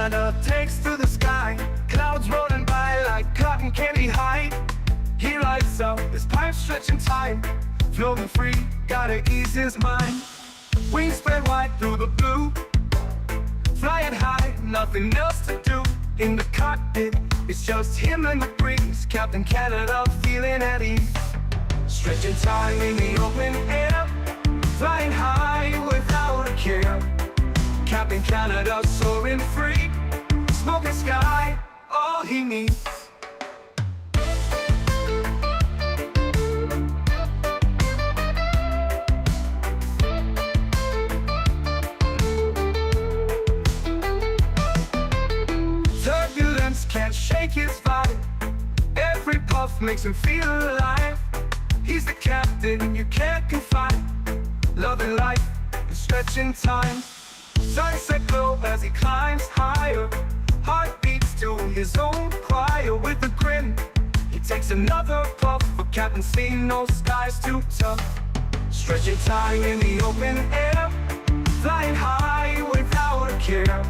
Canada takes to the sky, clouds rolling by like cotton candy high. He lights up, his pipes stretching time, floating free, gotta ease his mind. Wings spread wide through the blue, flying high, nothing else to do. In the cockpit, it's just him and the breeze, Captain Canada feeling at ease. Stretching time in the open air, flying high without a care. Captain Canada soaring free, smoking sky, all he needs. Turbulence can't shake his vibe, every puff makes him feel alive. He's the captain you can't confide, loving life and stretching time. Sunset glow as he climbs higher, heart beats to his own choir. With a grin, he takes another puff, but Captain seen no skies too tough. Stretching time in the open air, flying high without a care.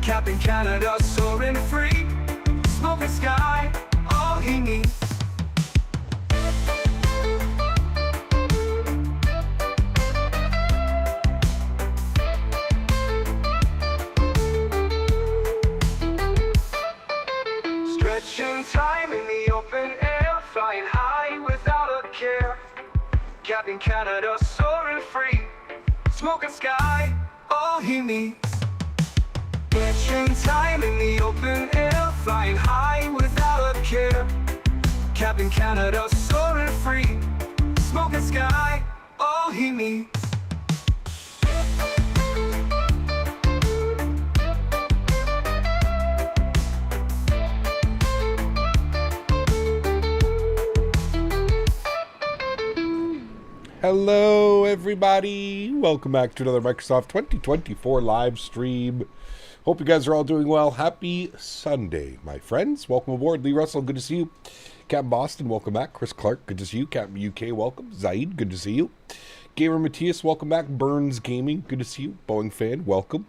Captain Canada soaring free, smoking sky, all he needs. Stretching time in the open air, flying high without a care. Captain Canada soaring free, smoking sky, all he needs. Stretching time in the open air, flying high without a care. Captain Canada soaring free, smoking sky, all he needs. Hello everybody, welcome back to another Microsoft 2024 live stream. Hope you guys are all doing well. Happy Sunday, my friends. Welcome aboard. Lee Russell, good to see you. Captain Boston, welcome back. Chris Clark, good to see you. Captain UK, welcome. Zaid, good to see you. Gamer Matthias, welcome back. Burns Gaming, good to see you. Boeing fan, welcome.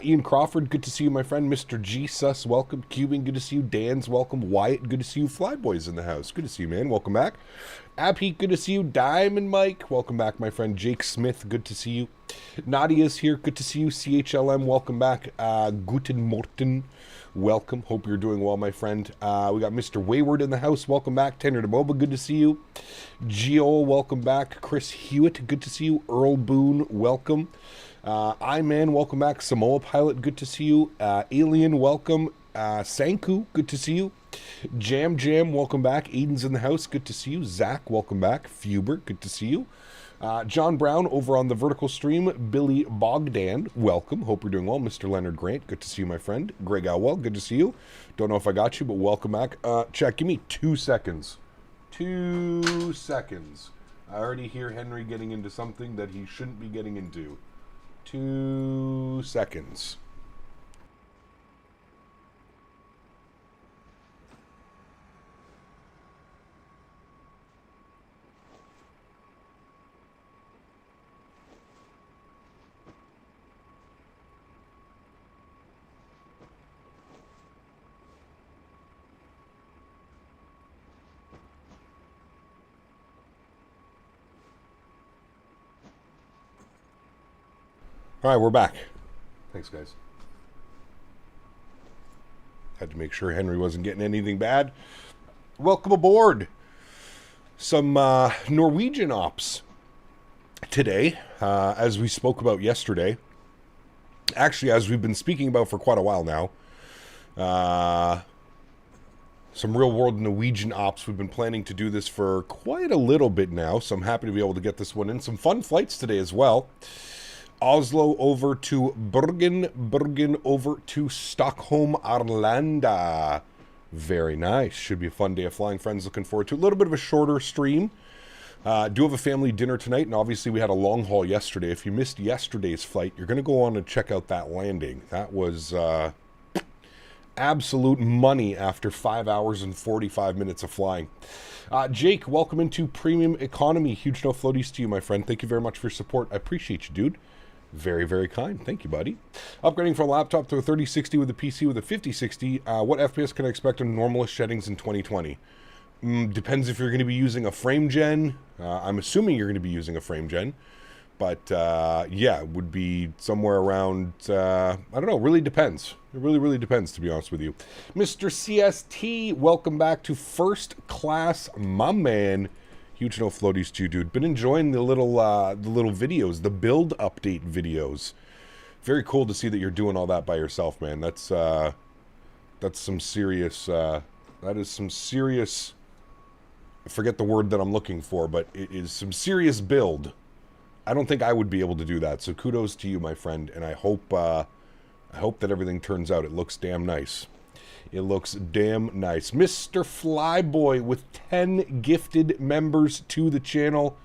Ian Crawford, good to see you, my friend. Mr. G Sus, welcome. Cubing, good to see you. Dan's, welcome. Wyatt, good to see you. Flyboys in the house, good to see you, man. Welcome back. Abheat, good to see you. Diamond Mike, welcome back, my friend. Jake Smith, good to see you. Nadia's here, good to see you. CHLM, welcome back. Guten Morten, welcome. Hope you're doing well, my friend. We got Mr. Wayward in the house, welcome back. Tanner DeMoba, good to see you. Gio, welcome back. Chris Hewitt, good to see you. Earl Boone, welcome. I-Man, welcome back. Samoa Pilot, good to see you. Alien, welcome. Sanku, good to see you. Jam, welcome back. Aiden's in the house, good to see you. Zach, welcome back. Fuber, good to see you. John Brown over on the vertical stream. Billy Bogdan, welcome. Hope you're doing well. Mr. Leonard Grant, good to see you, my friend. Greg Elwell, good to see you. Don't know if I got you, but welcome back. Check, give me 2 seconds. 2 seconds. I already hear Henry getting into something that he shouldn't be getting into. 2 seconds. All right, we're back. Thanks, guys. Had to make sure Henry wasn't getting anything bad. Welcome aboard. Some Norwegian ops today, as we spoke about yesterday. Actually, as we've been speaking about for quite a while now. Some real-world Norwegian ops. We've been planning to do this for quite a little bit now, so I'm happy to be able to get this one in. Some fun flights today as well. Oslo over to Bergen, Bergen over to Stockholm, Arlanda. Very nice. Should be a fun day of flying, friends. Looking forward to a little bit of a shorter stream. Do have a family dinner tonight, and obviously we had a long haul yesterday. If you missed yesterday's flight, you're going to go on and check out that landing. That was absolute money after 5 hours and 45 minutes of flying. Jake, welcome into Premium Economy. Huge no floaties to you, my friend. Thank you very much for your support. I appreciate you, dude. Very, very kind. Thank you, buddy. Upgrading from a laptop to a 3060 with a PC with a 5060. What FPS can I expect on normalist settings in 2020? Depends if you're going to be using a frame gen. I'm assuming you're going to be using a frame gen. But, yeah, it would be somewhere around, I don't know, really depends. It really, really depends, to be honest with you. Mr. CST, welcome back to First Class, my man. Huge no floaties to you, dude. Been enjoying the little videos, the build update videos. Very cool to see that you're doing all that by yourself, man. That's some serious, that is some serious, I forget the word that I'm looking for, but it is some serious build. I don't think I would be able to do that. So kudos to you, my friend, and I hope that everything turns out. It looks damn nice. It looks damn nice. Mr. Flyboy with 10 gifted members to the channel.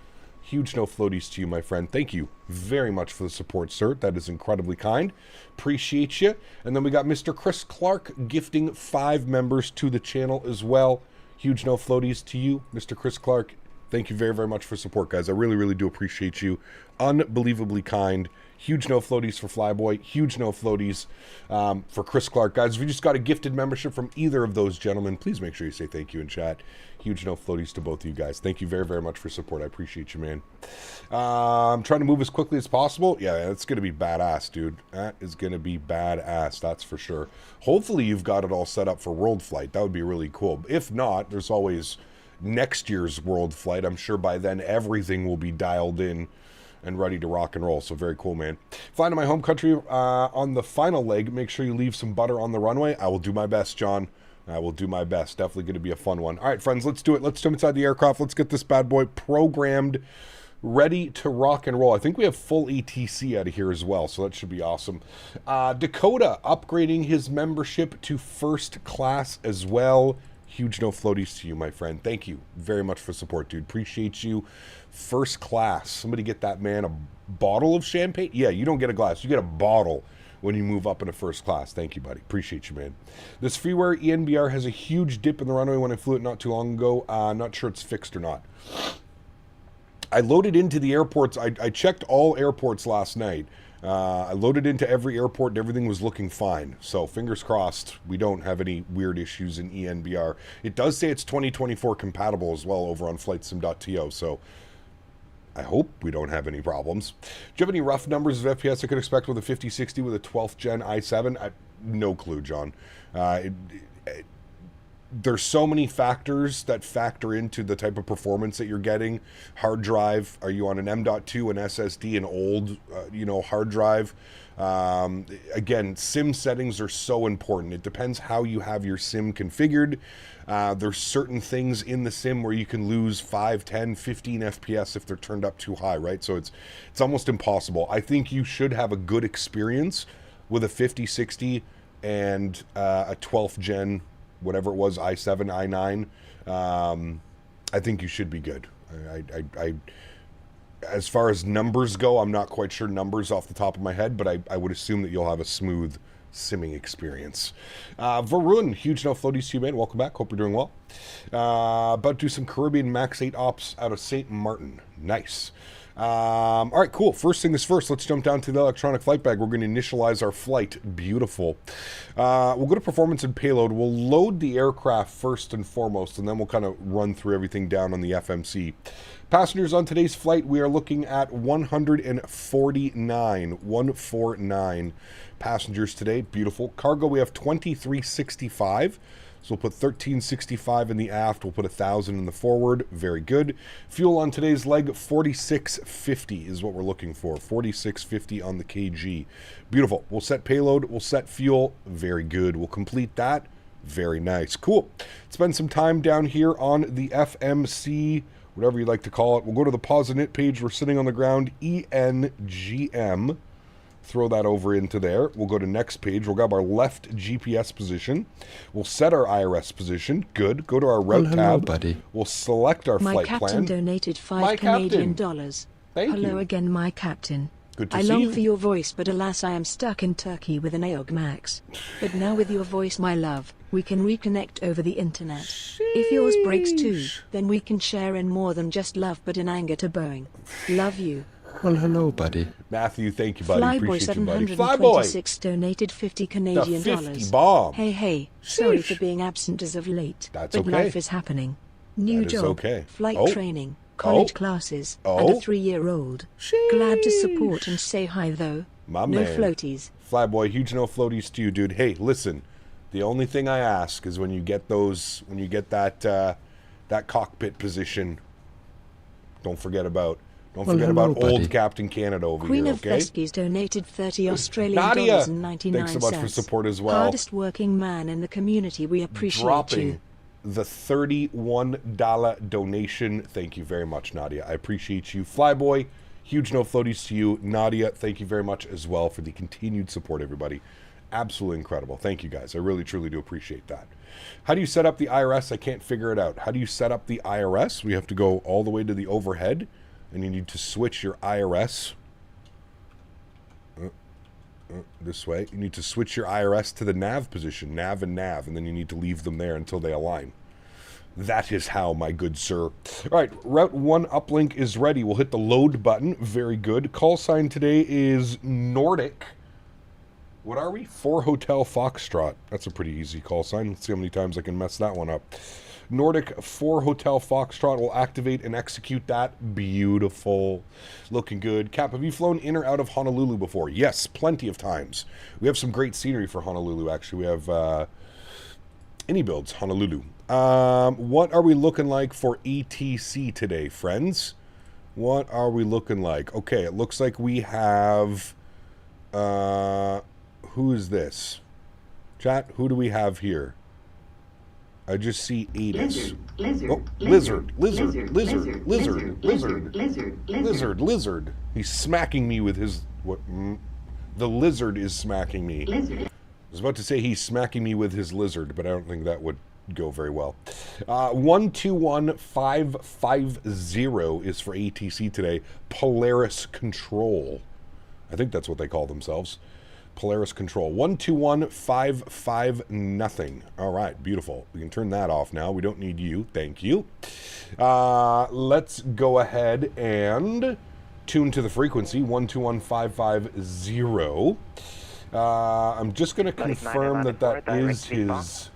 Huge no floaties to you, my friend. Thank you very much for the support, sir. That is incredibly kind. Appreciate you. And then we got Mr. Chris Clark gifting 5 members to the channel as well. Huge no floaties to you, Mr. Chris Clark. Thank you very, very much for support, guys. I really, really do appreciate you. Unbelievably kind. Huge no floaties for Flyboy. Huge no floaties for Chris Clark. Guys, if you just got a gifted membership from either of those gentlemen, please make sure you say thank you in chat. Huge no floaties to both of you guys. Thank you very, very much for support. I appreciate you, man. I'm trying to move as quickly as possible. Yeah, it's going to be badass, dude. That is going to be badass, that's for sure. Hopefully you've got it all set up for World Flight. That would be really cool. If not, there's always next year's World Flight. I'm sure by then everything will be dialed in and ready to rock and roll. So very cool, man. Flying to my home country on the final leg. Make sure you leave some butter on the runway. I will do my best, John. I will do my best. Definitely going to be a fun one. All right, friends, let's do it. Let's jump inside the aircraft. Let's get this bad boy programmed, ready to rock and roll. I think we have full ATC out of here as well, so that should be awesome. Dakota upgrading his membership to first class as well. Huge no floaties to you, my friend. Thank you very much for support, dude. Appreciate you. First class. Somebody get that man a bottle of champagne. Yeah, you don't get a glass. You get a bottle when you move up into first class. Thank you, buddy. Appreciate you, man. This freeware ENBR has a huge dip in the runway when I flew it not too long ago. Not sure it's fixed or not. I loaded into the airports. I checked all airports last night. I loaded into every airport and everything was looking fine. So fingers crossed we don't have any weird issues in ENBR. It does say it's 2024 compatible as well over on flightsim.to. So I hope we don't have any problems. Do you have any rough numbers of FPS I could expect with a 5060 with a 12th gen i7? No clue, John. There's so many factors that factor into the type of performance that you're getting. Hard drive, are you on an M.2, an SSD, an old, hard drive? Again, SIM settings are so important. It depends how you have your SIM configured. There's certain things in the SIM where you can lose 5, 10, 15 FPS if they're turned up too high, right? So it's almost impossible. I think you should have a good experience with a 5060 and a 12th gen, whatever it was, i7, i9. I think you should be good. I as far as numbers go, I'm not quite sure numbers off the top of my head, but I would assume that you'll have a smooth simming experience. Varun, huge no floaties to you, man. Welcome back. Hope you're doing well. About to do some Caribbean MAX8 ops out of St. Martin. Nice. All right, cool. First thing is first, let's jump down to the electronic flight bag. We're going to initialize our flight. Beautiful. We'll go to performance and payload. We'll load the aircraft first and foremost, and then we'll kind of run through everything down on the FMC. Passengers on today's flight, we are looking at 149 passengers today. Beautiful. Cargo, we have 2365. So we'll put 1365 in the aft. We'll put 1,000 in the forward. Very good. Fuel on today's leg, 4650 is what we're looking for. 4650 on the kg. Beautiful. We'll set payload. We'll set fuel. Very good. We'll complete that. Very nice. Cool. Spend some time down here on the FMC, whatever you like to call it. We'll go to the pause and it page. We're sitting on the ground. ENGM. Throw that over into there. We'll go to next page. We'll grab our left GPS position. We'll set our IRS position. Good. Go to our route tab. Buddy. We'll select our flight plan. My captain donated $5 Canadian dollars. Thank you. Hello again, my captain. Good to I see long you. for your voice, but alas I am stuck in Turkey with an AOG Max. But now with your voice, my love, we can reconnect over the internet. If yours breaks too, then we can share in more than just love but in anger to Boeing. Love you. Well, hello, buddy. Matthew, thank you, buddy. Flyboy Appreciate you, buddy. 726 donated 50 Canadian The 50 dollars. bomb. Hey, sorry Sheesh. for being absent as of late. That's but okay. life is happening. New That is job, okay. flight Oh. training, college Oh. classes, and Oh. a 3-year-old. Glad to support and say hi though. My no man. floaties. Flyboy, huge no floaties to you, dude. Hey, listen. The only thing I ask is when you get that cockpit position, don't forget about hello, buddy. old Captain Canada over Queen here, of okay? Theskies donated 30 Australian Nadia, dollars and 99 thanks so much for cents. support as well. Hardest working man in the community. We appreciate Dropping you. the $31 donation. Thank you very much, Nadia. I appreciate you. Flyboy, huge no floaties to you. Nadia, thank you very much as well for the continued support, everybody. Absolutely incredible. Thank you, guys. I really, truly do appreciate that. How do you set up the IRS? I can't figure it out. How do you set up the IRS? We have to go all the way to the overhead, and you need to switch your IRS this way. You need to switch your IRS to the nav position, nav, and then you need to leave them there until they align. That is how, my good sir. All right, Route 1 uplink is ready. We'll hit the load button. Very good. Call sign today is Nordic. What are we? 4 Hotel Foxtrot. That's a pretty easy call sign. Let's see how many times I can mess that one up. Nordic 4 Hotel Foxtrot will activate and execute that. Beautiful. Looking good. Cap, have you flown in or out of Honolulu before? Yes, plenty of times. We have some great scenery for Honolulu, actually. We have any builds, Honolulu. What are we looking like for ATC today, friends? What are we looking like? Okay, it looks like we have... who is this? Chat, who do we have here? I just see Edis. Lizard. He's smacking me with his... The lizard is smacking me. I was about to say he's smacking me with his lizard, but I don't think that would go very well. 121550 is for ATC today. Polaris Control. I think that's what they call themselves. Polaris Control. 121550. All right, beautiful. We can turn that off now. We don't need you. Thank you. Let's go ahead and tune to the frequency. 121550. I'm just going to confirm that is his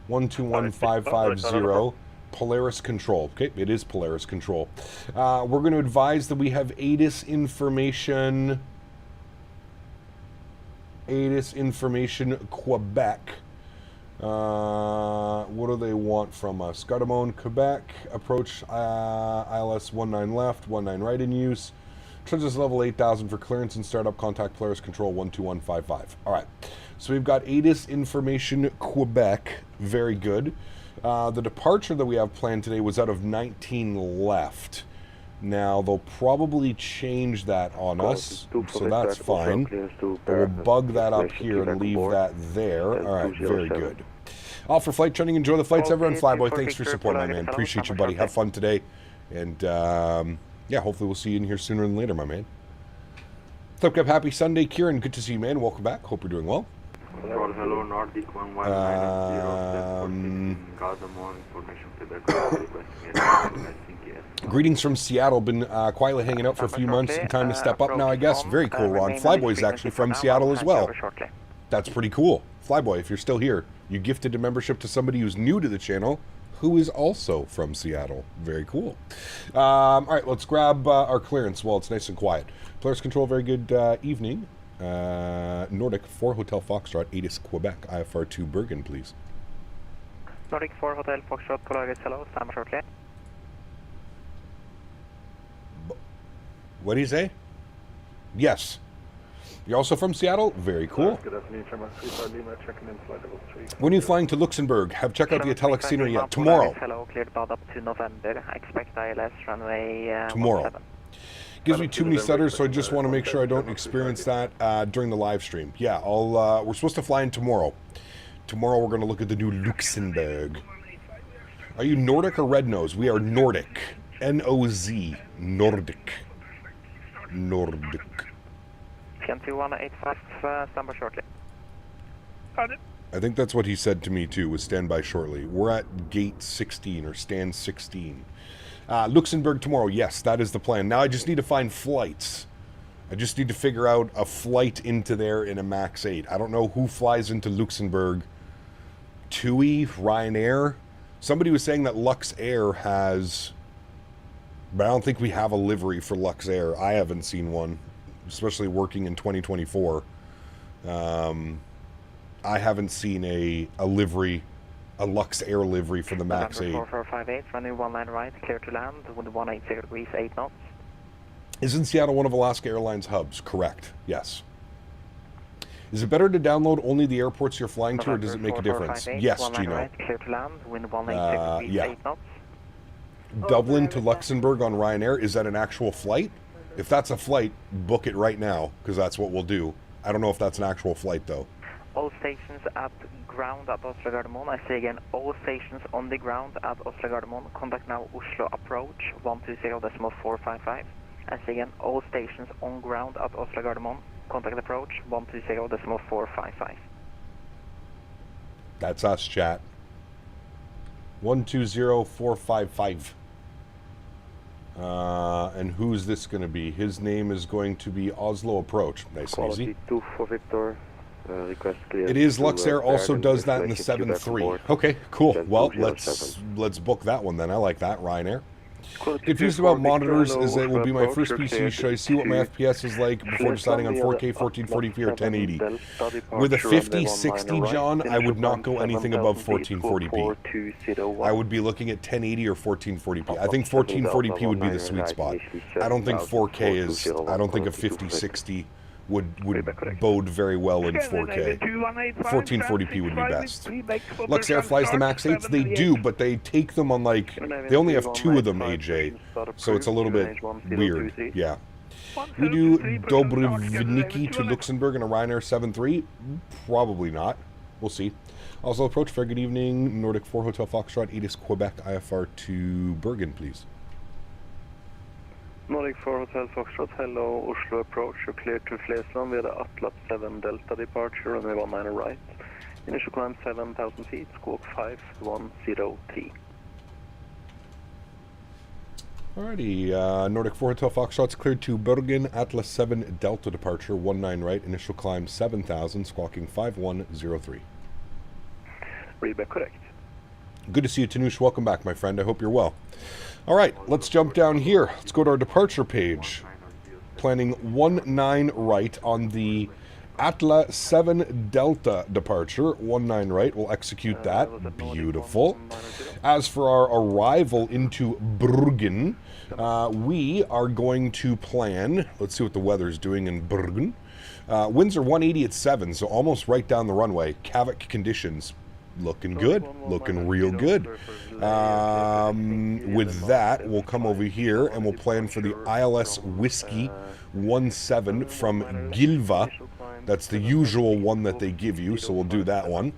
121550. Polaris Control. Okay, it is Polaris Control. We're going to advise that we have ATIS information... Quebec. What do they want from us? Gardemone, Quebec. Approach ILS 19 left, 19 right in use. Childerz level 8000 for clearance and startup. Contact Polaris Control 12155. All right. So we've got ATIS information Quebec. Very good. The departure that we have planned today was out of 19 left. Now, they'll probably change that on us, so that's fine. But we'll bug that up here and leave that there. All right, very good. All for flight training. Enjoy the flights, everyone. Flyboy, thanks for your support, my man. Appreciate you, buddy. Have fun today. And, yeah, hopefully we'll see you in here sooner than later, my man. What's up, happy Sunday, Kieran. Good to see you, man. Welcome back. Hope you're doing well. Hello, Nordic 119 Greetings from Seattle. Been quietly hanging out for a few months. Time to step up now, I guess. Very cool, Ron. Flyboy's actually from Seattle as well. That's pretty cool. Flyboy, if you're still here, you gifted a membership to somebody who's new to the channel who is also from Seattle. Very cool. All right, let's grab our clearance while it's nice and quiet. Polaris Control, very good evening. Nordic 4 Hotel Foxtrot, ATIS Quebec, IFR 2 Bergen, please. Nordic 4 Hotel Foxtrot, Polaris, hello, stand by shortly. What do you say? Yes. You're also from Seattle? Very cool. Good afternoon, Sherman. 35 Lima, checking in flight level 3. When are you flying to Luxembourg? Have checked out the italic scenery yet? Tomorrow. Hello, cleared bound up to November. Expect ILS runway tomorrow. 17. Gives me too many stutters, so I just want to make sure I don't experience that during the live stream. Yeah, we're supposed to fly in tomorrow. Tomorrow we're going to look at the new Luxembourg. Are you Nordic or Red Nose? We are Nordic. N-O-Z. Nordic. Nordic. TN2185, stand by shortly. I think that's what he said to me too, was stand by shortly. We're at gate 16 or stand 16. Luxembourg tomorrow. Yes, that is the plan. Now I just need to find flights. I just need to figure out a flight into there in a MAX8. I don't know who flies into Luxembourg. TUI, Ryanair. Somebody was saying that Lux Air has... But I don't think we have a livery for Lux Air. I haven't seen one, especially working in 2024. I haven't seen a livery, a Lux Air livery for the MAX8. 4458, running 19 right, clear to land with 180 degrees, 8 knots. Isn't Seattle one of Alaska Airlines hubs? Correct. Yes. Is it better to download only the airports you're flying to, or does it make a difference? Yes, Gino. Right, clear to land, wind 180 degrees, Yeah. 8 knots. Dublin to Luxembourg on Ryanair, is that an actual flight? If that's a flight, book it right now, because that's what we'll do. I don't know if that's an actual flight, though. All stations at ground at Oslo Gardermoen. I say again, all stations on the ground at Oslo Gardermoen. Contact now Oslo approach 120.455. I say again, all stations on ground at Oslo Gardermoen. Contact approach 120.455. That's us, chat. 120.455. And who's this going to be? His name is going to be Oslo Approach. Nice and easy. 2 for Victor. Request clear. It is Lux Air also does that in the 7-3. Okay, cool. Well, let's book that one then. I like that, Ryanair. Confused about monitors as it will be my first PC. Should I see what my FPS is like before deciding on 4K, 1440p, or 1080? With a 5060, John, I would not go anything above 1440p. I would be looking at 1080 or 1440p. I think 1440p would be the sweet spot. I don't think 4K is... I don't think a 5060 would bode very well in 4K. 1440p would be best. Lux Air flies the MAX8s. They do, but they take them on like... They only have 2 of them, AJ. So it's a little bit weird. Yeah. We do Dobrivniki to Luxembourg in a Ryanair 7-3? Probably not. We'll see. Also approach, fair good evening. Nordic 4 Hotel Foxtrot, Edis, Quebec, IFR to Bergen, please. Nordic 4 Hotel Foxtrot, hello, Oslo approach, you're clear to Flesland via the Atlas 7 Delta departure, runway 19 right. Initial climb 7,000 feet, squawk 510T. Alrighty, Nordic 4 Hotel Foxtrot's cleared to Bergen, Atlas 7 Delta departure, 19 right, initial climb 7,000, squawking 5103. Read back correct. Good to see you, Tanush. Welcome back, my friend. I hope you're well. All right, let's jump down here. Let's go to our departure page. Planning 19 right on the Atla 7 Delta departure. 19 right. We'll execute that. Beautiful. As for our arrival into Bergen, we are going to plan... Let's see what the weather's doing in Bergen. Winds are 180 at 7, so almost right down the runway. Kavik conditions. Looking good. Looking real good. With that, we'll come over here and we'll plan for the ILS Whiskey 17 from Gilva. That's the usual one that they give you, so we'll do that one.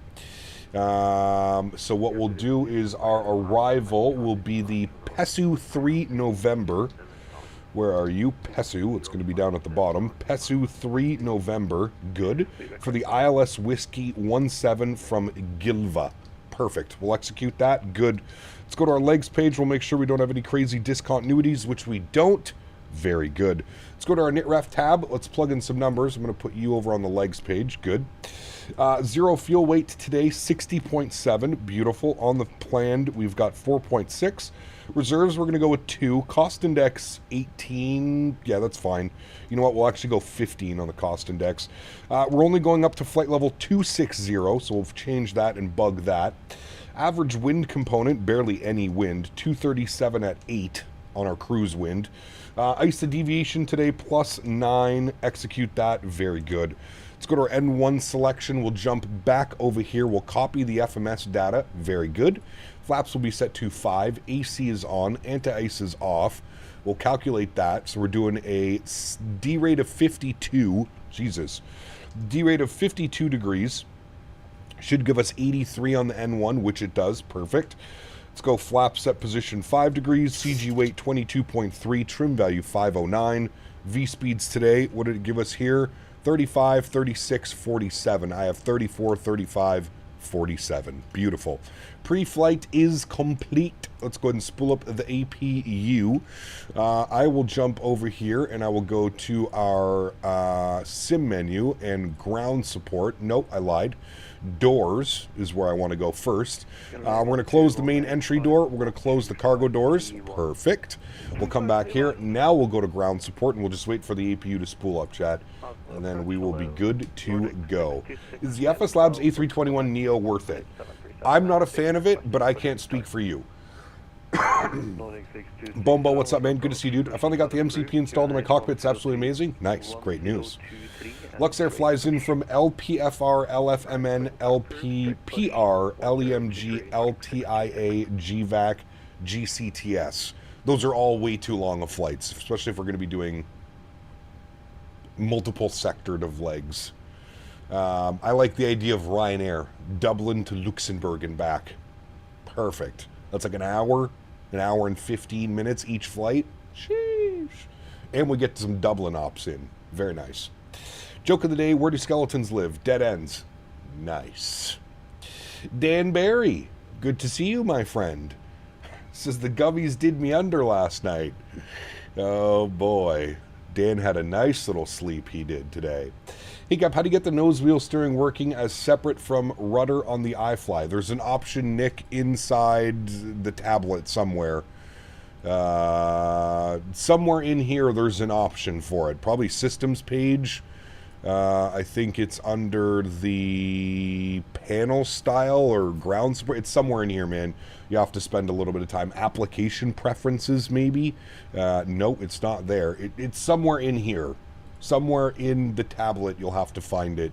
So what we'll do is our arrival will be the Pesu 3 November. Where are you? Pesu. It's going to be down at the bottom. Pesu 3 November. Good. For the ILS Whiskey 17 from Gilva. Perfect. We'll execute that. Good. Let's go to our legs page. We'll make sure we don't have any crazy discontinuities, which we don't. Very good. Let's go to our NitRef tab. Let's plug in some numbers. I'm going to put you over on the legs page. Good. Zero fuel weight today, 60.7. Beautiful. On the planned, we've got 4.6. Reserves, we're going to go with 2. Cost index, 18. Yeah, that's fine. You know what? We'll actually go 15 on the cost index. We're only going up to flight level 260, so we'll change that and bug that. Average wind component, barely any wind. 237 at 8 on our cruise wind. ISA deviation today, +9. Execute that. Very good. Let's go to our N1 selection. We'll jump back over here. We'll copy the FMS data. Very good. Flaps will be set to 5. AC is on. Anti-ice is off. We'll calculate that. So we're doing a D rate of 52. Jesus. D rate of 52 degrees. Should give us 83 on the N1, which it does. Perfect. Let's go flap set position 5 degrees. CG weight 22.3. Trim value 509. V speeds today. What did it give us here? 35, 36, 47. I have 34, 35, 47. Beautiful. Pre-flight is complete. Let's go ahead and spool up the APU. I will jump over here and I will go to our sim menu and ground support. Nope, I lied. Doors is where I want to go first. We're going to close the main entry door. We're going to close the cargo doors. Perfect. We'll come back here. Now we'll go to ground support and we'll just wait for the APU to spool up, chat. And then we will be good to go. Is the FS Labs A321 Neo worth it? I'm not a fan of it, but I can't speak for you. Bombo, what's up, man? Good to see you, dude. I finally got the MCP installed in my cockpit. It's absolutely amazing. Nice. Great news. Luxair flies in from LPFR, LFMN, LPPR, LEMG, LTIA, GVAC, GCTS. Those are all way too long of flights, especially if we're going to be doing multiple sectored of legs. I like the idea of Ryanair, Dublin to Luxembourg and back. Perfect. That's like an hour and 15 minutes each flight. Sheesh. And we get some Dublin ops in. Very nice. Joke of the day, where do skeletons live? Dead ends. Nice. Dan Barry, good to see you, my friend. Says the Gubbies did me under last night. Oh boy. Dan had a nice little sleep he did today. Hey Cap, how do you get the nose wheel steering working as separate from rudder on the iFly? There's an option, Nick, inside the tablet somewhere. Somewhere in here there's an option for it. Probably systems page. I think it's under the panel style or ground support. It's somewhere in here, man. You have to spend a little bit of time. Application preferences, maybe? No, it's not there. It's somewhere in here. Somewhere in the tablet, you'll have to find it.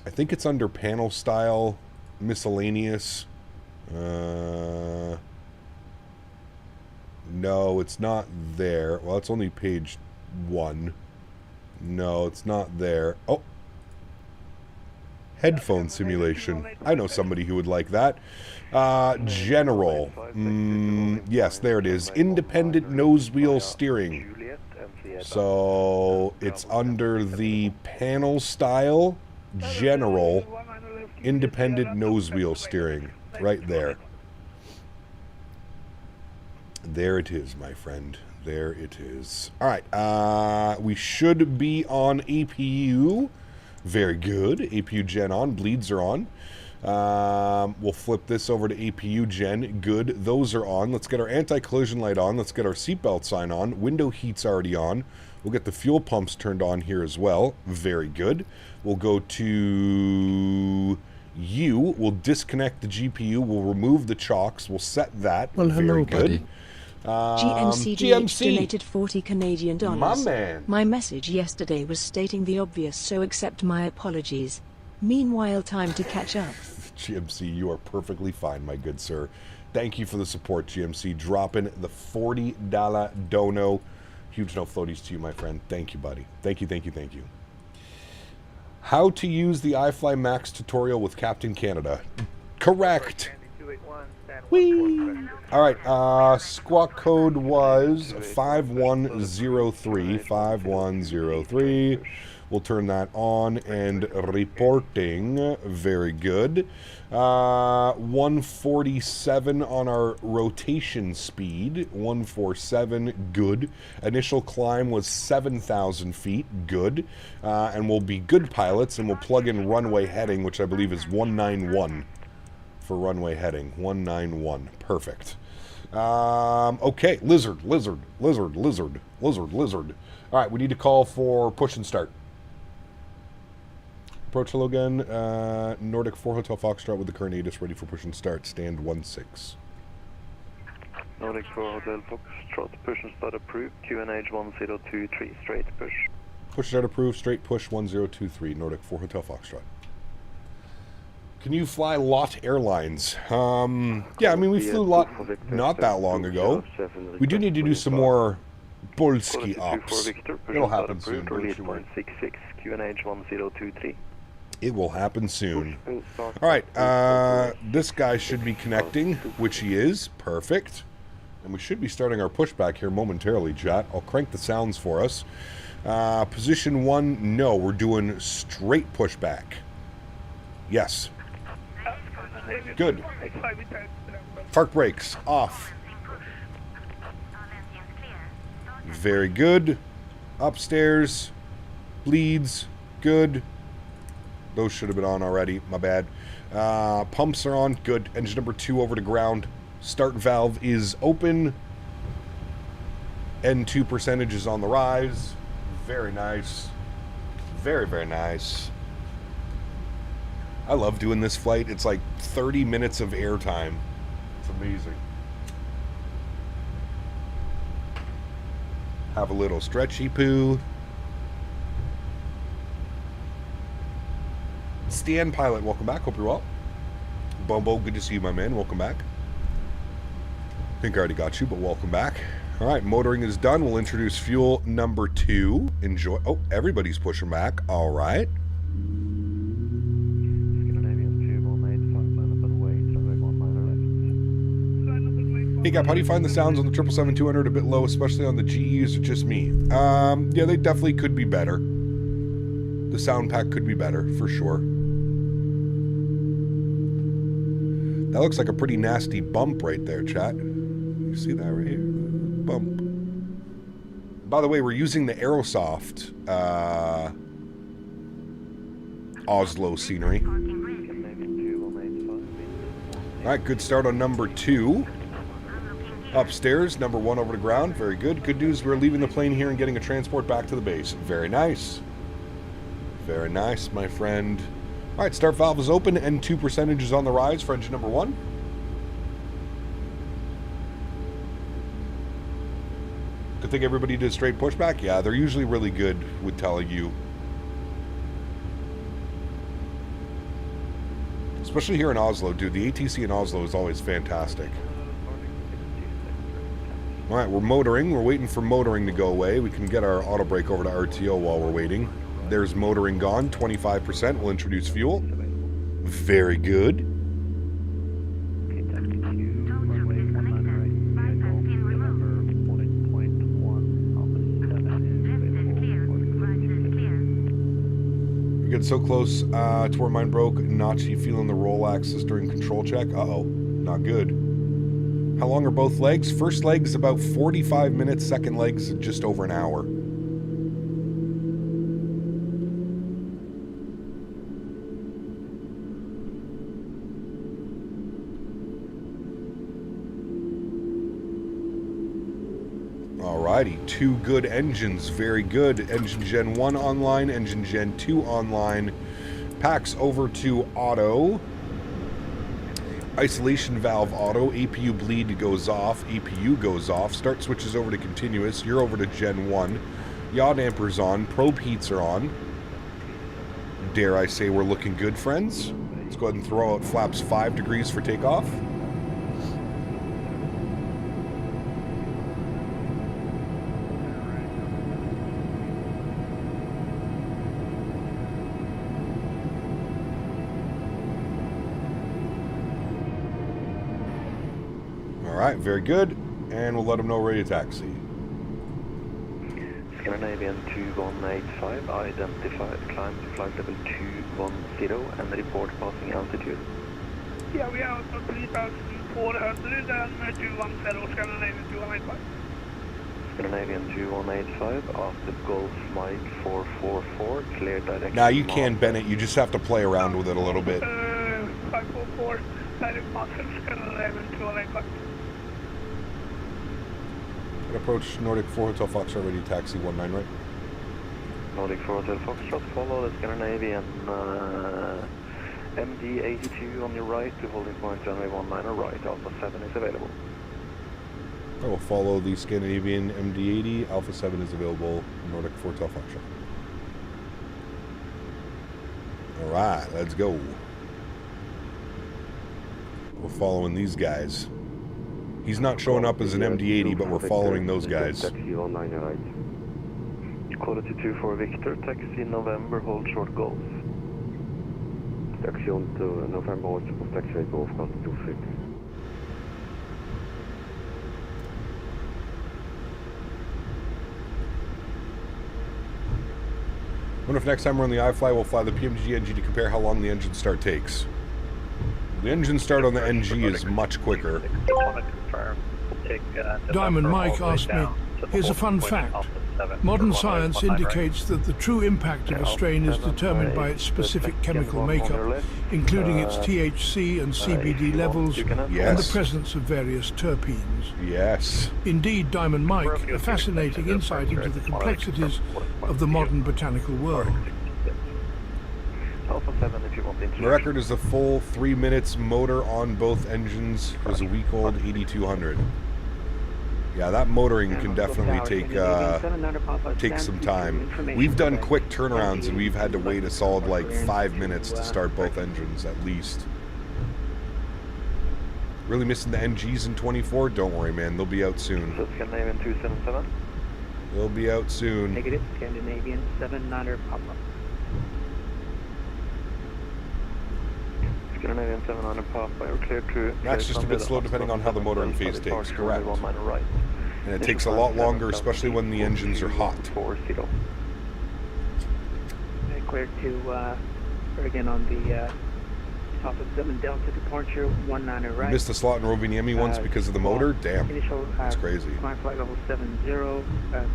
I think it's under panel style, miscellaneous. No, it's not there. Well, it's only page 1. No, it's not there. Oh. Headphone simulation. I know somebody who would like that. General. Yes, there it is. Independent nose wheel steering. So it's under the panel style, general, independent nose wheel steering. Right there. There it is, my friend. There it is. All right. We should be on APU. Very good. APU gen on. Bleeds are on. We'll flip this over to APU gen. Good. Those are on. Let's get our anti-collision light on. Let's get our seatbelt sign on. Window heat's already on. We'll get the fuel pumps turned on here as well. Very good. We'll go to U. We'll disconnect the GPU. We'll remove the chocks. We'll set that. Well, hello, very good. buddy. GMCGH donated 40 Canadian dollars. My man. My message yesterday was stating the obvious, so accept my apologies. Meanwhile, time to catch up. GMC, you are perfectly fine, my good sir. Thank you for the support, GMC. Dropping the $40 dono. Huge no floaties to you, my friend. Thank you, buddy. Thank you, thank you, thank you. How to use the iFly Max tutorial with Captain Canada. Correct. Whee! All right, squawk code was 5103. 5103. We'll turn that on and reporting. Very good. 147 on our rotation speed. 147, good. Initial climb was 7,000 feet, good. And we'll be good pilots, and we'll plug in runway heading, which I believe is 191 for runway heading. 191, perfect. Okay, lizard. All right, we need to call for push and start. Approach hello again. Nordic 4 Hotel Foxtrot with the current ATIS ready for push and start. Stand 16. Nordic 4 Hotel Foxtrot, push and start approved. QNH 1023, straight push. Push start approved, straight push 1023. Nordic 4 Hotel Foxtrot. Can you fly LOT Airlines? Yeah, I mean, we flew LOT not that long ago. We do need to do some more Polski ops. It'll happen soon. QNH 1023. It will happen soon. All right, this guy should be connecting, which he is. Perfect. And we should be starting our pushback here momentarily, chat. I'll crank the sounds for us. Position 1, no, we're doing straight pushback. Yes. Good. Park brakes, off. Very good. Upstairs. Bleeds. Good. Those should have been on already. My bad. Pumps are on. Good. Engine number 2 over to ground. Start valve is open. N2 percentage is on the rise. Very nice. Very, very nice. I love doing this flight. It's like 30 minutes of airtime. It's amazing. Have a little stretchy poo. Stan Pilot, welcome back. Hope you're well. Bumbo, good to see you, my man. Welcome back. I think I already got you, but welcome back. All right, motoring is done. We'll introduce fuel number 2. Enjoy. Oh, everybody's pushing back. All right. Hey, Gap, how do you find the sounds on the 777-200 a bit low, especially on the GEs, or just me? Yeah, they definitely could be better. The sound pack could be better, for sure. That looks like a pretty nasty bump right there, chat. You see that right here? Bump. By the way, we're using the Aerosoft Oslo scenery. Alright, good start on number 2. Upstairs, number 1 over to ground. Very good. Good news, we're leaving the plane here and getting a transport back to the base. Very nice. Very nice, my friend. Alright, start valve is open. N2 percentage is on the rise for engine number 1. Good thing everybody did straight pushback. Yeah, they're usually really good with telling you. Especially here in Oslo, dude. The ATC in Oslo is always fantastic. Alright, we're motoring. We're waiting for motoring to go away. We can get our auto brake over to RTO while we're waiting. There's motoring gone, 25%. We'll introduce fuel. Very good. We get so close to where mine broke. Nachi feeling the roll axis during control check. Uh-oh, not good. How long are both legs? First leg's about 45 minutes. Second leg's just over an hour. Alrighty, 2 good engines. Very good. Engine Gen 1 online. Engine Gen 2 online. Packs over to auto. Isolation valve auto, APU bleed goes off, APU goes off, start switches over to continuous, you're over to Gen 1, yaw dampers on, probe heats are on. Dare I say we're looking good, friends? Let's go ahead and throw out flaps 5 degrees for takeoff. Alright, very good. And we'll let them know ready to taxi. Scandinavian 2185, identified, climb to flight level 210 and report passing altitude. Yeah, we are at 3,400 and 210 Scandinavian 2185. Scandinavian 2185, after Golf Mike 444, clear direction. Now you can, Bennett, you just have to play around with it a little bit. 544, direct master, Scandinavian 2185. Approach Nordic 4 Hotel Foxtrot, ready taxi 19, right? Nordic 4 Hotel Foxtrot, follow the Scandinavian MD82 on your right to holding point runway 19 right, Alpha 7 is available. I will follow the Scandinavian MD80, Alpha 7 is available, Nordic 4 Hotel Foxtrot. Alright, let's go. We're following these guys. He's not showing up as an MD80, but we're following those guys. Taxi 19 right. Quality 24 Victor, taxi November, hold short Golf. Taxi on to November, hold short taxi Golf, got 250. I wonder if next time we're on the iFly, we'll fly the PMG engine to compare how long the engine start takes. The engine start on the NG is much quicker. Diamond Mike asked me, here's a fun fact. Modern science indicates that the true impact of a strain is determined by its specific chemical makeup, including its THC and CBD levels and the presence of various terpenes. Yes. Indeed, Diamond Mike, a fascinating insight into the complexities of the modern botanical world. The record is a full 3 minutes. Motor on both engines was a week old 8200. Yeah, that motoring can definitely take some time. We've done quick turnarounds and we've had to wait a solid like 5 minutes to start both engines at least. Really missing the NGs in 24? Don't worry, man. They'll be out soon. Scandinavian 277. They'll be out soon. Negative, Scandinavian 79er Papa. Scandinavian 700 Papa, you're clear to... That's just a bit slow depending on how the motoring phase takes, correct. And it takes a lot longer, especially when the engines are hot. Clear to Bergen on the top of 7 Delta departure, 19er right. Missed the slot in Rovaniemi once because of the motor? Damn, that's crazy. Climb flight level 70,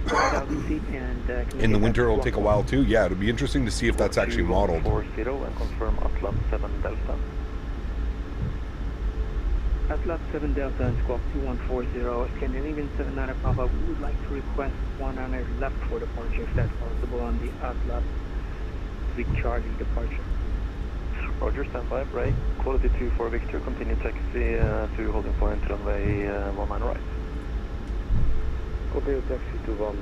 4,000 feet, and... In the winter it'll take a while too? Yeah, it'll be interesting to see if that's actually modeled. 40 and confirm Atlas 7 Delta. Atlas 7 Delta and squawk 2140, Scandinavian 79er Papa, we would like to request 19er left for departure if that's possible on the Atlas 3 Charlie departure. Roger, standby, break. Quality 24 Victor, continue taxi to holding point runway 19 right. Continue taxi to 19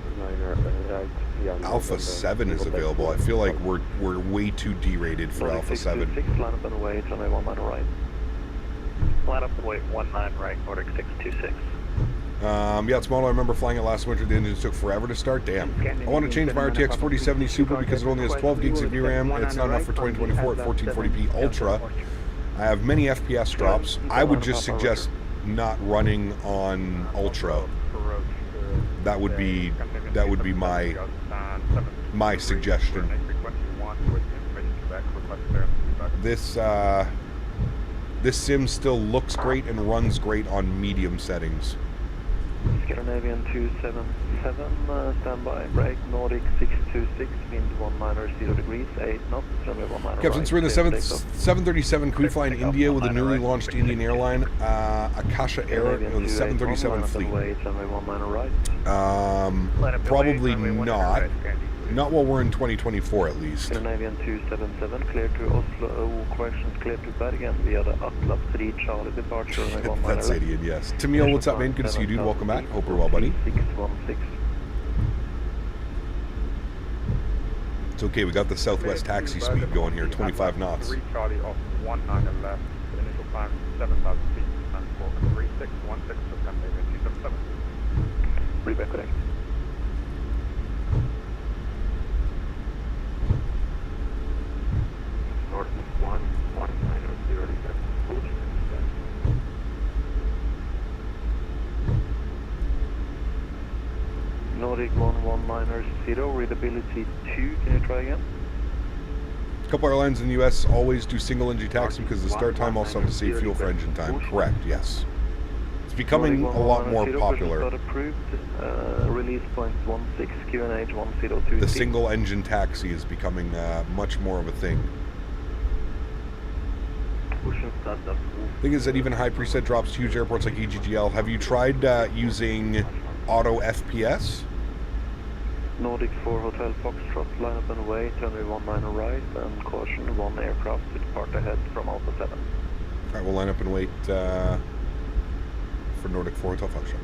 right. Yeah, Alpha 7 is available. I feel like we're way too derated for Alpha 7. 626, line up and away, runway 19 right. Line up and wait 19 right, Nordic 626. Yeah, it's model. I remember flying it last winter. The engines took forever to start. Damn. I want to change my RTX 4070 Super because it only has 12 gigs of VRAM and it's not enough for 2024 at 1440p Ultra. I have many FPS drops. I would just suggest not running on Ultra. That would be my suggestion. This sim still looks great and runs great on medium settings. Scandinavian 277, standby, break, Nordic 626, wind 19 degrees, 8 knots, runway 19 Captain, since we're in the 737, can we fly in India with a newly launched Indian airline, Akasha Air, with the 737 fleet? Probably not. Not while we're in 2024, at least. Scandinavian 277, clear to Oslo, corrections clear to Bergen via the Atlas 3 Charlie departure. That's idiot, yes. Tamil, what's up, man? Good to see you, dude. Welcome back. Hope you're well, buddy. 616. It's okay, we got the Southwest taxi speed going here, 25 knots. 3 Charlie off 19 left, initial climb 7,000 feet, transport 3616 for Scandinavian 277. Reback correct. Nordic 1190, readability 2, can you try again? A couple airlines in the US always do single engine taxi because the start time also have to save fuel for engine time. Correct, yes. It's becoming a lot more popular. Approved, release point 16, QNH 102. The single engine taxi is becoming much more of a thing. Thing is that even high preset drops to huge airports like EGGL. Have you tried using auto FPS? Nordic 4 Hotel Foxtrot, line up and away, runway 19 right, and caution, 1 aircraft to depart ahead from Alpha 7. Alright, we'll line up and wait for Nordic 4 Hotel Foxtrot.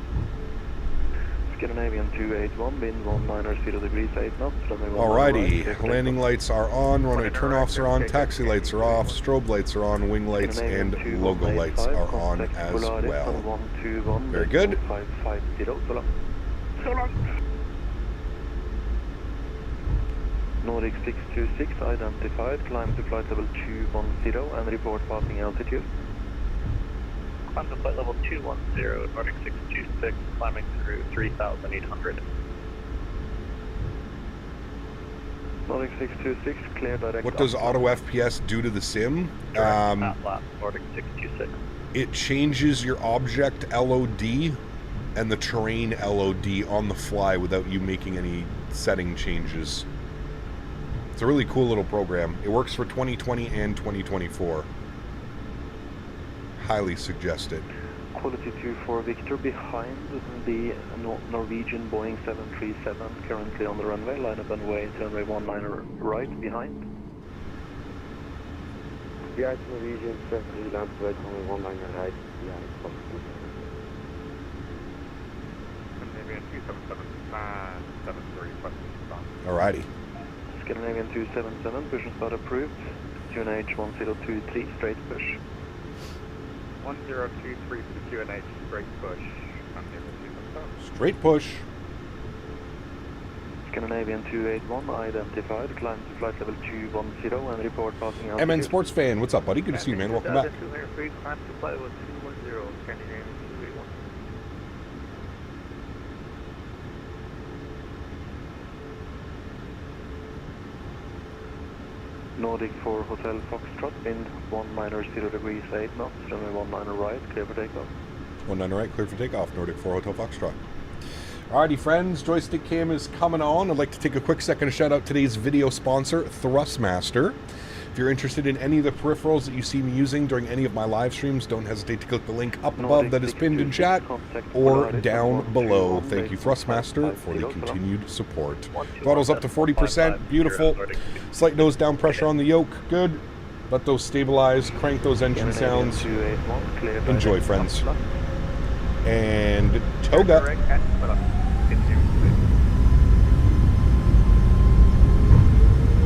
Scandinavian 281, wind 19 degrees, 8 knots, runway 19 Alrighty, right, landing lights are on, runway turnoffs are on, taxi lights are off, strobe lights are on, wing lights and logo lights are on as well. Very good. So long. Nordic 626 identified, climb to flight level 210 and report passing altitude. Climb to flight level 210, Nordic 626, climbing through 3,800. Nordic 626, clear direct. What does auto FPS do to the sim? Nordic 626. It changes your object LOD and the terrain LOD on the fly without you making any setting changes. It's a really cool little program. It works for 2020 and 2024. Highly suggest it. Quality 24 Victor behind the Norwegian Boeing 737, currently on the runway, line up and way, runway 19 right behind. Behind Norwegian 737, land to right, runway 19 right, behind Stockholm. Scandinavian 277, 73, Alrighty. Scandinavian 277, push and start approved. QNH 1023, straight push. 1023 for the QNH, straight push. Straight push. Scandinavian 281, identified, climb to flight level 210 and report passing altitude. MN Sports Fan, what's up, buddy? Good to see you, man. Welcome back. 203, climb to flight level 210, Scandinavian 281. Nordic 4 Hotel Foxtrot, wind 1-0 degrees 8 knots, runway 19 right, clear for takeoff. 19 right, clear for takeoff. Nordic 4 Hotel Foxtrot. Alrighty, friends, joystick cam is coming on. I'd like to take a quick second to shout out today's video sponsor, Thrustmaster. If you're interested in any of the peripherals that you see me using during any of my live streams, don't hesitate to click the link up above that is pinned in chat or down below. Thank you, Thrustmaster, for the continued support. Throttle's up to 40%, beautiful. Slight nose down pressure on the yoke, good. Let those stabilize, crank those engine sounds. Enjoy, friends. And Toga.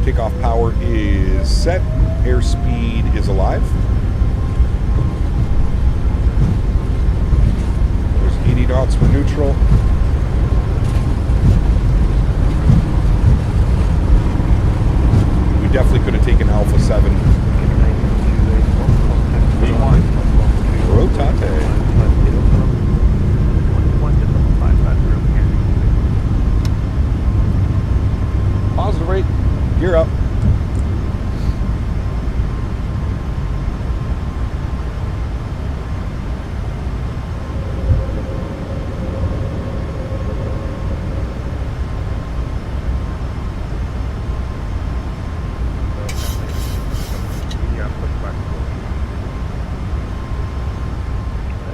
Takeoff power is set. Airspeed is alive. There's 80 knots for neutral. We definitely could have taken Alpha 7. Rotate. Positive rate. Gear up.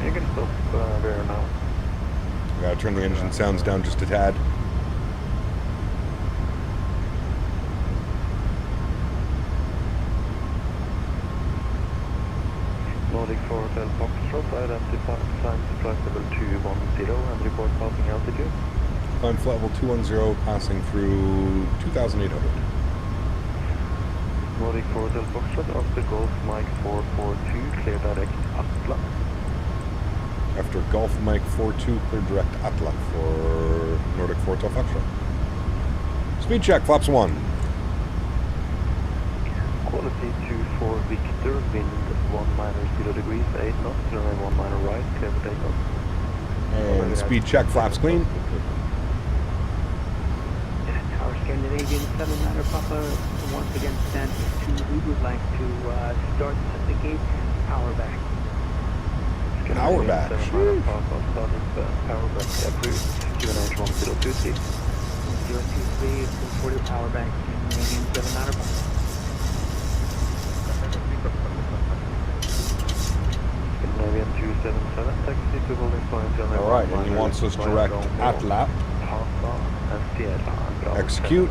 You can stop there now. Gotta turn the engine sounds down just a tad. Nordic 4 Hotel Foxtrot, identified, climb to flight level 210 and report passing altitude. Climb flight level 210, passing through 2,800. Nordic 4 Hotel Foxtrot, after Golf Mike 442, clear direct Atla. After Golf Mike 42, clear direct Atla for Nordic 4 Hotel Foxtrot. Speed check, flaps 1. Quality 24 Victor, wind 1-0 degrees 8 knots, runway 19 right, clear for takeoff. And speed check, flaps clean. Tower Scandinavian 7 Papa, once again stands 2. We would like to start the gate power back. Power back. Power back approved. QNH 1023. 023 for the power back. Scandinavian 7 Papa. Scandinavian 277, taxi to holding point on the Alright, and he wants us direct at lap. Execute.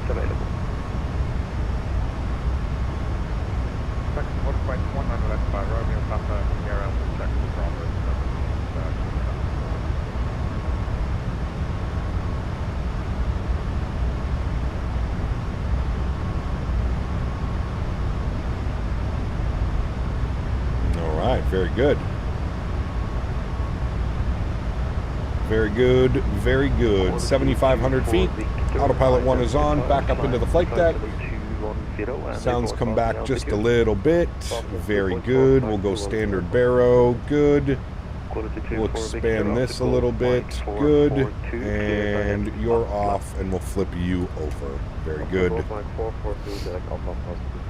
Alright, very good. Very good, very good. 7,500 feet. Autopilot 1 is on. Back up into the flight deck. Sounds come back just a little bit. Very good. We'll go standard baro. Good. We'll expand this a little bit. Good. And you're off, and we'll flip you over. Very good. Like 442, direct Alpha positive.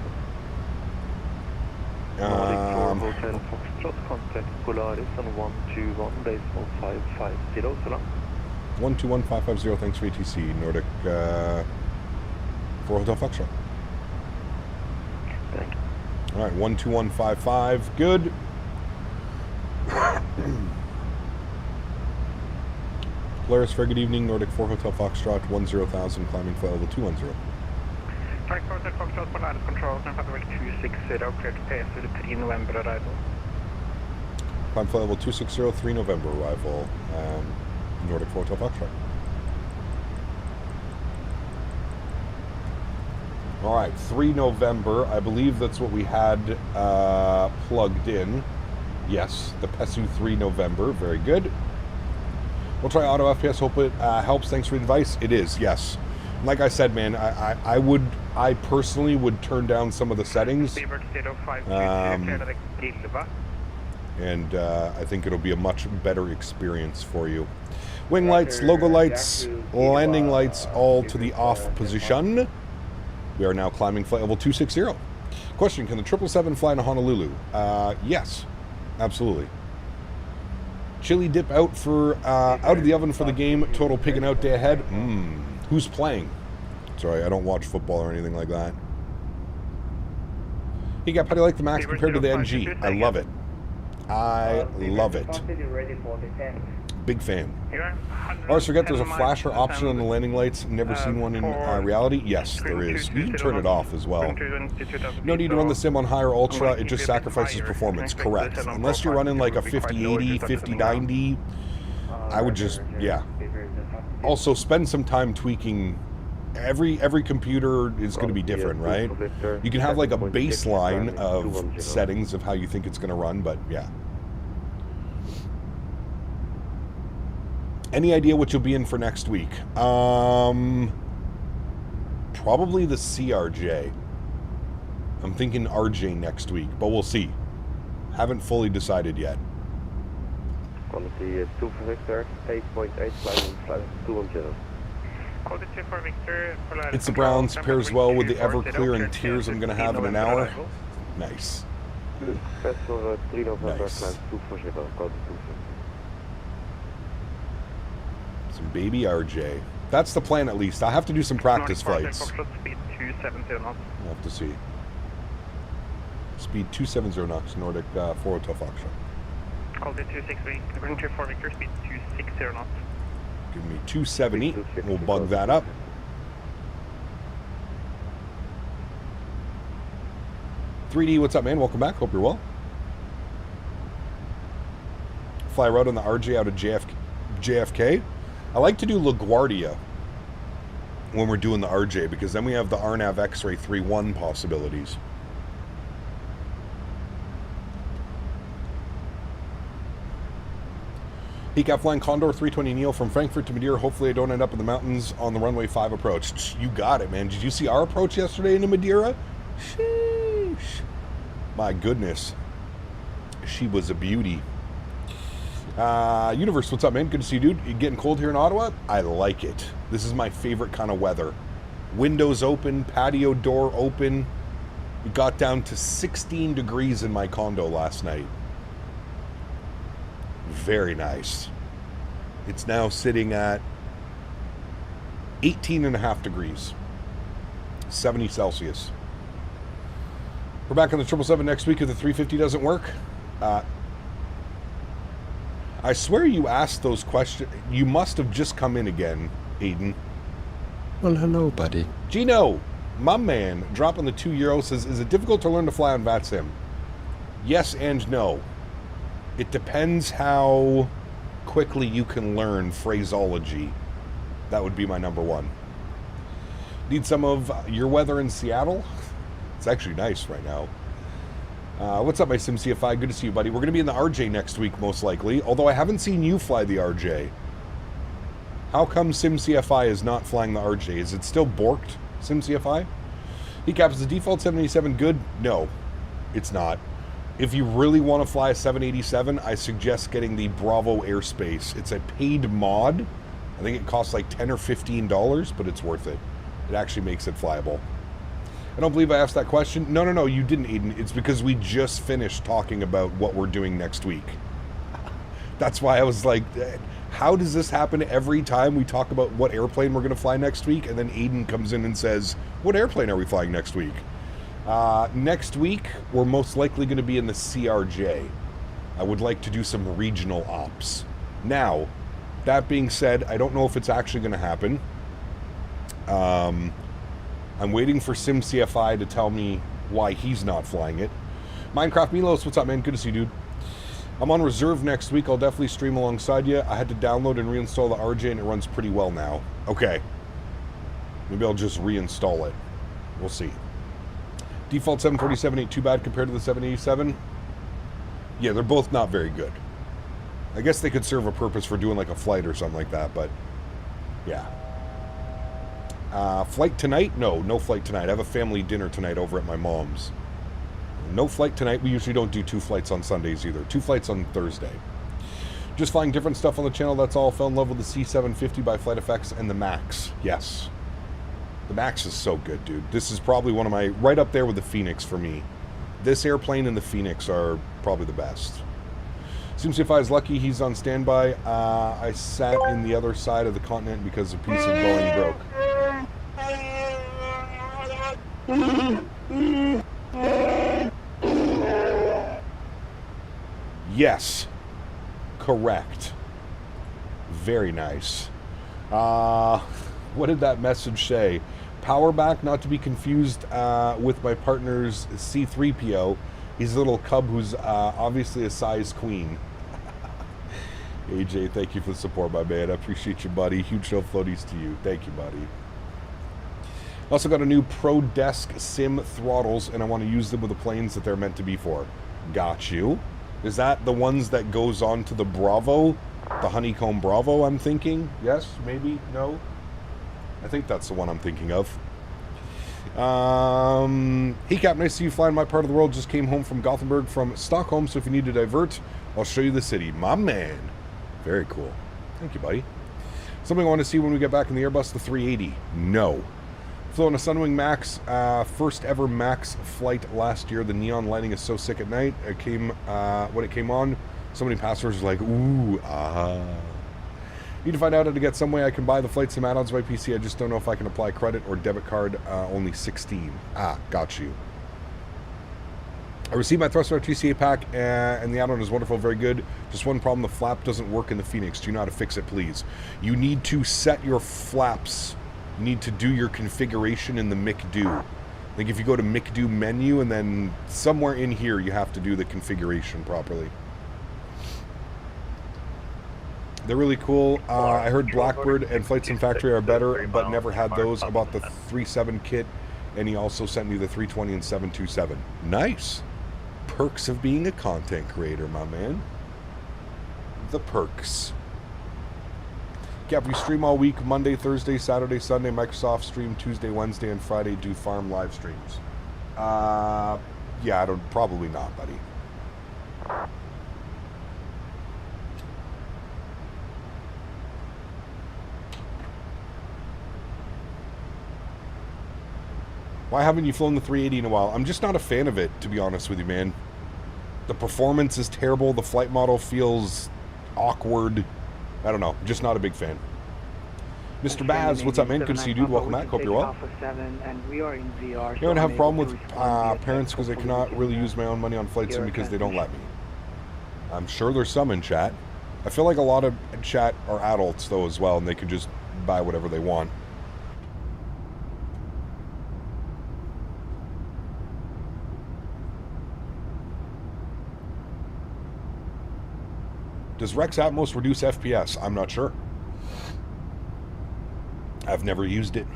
Hotel Foxtrot, contact Polaris on 121, base 1550, so long. 121550, thanks for ATC. Nordic 4 Hotel Foxtrot. Thank you. Alright, 12155, good. Polaris, very good evening. Nordic 4 Hotel Foxtrot, 10,000, climbing flight level 210. Tack för Hotel Foxtrot, Polaris Control, sen hade väl 260, clear to pass with 3 November arrival. Climb flight level 260, 3 November arrival. Nordic 4 Hotel Foxtrot. Alright, 3 November. I believe that's what we had plugged in. Yes, the PESU 3 November. Very good. We'll try auto FPS. Hope it helps. Thanks for the advice. It is, yes. Like I said, man, I personally would turn down some of the settings. And I think it'll be a much better experience for you. Wing lights, logo lights, landing lights, all to the off position. We are now climbing flight level 260. Question, can the 777 fly to Honolulu? Yes, absolutely. Chili dip out for out of the oven for the game. Total pigging out day ahead. Who's playing? Sorry, I don't watch football or anything like that. Hey, how do you like the MAX compared to the NG? I love it. I love it. Big fan. Oh, forget there's a flasher option on the landing lights. Never seen one in reality. Yes, there is. You can turn it off as well. No need to run the sim on high or ultra. It just sacrifices performance. Correct. Unless you're running like a 5080, 5090, I would just, yeah. Also, spend some time tweaking. Every computer is going to be different, right? You can have like a baseline of settings of how you think it's going to run, but yeah. Any idea what you'll be in for next week? Probably the CRJ. I'm thinking RJ next week, but we'll see. Haven't fully decided yet. Quality 2 for Victor, 8.8 flight 210. It's the Browns, pairs well with the Everclear and Tears I'm going to have in an hour. Nice. Nice. Some baby RJ. That's the plan at least. I'll have to do some practice flights. We'll have to see. Speed 270 knots, Nordic 4 Hotel Foxtrot. Called it 263, going to 4 Victor, speed 260 knots. Give me 270. We'll bug that up. .3D, what's up, man? Welcome back. Hope you're well. Fly route on the RJ out of JFK. I like to do LaGuardia when we're doing the RJ because then we have the RNAV X-Ray 3.1 possibilities. Peak flying Condor 320 Neo from Frankfurt to Madeira. Hopefully I don't end up in the mountains on the runway 5 approach. You got it, man. Did you see our approach yesterday into Madeira? Sheesh. My goodness. She was a beauty. Universe, what's up, man? Good to see you, dude. You getting cold here in Ottawa? I like it. This is my favorite kind of weather. Windows open, patio door open. We got down to 16 degrees in my condo last night. Very nice. It's now sitting at 18.5 degrees. 70 Celsius. We're back on the 777 next week if the 350 doesn't work. I swear you asked those questions. You must have just come in again, Aiden. Well, hello, buddy. Gino, my man, dropping the €2 says, is it difficult to learn to fly on VATSIM? Yes and no. It depends how quickly you can learn phraseology. That would be my number one. Need some of your weather in Seattle? It's actually nice right now. What's up, my SimCFI? Good to see you, buddy. We're going to be in the RJ next week, most likely. Although I haven't seen you fly the RJ. How come SimCFI is not flying the RJ? Is it still borked, SimCFI? ECAP, is the default 787 good? No, it's not. If you really want to fly a 787, I suggest getting the Bravo Airspace. It's a paid mod, I think it costs like $10 or $15, but it's worth it. It actually makes it flyable. I don't believe I asked that question. No, you didn't, Aiden. It's because we just finished talking about what we're doing next week. That's why I was like, how does this happen every time we talk about what airplane we're going to fly next week? And then Aiden comes in and says, what airplane are we flying next week? Next week, we're most likely going to be in the CRJ. I would like to do some regional ops. Now, that being said, I don't know if it's actually going to happen. I'm waiting for SimCFI to tell me why he's not flying it. Minecraft Milos, what's up, man? Good to see you, dude. I'm on reserve next week. I'll definitely stream alongside you. I had to download and reinstall the RJ, and it runs pretty well now. Okay. Maybe I'll just reinstall it. We'll see. Default 747 ain't too bad compared to the 787. Yeah, they're both not very good. I guess they could serve a purpose for doing like a flight or something like that, but yeah. Flight tonight? No flight tonight. I have a family dinner tonight over at my mom's. No flight tonight. We usually don't do 2 flights on Sundays either. 2 flights on Thursday. Just flying different stuff on the channel, that's all. Fell in love with the C750 by Flight Effects and the MAX. Yes. The MAX is so good, dude. This is probably one of my... right up there with the Phoenix for me. This airplane and the Phoenix are probably the best. Seems if I was lucky, he's on standby. I sat in the other side of the continent because a piece of Boeing broke. Yes. Correct. Very nice. What did that message say? Power back, not to be confused with my partner's C3PO. He's a little cub who's obviously a size queen. AJ, thank you for the support, my man. I appreciate you, buddy. Huge show floaties to you. Thank you, buddy. Also got a new Pro Desk Sim throttles, and I want to use them with the planes that they're meant to be for. Got you. Is that the ones that goes on to the Bravo? The Honeycomb Bravo, I'm thinking? Yes? Maybe? No? I think that's the one I'm thinking of. Hey Cap, nice to see you flying my part of the world. Just came home from Gothenburg from Stockholm, so if you need to divert, I'll show you the city. My man. Very cool. Thank you, buddy. Something I want to see when we get back in the Airbus, the 380. No. Flew on a Sunwing Max, first ever Max flight last year. The neon lighting is so sick at night. It came, when it came on, so many passengers were like, ooh, ah. Need to find out how to get some way I can buy the flight sim add-ons by PC. I just don't know if I can apply credit or debit card. Only 16. Ah, got you. I received my Thrustfire TCA pack, and the add-on is wonderful, very good. Just one problem, the flap doesn't work in the Phoenix. Do you know how to fix it, please? You need to set your flaps. You need to do your configuration in the McDo. Like if you go to McDo menu, and then somewhere in here, you have to do the configuration properly. They're really cool. I heard Blackbird and Flight Sim Factory are better, but never had those. I bought the 3.7 kit, and he also sent me the 320 and 727. Nice. Perks of being a content creator, my man. The perks. Yeah, we stream all week, Monday, Thursday, Saturday, Sunday. Microsoft stream Tuesday, Wednesday, and Friday. Do farm live streams. Yeah, probably not, buddy. Why haven't you flown the 380 in a while? I'm just not a fan of it, to be honest with you, man. The performance is terrible. The flight model feels awkward. I don't know. Just not a big fan. Mr. Baz, what's up, man? Good to see you, dude. Welcome back. Hope you're well. You don't have a problem with parents because I cannot really use my own money on flight sim because they don't let me. I'm sure there's some in chat. I feel like a lot of chat are adults, though, as well, and they can just buy whatever they want. Does Rex Atmos reduce FPS? I'm not sure. I've never used it.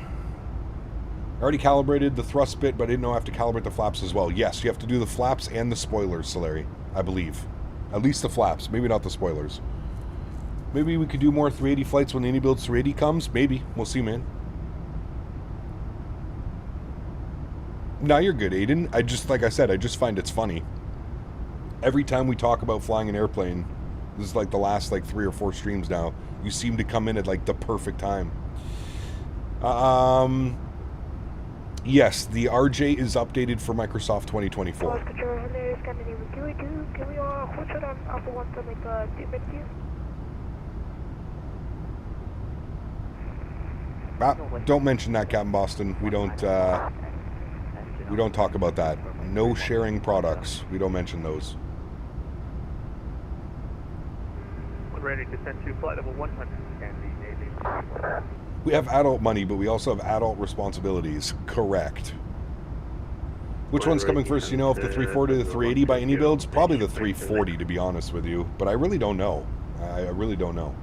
I already calibrated the thrust bit, but I didn't know I have to calibrate the flaps as well. Yes, you have to do the flaps and the spoilers, Sólríkt, I believe. At least the flaps, maybe not the spoilers. Maybe we could do more 380 flights when the Indie Build 380 comes. Maybe. We'll see, man. No, you're good, Aiden. Like I said, I just find it's funny. Every time we talk about flying an airplane, this is like the last 3 or 4 streams now, You seem to come in at like the perfect time. Yes, the RJ is updated for Microsoft 2024. Don't mention that, Captain Boston. We don't talk about that. No sharing products. We don't mention those. Ready to send to flight level 100. We have adult money, but we also have adult responsibilities. Correct. Which one's coming first? You know, if the 340 or the 380 by any builds? Probably the 340, to be honest with you. But I really don't know. I really don't know.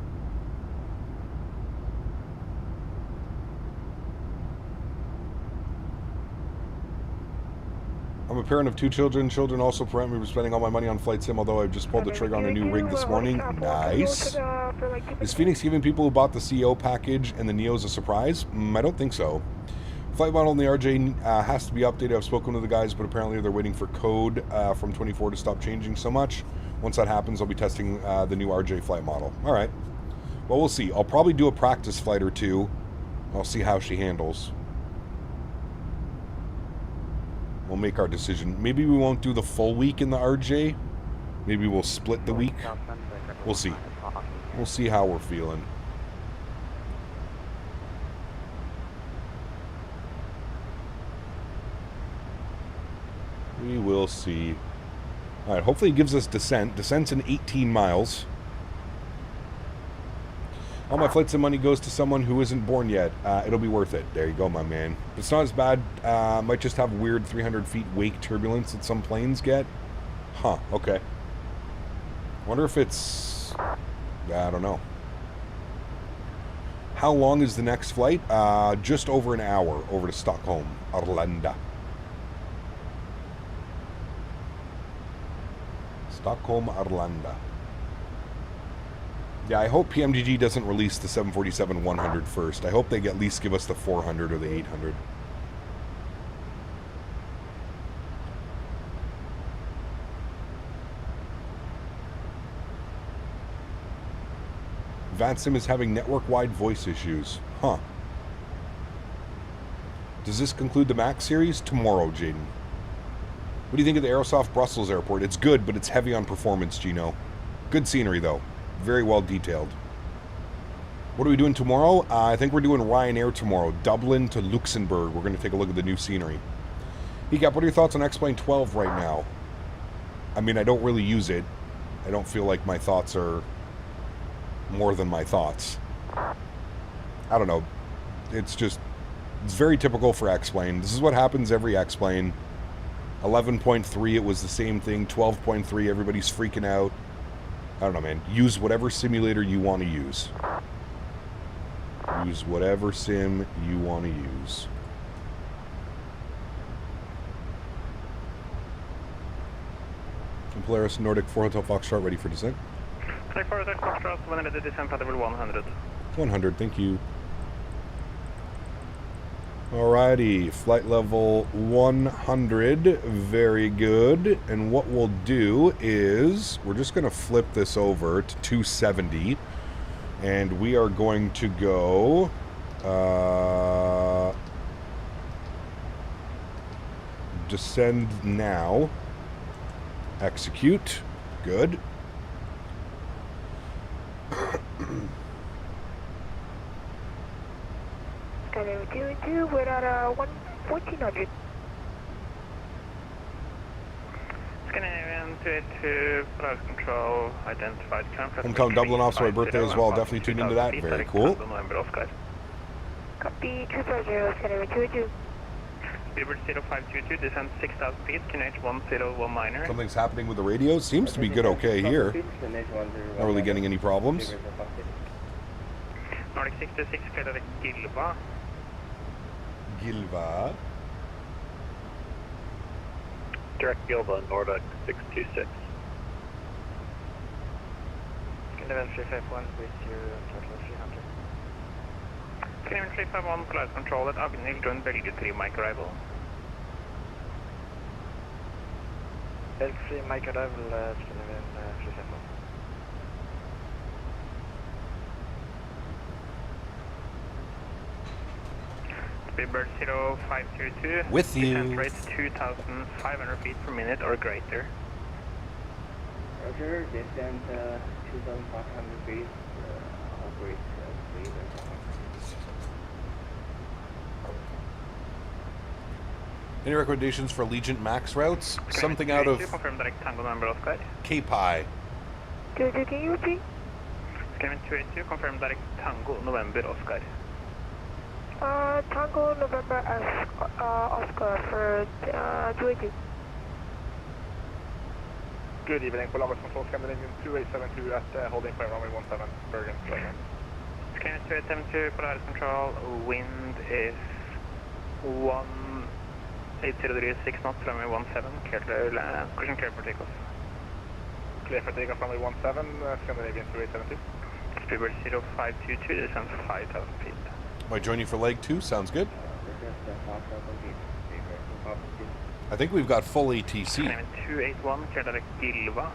I'm a parent of 2 children. Children also prevent me from spending all my money on flight sim, although I've just pulled the trigger on a new rig this morning. Nice. Is Phoenix giving people who bought the CEO package and the Neos a surprise? I don't think so. Flight model in the RJ has to be updated. I've spoken to the guys, but apparently they're waiting for code from 24 to stop changing so much. Once that happens, I'll be testing the new RJ flight model. All right. Well, we'll see. I'll probably do a practice flight or 2. I'll see how she handles. We'll make our decision. Maybe we won't do the full week in the RJ. Maybe we'll split the week. We'll see. We'll see how we're feeling. We will see. All right, hopefully it gives us descent. Descent's in 18 miles. All my flights and money goes to someone who isn't born yet. It'll be worth it. There you go, my man. It's not as bad. Might just have weird 300 feet wake turbulence that some planes get. Huh, okay. Wonder if it's... I don't know. How long is the next flight? Just over an hour over to Stockholm, Arlanda. Stockholm, Arlanda. Yeah, I hope PMDG doesn't release the 747-100 first. I hope they at least give us the 400 or the 800. VATSIM is having network-wide voice issues. Huh. Does this conclude the MAX series? Tomorrow, Jaden. What do you think of the Aerosoft Brussels airport? It's good, but it's heavy on performance, Gino. Good scenery, though. Very well detailed. What are we doing tomorrow? I think we're doing Ryanair tomorrow. Dublin to Luxembourg. We're going to take a look at the new scenery. Hecap, what are your thoughts on X-Plane 12 right now? I mean, I don't really use it. I don't feel like my thoughts are more than my thoughts. I don't know. It's just... It's very typical for X-Plane. This is what happens every X-Plane. 11.3, it was the same thing. 12.3, everybody's freaking out. I don't know, man. Use whatever simulator you want to use. Use whatever sim you want to use. Polaris Nordic 4 Hotel Foxtrot ready for descent. Take 4 Hotel Foxtrot, when ready to descent at level 100. 100, thank you. Alrighty, flight level 100, very good. And what we'll do is, we're just going to flip this over to 270. And we are going to go... descend now. Execute. Good. Skydiver 2 we're at 1400. Scandinavian 282, flight control, identified conference. Hometown Dublin off, so my birthday as well. Definitely tuned into that. Very cool. Copy 240, Skydiver 282. Beaver 0522, descent 6,000 feet, QNH 1019. Something's happening with the radios. Seems to be good okay here. Not really getting any problems. Nordic 66, clear Gilva. Gilva. Direct Gilva, Nordic 626. Scandinavian 351 with your total 300. Scandinavian 351, flight control at Agnil, join Belgium 3, Mike arrival. Belgium 3, Mike arrival, Scandinavian 351. Speedbird 0522. With you. Descent rate 2,500 feet per minute or greater. Roger, descent 2,500 feet, operate speed. Any recommendations for Allegiant Max routes? Something out of Confirm direct Tango number Oscar. K-Pi. Good, can you repeat? Skyline 282, confirm direct Tango November Oscar. Tango November Oscar for 282. Good evening, Polaris Control Scandinavian 2872 at holding clear runway 17, Bergen. Skyline 2872, Polaris Control, wind is 180 knots, runway 17, clear to land, cushion clear for takeoff. Clear for takeoff runway 17, Scandinavian 2872. Speedbird 0522, descent 5,000 feet. Might join you for leg 2, sounds good. I think we've got full ATC. Skyline 281, clear direct Gilva.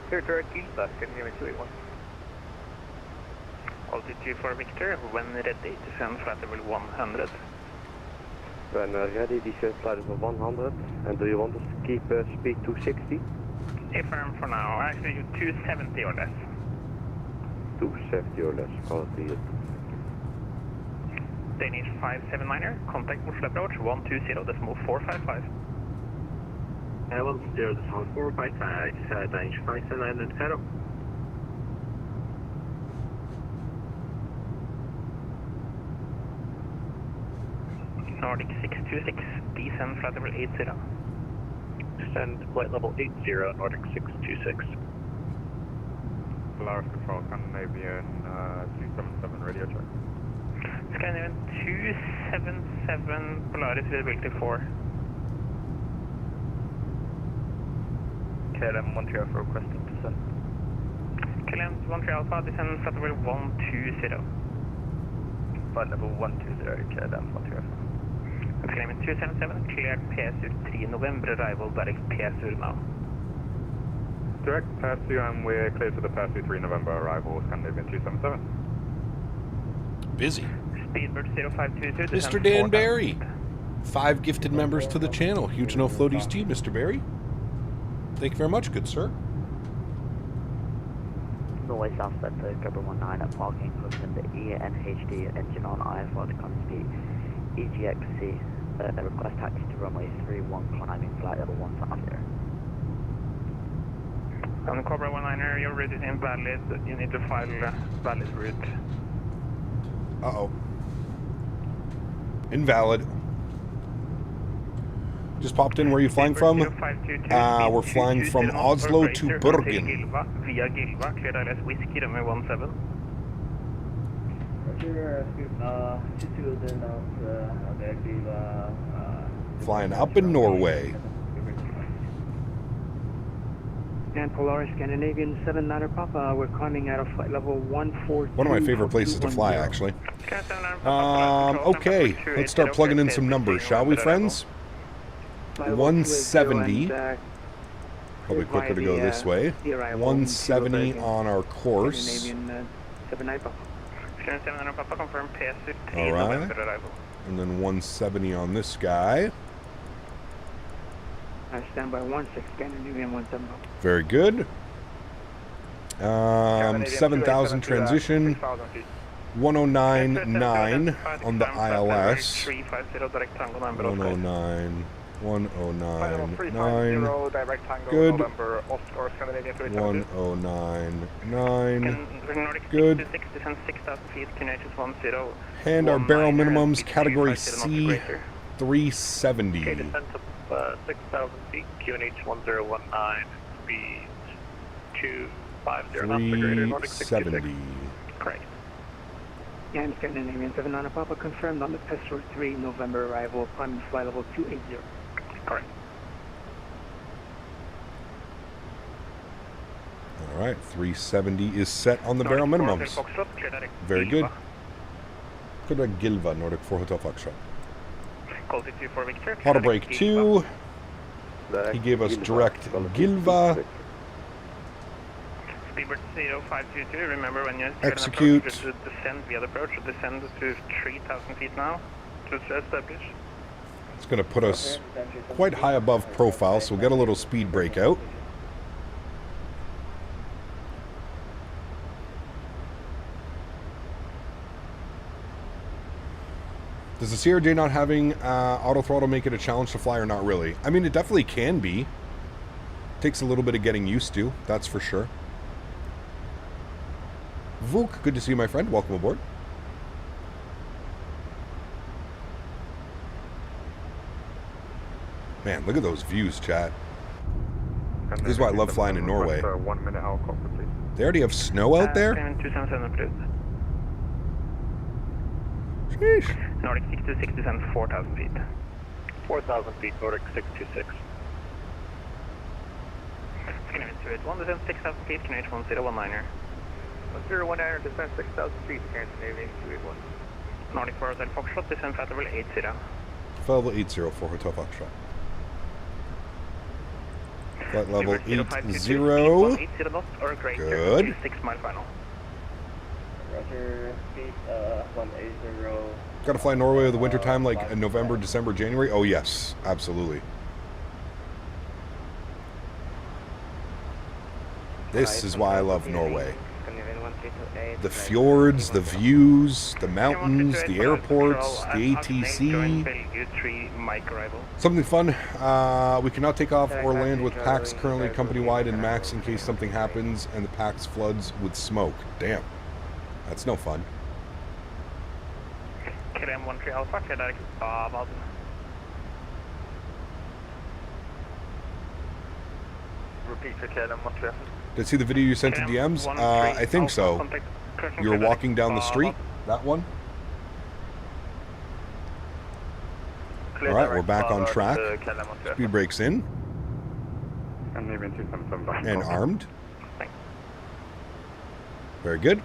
Clear direct Gilva, Scandinavian 281. Altitude for Victor, when ready, descend flight level 100. When ready, descent flight level 100. And do you want us to keep speed 260? Affirm for now, actually 270 or less. 270 or less, quality. Danish 579er, contact Oslo approach 120.455. 120.455, Danish 579er, hello. Nordic 626, descend flight level 80. Descend flight level 80, Nordic 626. Polaris Control Scandinavian 277 radio check. Scandinavian 277, Polaris visibility 4. KLM 13 Alpha requested descent. KLM 13 Alpha, descend flight level 120. Flight level 120, KLM 13 Alpha. Claiming 277, cleared PSU 3 November, arrival direct PSU now. Direct PSU, and we're clear to the PSU 3 November arrival, Scandinavian 277. Busy. Speedbird 0522. Mr. Dan Barry. 5 gifted members to the channel. Huge no floaties to you, Mr. Barry. Thank you very much, good sir. Norway Southwest, Cobra 19 at parking, hooking the ENHD engine on iFly to come speed. EGXC, request taxi to runway 31, climbing flight level 150. On the Cobra 19er, your route is invalid. You need to file valid route. Uh-oh. Invalid. Just popped in. Where are you flying from? We're flying from Oslo to Bergen. Via Gilva, clear ILS Whiskey, runway 17. Flying up in Norway. And Polaris Scandinavian 79er Papa, we're climbing out of flight level 142. One of my favorite places to fly, actually. Okay, let's start plugging in some numbers, shall we, friends? 170. Probably quicker to go this way. 170 on our course. Alright. And then 170 on this guy. I stand by 16, Scandinavian 170. Very good. 7,000 transition. 109.9 on the ILS. 109. 109.9. Good. 109.9. Good. And our barrel minimums, category C, 370. 6,000 feet, QNH 1019, speed 250 knots, Nordic 626. Correct. Yeah, I'm Scandinavian 79 Papa, confirmed on the Pestor 3 November arrival, climbing flight level 280. Correct. Alright, 370 is set on the barrel minimums. Very good. Good Gilva, Nordic 4 Hotel Foxtrot. Auto brake 2. He gave us direct Gilva. Speedbird 0522, remember when you Execute. to descend via the approach, descend to 3,000 feet now to establish. It's going to put us quite high above profile, so we'll get a little speed breakout. Does the CRJ not having auto throttle make it a challenge to fly or not really? I mean, it definitely can be. Takes a little bit of getting used to, that's for sure. Vuk, good to see you, my friend. Welcome aboard. Man, look at those views, chat. This is why I love flying in Norway. 1 minute out, Cockpit, please. They already have snow out there? 277 approved. Sheesh. Nordic 626 descend 4,000 feet. 4,000 feet, Nordic 626. Canadian 281 descend 6,000 feet, Canadian 1019er. 1019er descend 6,000 feet, Canadian 281. Nordic 4 Hotel Foxtrot descend flight level 80. Flight level 80 for Hotel Foxtrot. Flight level 80. Good. 6 mile final. Roger, speed 180. Got to fly Norway in the winter time, like in November, December, January? Oh yes, absolutely. This is why I love Norway. The fjords, the views, the mountains, the airports, the ATC. Something fun. We cannot take off or land with PAX currently company-wide in MAX in case something happens and the PAX floods with smoke. Damn. That's no fun. KLM 13 Alpha, clear direct Baden. Repeat for KLM 13. Did you see the video you sent to DMs? I think so. You were walking down the street? That one? Alright, we're back on track. Speed brakes in. And armed. Very good.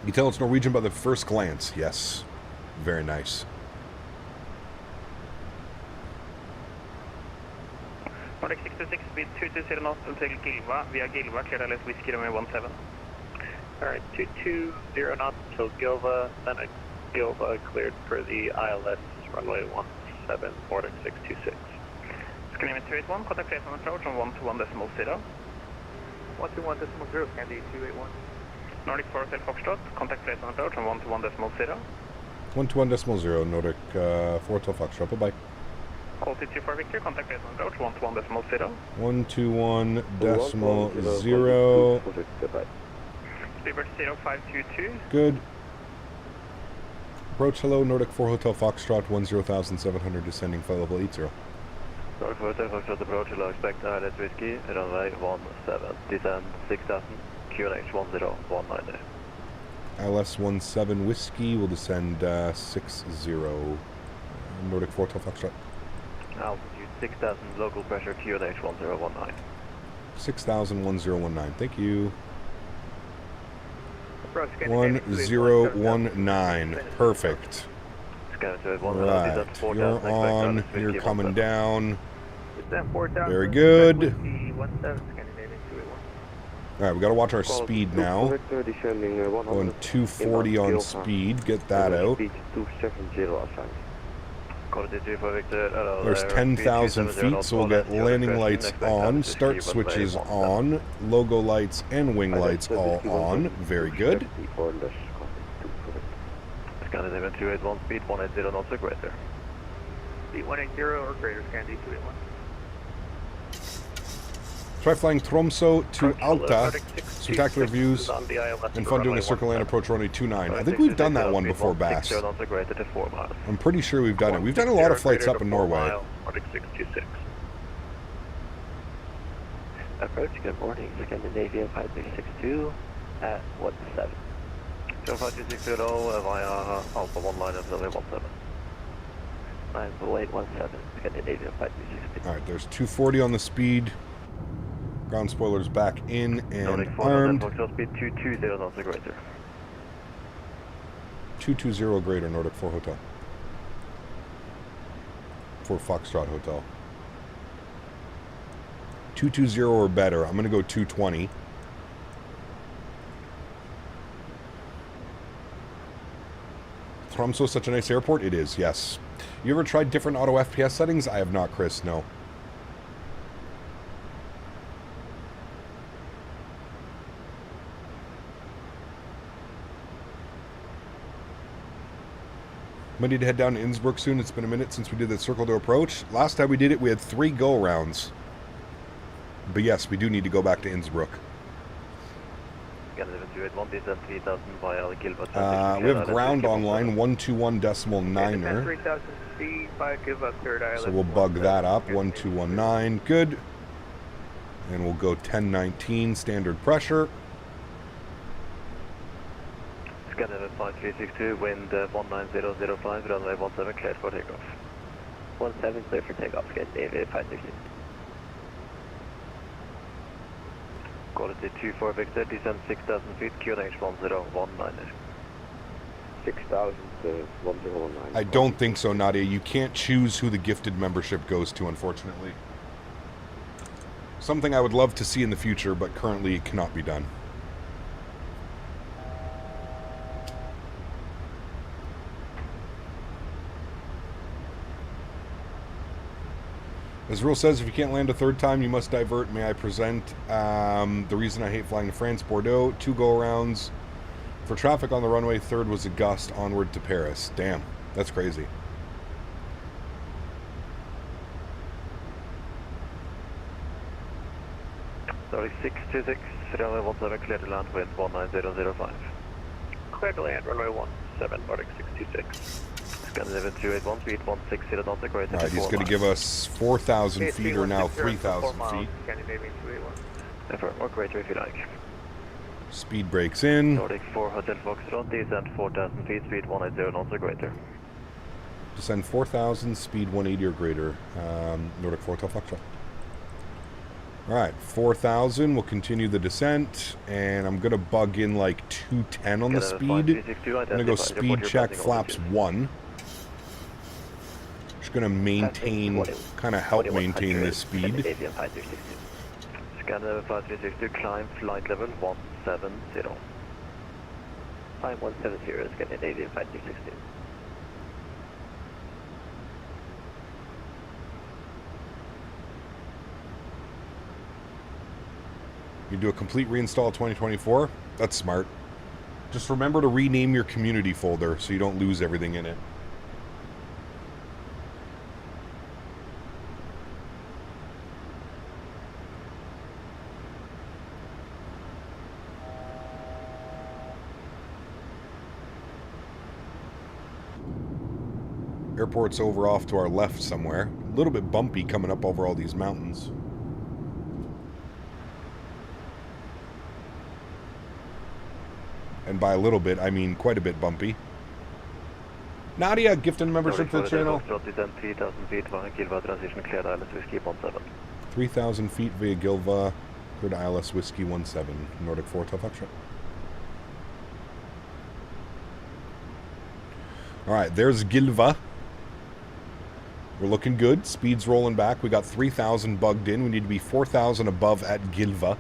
You tell it's Norwegian by the first glance. Yes. Very nice. Nordic 626, speed 220 knots until Gilva, via Gilva, clear LS Whiskey runway 17. Alright, 220 knots until Gilva, then at Gilva cleared for the ILS runway 17, Nordic 626. Screaming 281, contact place on approach on 121.0. 121.0, Candy 281. Nordic 4 Hotel Foxtrot, contact place on approach on 121.0. 121.0, Nordic 4 Hotel Foxtrot, bye-bye. Altitude for Victor, contact place on approach 121.0. 121.0. Speedbird 0522. Good. Approach hello, Nordic 4 Hotel Foxtrot, 10,700, descending flight level 80. Nordic 4 Hotel Foxtrot approach, hello, expect ILS Whiskey, runway 17, descend 6,000, QNH 1019. ILS 17 Whiskey will descend 60. Nordic 4 Hotel Foxtrot. Altitude 6,000, local pressure, QNH 1019. 6,000, 1019, thank you. 1019, perfect. Right, you're on, you're coming down. Very good. Alright, we gotta watch our speed now. Going 240 on speed, get that out. There's 10,000 feet, so we'll get landing lights on, start switches on, logo lights and wing lights all on. Very good. Scandinavian 281, speed 180 knots or greater. Speed 180 or greater, Scandi 281. Try flying Tromsø to Alta. Spectacular views and fun doing a circle land approach runway 29. I think we've done that one before, Bass. I'm pretty sure we've done it. We've done a lot of flights up in Norway. Approach, good morning, Scandinavia 5362 at 17. So 5260 via Alpha 1 line until 17. 9817, Scandinavia 5362. Alright, there's 240 on the speed. Ground spoilers back in and armed. Speed 220 knots or greater. 220 greater, Nordic 4 Hotel. 4 Foxtrot Hotel. 220 or better. I'm going to go 220. Tromsø is such a nice airport. It is, yes. You ever tried different auto FPS settings? I have not, Chris, no. We need to head down to Innsbruck soon. It's been a minute since we did that circle to approach. Last time we did it, we had 3 go-arounds. But yes, we do need to go back to Innsbruck. We have ground online, 121.9er. 3,000 feet, 5 Gilva, cleared island. So we'll bug that up, 1219, good. And we'll go 1019, standard pressure. Scanner 5362, wind 19005, runway 17, cleared for takeoff. 17, clear for takeoff, Scandinavia 560. Quality 24 Victor, descend 6,000 feet, QNH 1019. 6,000 to 1019. I don't think so, Nadya. You can't choose who the gifted membership goes to, unfortunately. Something I would love to see in the future, but currently it cannot be done. As rule says, if you can't land a third time, you must divert. May I present the reason I hate flying to France, Bordeaux. 2 go-arounds. For traffic on the runway, third was a gust onward to Paris. Damn, that's crazy. Sorry, 626, runway 17, clear to land, wind 19005. Clear to land, runway 17, Nordic 626. Scandinavia 281, speed 160 Nautic, right. Alright, he's going to give us 4,000 feet or now 3,000 feet. Scandinavian 281. Effort, or greater if you like. Speed breaks in. Nordic 4 Hotel Foxtrot, descend 4,000 feet, speed 180 knots or greater. Descend 4,000, speed 180 or greater. Nordic 4 Hotel Foxtrot. Alright, 4,000. We'll continue the descent. And I'm going to bug in like 210 on the speed. I'm going to go speed check flaps 1. Just going to maintain, kind of help maintain this speed. Scandinavia 5362, climb flight level 170. Climb 170, Scandinavia 5362. You do a complete reinstall 2024. That's smart. Just remember to rename your community folder so you don't lose everything in it. Airport's over off to our left somewhere. A little bit bumpy coming up over all these mountains. And by a little bit, I mean quite a bit bumpy. Nadya, gifted membership to the channel. 3,000 feet via Gilva, transition cleared ILS Whiskey 17. 3,000 feet via Gilva, cleared ILS Whiskey 17. Nordic 4 Tough Foxtrot. Alright, there's Gilva. We're looking good. Speed's rolling back. We got 3,000 bugged in. We need to be 4,000 above at Gilva.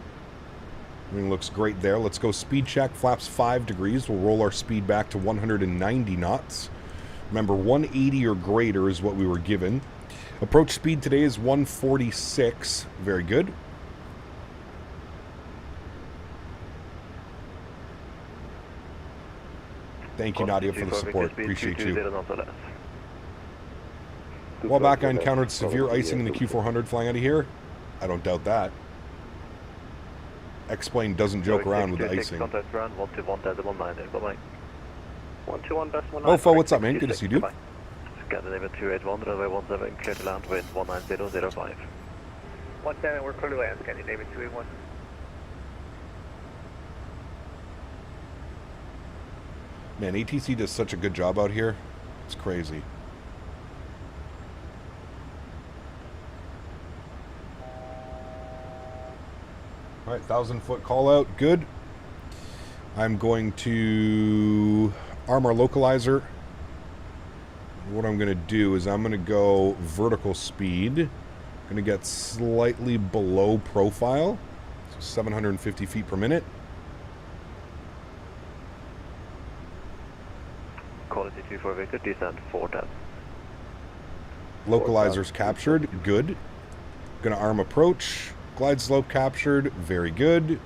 Everything looks great there. Let's go speed check. Flaps 5 degrees. We'll roll our speed back to 190 knots. Remember, 180 or greater is what we were given. Approach speed today is 146. Very good. Thank you, Nadya, for the support. Appreciate you. A while back, I encountered severe icing in the Q400 flying out of here. I don't doubt that. X-Plane doesn't joke around with the icing. Ofo, what's up, man? Good to see you, dude. Scandinavia 281, runway 17, clear to land, wind 19005. 17, we're clear to land, Scandinavia 281. Man, ATC does such a good job out here. It's crazy. Alright, 1,000-foot call out. Good. I'm going to arm our localizer. What I'm going to do is I'm going to go vertical speed. Gonna get slightly below profile. So 750 feet per minute. Quality 24 Victor, descent 410. Localizers captured, good. Gonna arm approach. Glide slope captured, very good.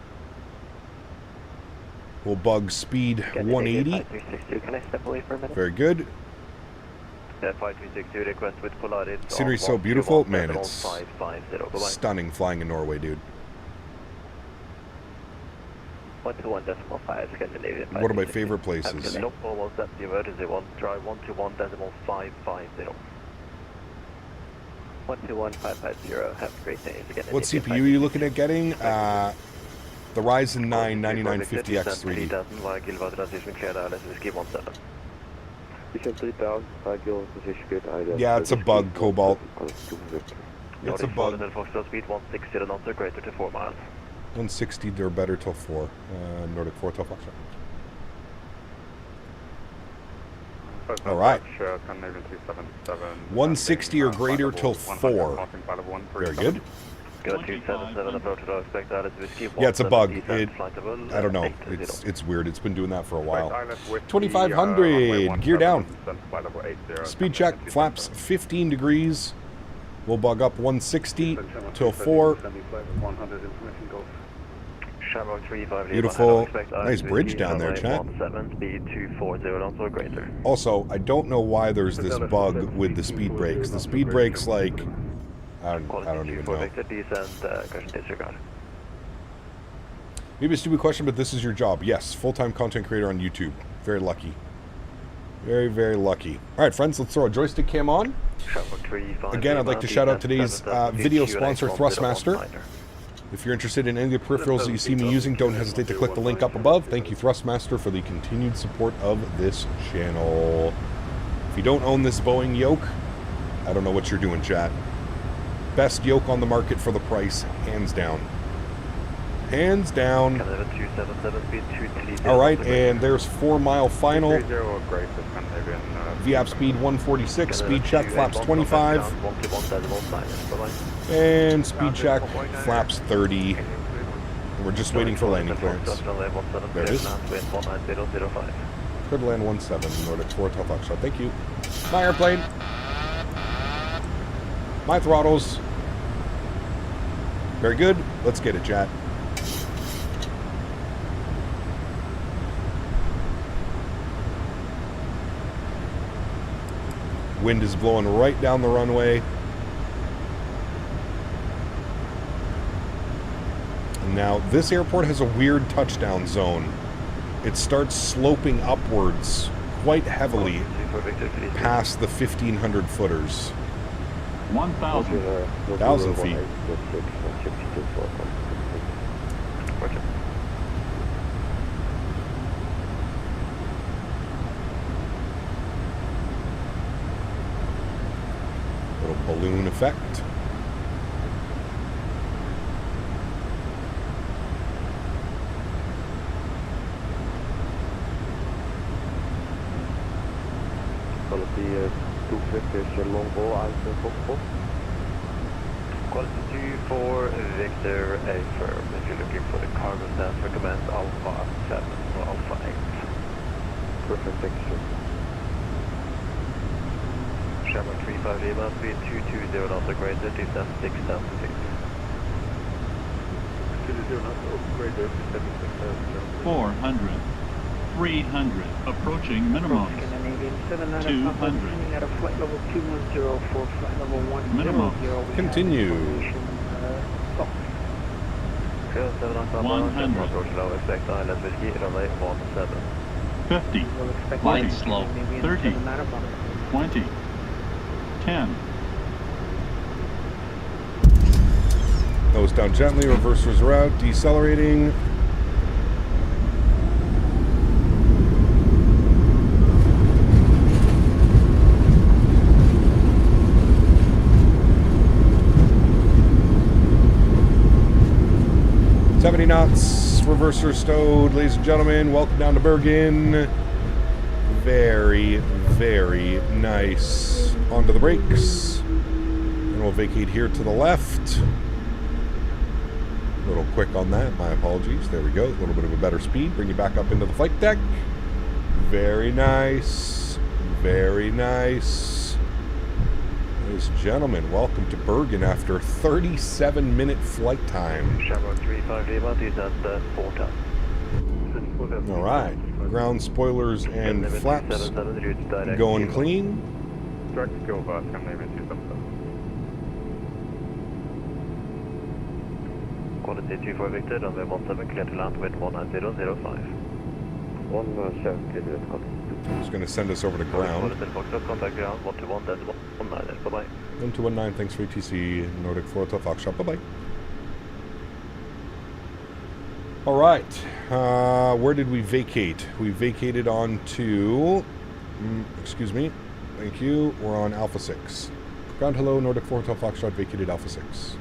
We'll bug speed 180. 5362, can I step away for a minute? Very good. 5362, request with Polaris. Scenery's so beautiful. Man, it's 550. stunning flying in Norway, dude. 121.5, Scandinavian. One of my favorite places. No, almost at the emergency one, try 121.550. 121.550, have a great day. What CPU are you looking at getting? The Ryzen 9 9950X3D. Yeah, it's a bug, Cobalt. It's a bug. 160 or better till 4. Nordic 4 till Foxtrot. All right. 160 or greater till 4. Very good. Yeah, it's a bug. I don't know. It's weird. It's been doing that for a while. 2500. Gear down. Speed check. Flaps 15 degrees. We'll bug up 160 till 4. Beautiful. Nice bridge down there, chat. Also, I don't know why there's this bug with the speed brakes. The speed brakes, like, I don't even know. Maybe a stupid question, but this is your job. Yes, full-time content creator on YouTube. Very lucky. Very, very lucky. All right, friends, let's throw a joystick cam on. Again, I'd like to shout out today's video sponsor, Thrustmaster. If you're interested in any of the peripherals that you see me using, don't hesitate to click the link up above. Thank you, Thrustmaster, for the continued support of this channel. If you don't own this Boeing yoke, I don't know what you're doing, chat. Best yoke on the market for the price, hands down. Hands down. All right, and there's 4 mile final. VAP speed 146, speed check, flaps 25. And speed check, flaps 30. And we're just waiting for landing clearance. There it is. Could land 17, Nordic 4 till Foxtrot. Thank you. My airplane. My throttles. Very good. Let's get it, chat. Wind is blowing right down the runway. And now, this airport has a weird touchdown zone. It starts sloping upwards quite heavily past the 1,500 footers. 1,000 feet. Little balloon effect. Quality 250 is your long ball out of Cockpit. Quality 24 Victor A firm. If you're looking for the cargo stand, recommend Alpha 7 or Alpha 8. Perfect, thank you. Shamrock 35 Lima, speed 220 knots upgraded, descent 6,000 feet. 220 knots upgraded, 400, 300, approaching minimum. 200. At a flight level 210 for flight level 100. Minimum. Continue. 100. 50. Light slope. 30. 20. 10. Nose down gently, reversers are out, decelerating. Knots, reverser stowed, ladies and gentlemen. Welcome down to Bergen. Very, very nice. Onto the brakes. And And we'll vacate here to the left. A little quick on that, my apologies. There we go, a little bit of a better speed. Bring you back up into the flight deck. Very nice. Very nice. Ladies and gentlemen, welcome to Bergen after 37-minute flight time. Alright, ground spoilers and flaps going clean. Direct go bus, kan ni vet ju Quality 24 Victor, runway 17 clear to land with 19005. 170, He's going to send us over to ground. Contact ground, 121, then 19, bye-bye. 1219, thanks for ATC, Nordic Florida, Foxtrot, bye-bye. Alright, where did we vacate? We vacated on to, excuse me, thank you, we're on Alpha 6. Ground hello, Nordic 4 Hotel Foxtrot, vacated Alpha 6.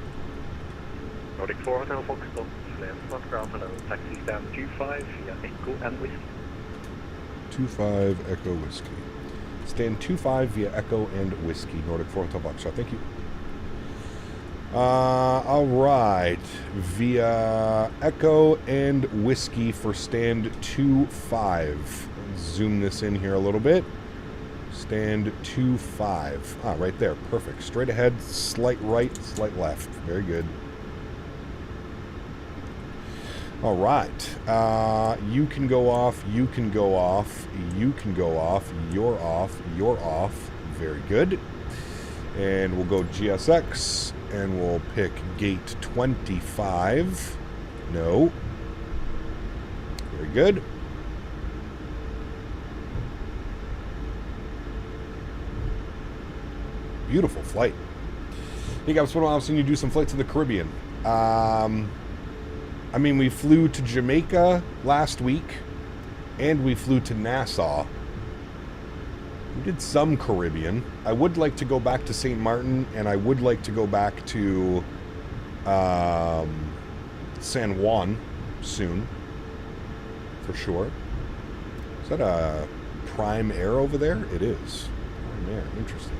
Nordic 4 Hotel Foxtrot, Flame ground hello, taxi stand 25 via Echo and Whiskey. 25 Echo Whiskey. Stand 25 via Echo and Whiskey, Nordic 4 Hotel Foxtrot, thank you. Alright, via Echo and Whiskey for stand 25. Zoom this in here a little bit. Stand 25. Ah, right there, perfect. Straight ahead, slight right, slight left. Very good. Alright, you can go off, you can go off, you can go off, you're off, you're off. Very good. And we'll go GSX. And we'll pick gate 25. No. Very good. Beautiful flight. Hey guys, what I've seen you do some flights in the Caribbean. I mean, we flew to Jamaica last week, and we flew to Nassau. We did some Caribbean. I would like to go back to St. Martin, and I would like to go back to San Juan soon, for sure. Is that a Prime Air over there? It is. Prime Air, interesting.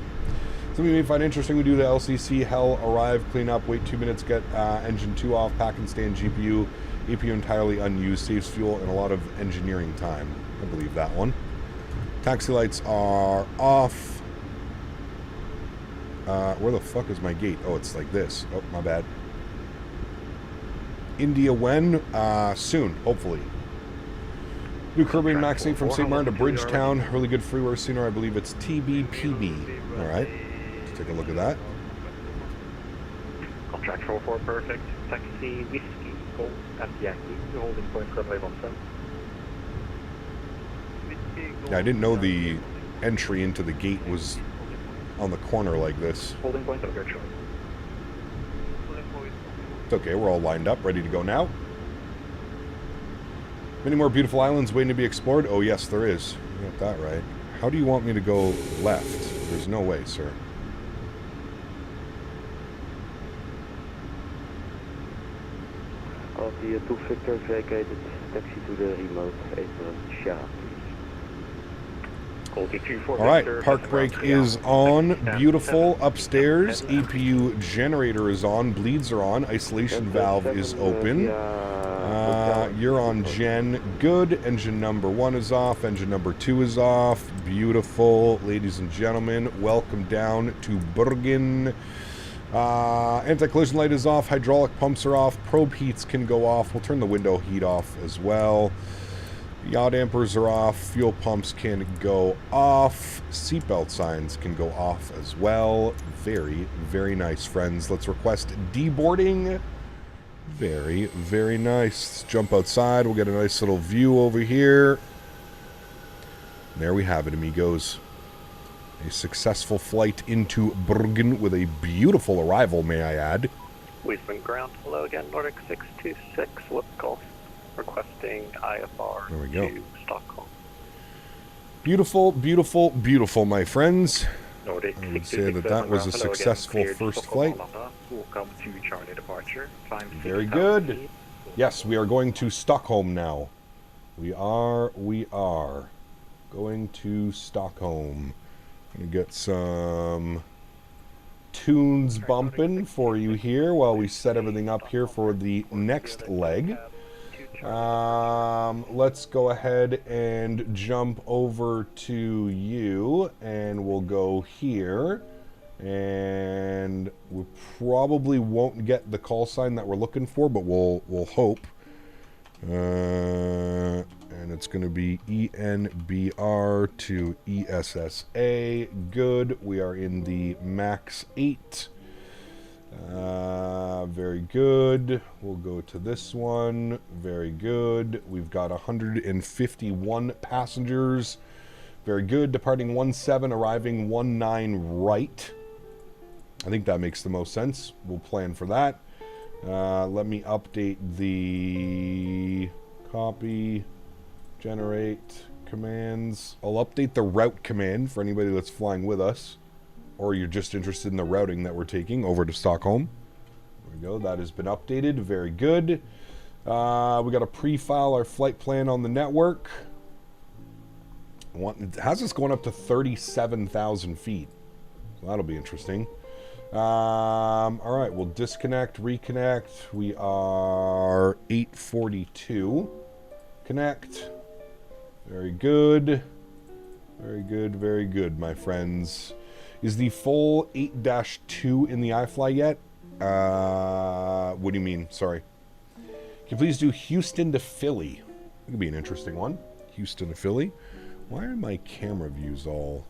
Something you may find interesting, we do the LCC, hell, arrive, clean up, wait 2 minutes, get engine 2 off, pack and stand GPU, APU entirely unused, saves fuel, and a lot of engineering time. I believe that one. Taxi lights are off. Where the fuck is my gate? Oh, it's like this. Oh, my bad. India when? Soon, hopefully. New Caribbean MAX8 from St. Martin to Bridgetown. Really good freeware scenery. I believe it's TBPB. Alright. Let's take a look at that. Contract 44, perfect. Taxi, Whiskey, Colt, and Yankee. Holding point runway 17. Yeah, I didn't know the entry into the gate was on the corner like this. Holding point over short. It's okay, we're all lined up, ready to go now. Many more beautiful islands waiting to be explored? Oh yes, there is. You got that right. How do you want me to go left? There's no way, sir. Of the 2 Victor vacated, taxi to the remote apron shop. Alright, park brake is on. Beautiful. Upstairs, EPU generator is on. Bleeds are on. Isolation valve is open. You're on gen. Good. Engine number 1 is off. Engine number 2 is off. Beautiful. Ladies and gentlemen, welcome down to Bergen. Anti-collision light is off. Hydraulic pumps are off. Probe heats can go off. We'll turn the window heat off as well. Yaw dampers are off. Fuel pumps can go off. Seatbelt signs can go off as well. Very, very nice, friends. Let's request deboarding. Very, very nice. Let's jump outside. We'll get a nice little view over here. And there we have it, amigos. A successful flight into Bergen with a beautiful arrival, may I add. Wisman ground. Hello again, Nordic 626. What's Golf? Requesting IFR there we go. To Stockholm. Beautiful, beautiful, beautiful, my friends. Nordic I would say that that was a successful first flight. Welcome to Charlie departure. Very good. Yes, we are going to Stockholm now. We are going to Stockholm. Gonna get some tunes bumping for you here while we set everything up here for the next leg. Let's go ahead and jump over to you, and we'll go here. And we probably won't get the call sign that we're looking for, but we'll hope. And it's going to be ENBR to ESSA. Good. We are in the MAX8. Very good. We'll go to this one. Very good. We've got 151 passengers. Very good. Departing 17, arriving 19 right. I think that makes the most sense. We'll plan for that. Let me update the copy, generate commands. I'll update the route command for anybody that's flying with us, or you're just interested in the routing that we're taking over to Stockholm. There we go. That has been updated. Very good. We got to pre-file our flight plan on the network. It has us going up to 37,000 feet. So that'll be interesting. All right, we'll disconnect, reconnect. We are 842. Connect. Very good. Very good, very good, my friends. Is the full 8-2 in the iFly yet? What do you mean? Sorry. Can you please do Houston to Philly? That could be an interesting one. Houston to Philly. Why are my camera views all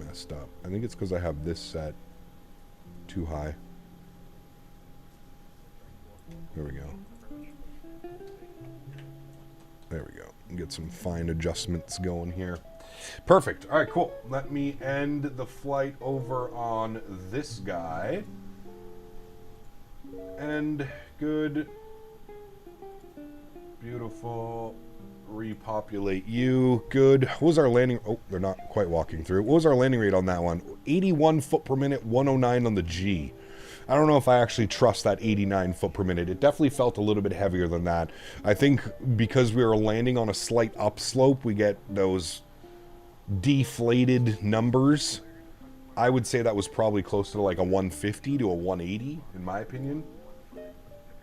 messed up? I think it's because I have this set too high. There we go. There we go. Get some fine adjustments going here. Perfect. All right, cool. Let me end the flight over on this guy. And good. Beautiful. Repopulate you. Good. What was our landing? Oh, they're not quite walking through. What was our landing rate on that one? 81 foot per minute, 109 on the G. I don't know if I actually trust that 89 foot per minute. It definitely felt a little bit heavier than that. I think because we were landing on a slight upslope, we get those deflated numbers. I would say that was probably close to like a 150 to a 180, in my opinion.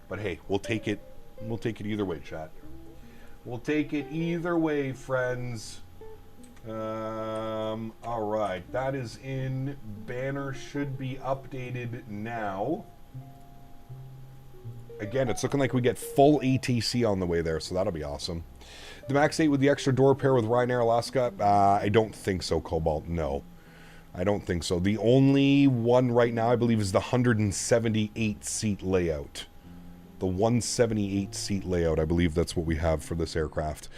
But hey, we'll take it. We'll take it either way, chat. We'll take it either way, friends. All right, that is in. Banner should be updated now. Again, it's looking like we get full ATC on the way there, so that'll be awesome. The MAX8 with the extra door pair with Ryanair Alaska? I don't think so, Cobalt. No, I don't think so. The only one right now, I believe, is the 178 seat layout. The 178 seat layout, I believe that's what we have for this aircraft.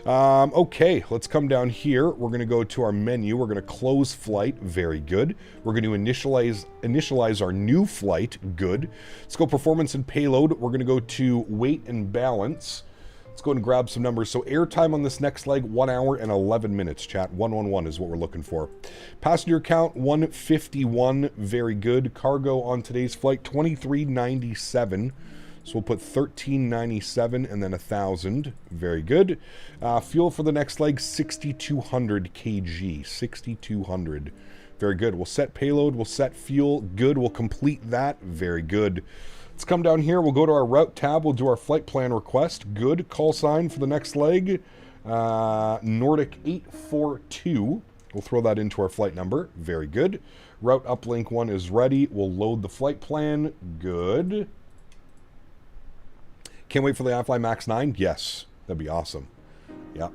Okay, let's come down here. We're going to go to our menu. We're going to close flight. Very good. We're going to initialize our new flight. Good. Let's go performance and payload. We're going to go to weight and balance. Let's go and grab some numbers. So airtime on this next leg, 1 hour and 11 minutes, chat. 111 is what we're looking for. Passenger count, 151. Very good. Cargo on today's flight, 2397. So we'll put 1397 and then 1,000. Very good. Fuel for the next leg, 6,200 kg. 6,200. Very good. We'll set payload. We'll set fuel. Good. We'll complete that. Very good. Let's come down here. We'll go to our route tab. We'll do our flight plan request. Good. Call sign for the next leg. Nordic 842. We'll throw that into our flight number. Very good. Route uplink 1 is ready. We'll load the flight plan. Good. Can't wait for the iFly MAX9? Yes. That'd be awesome. Yep.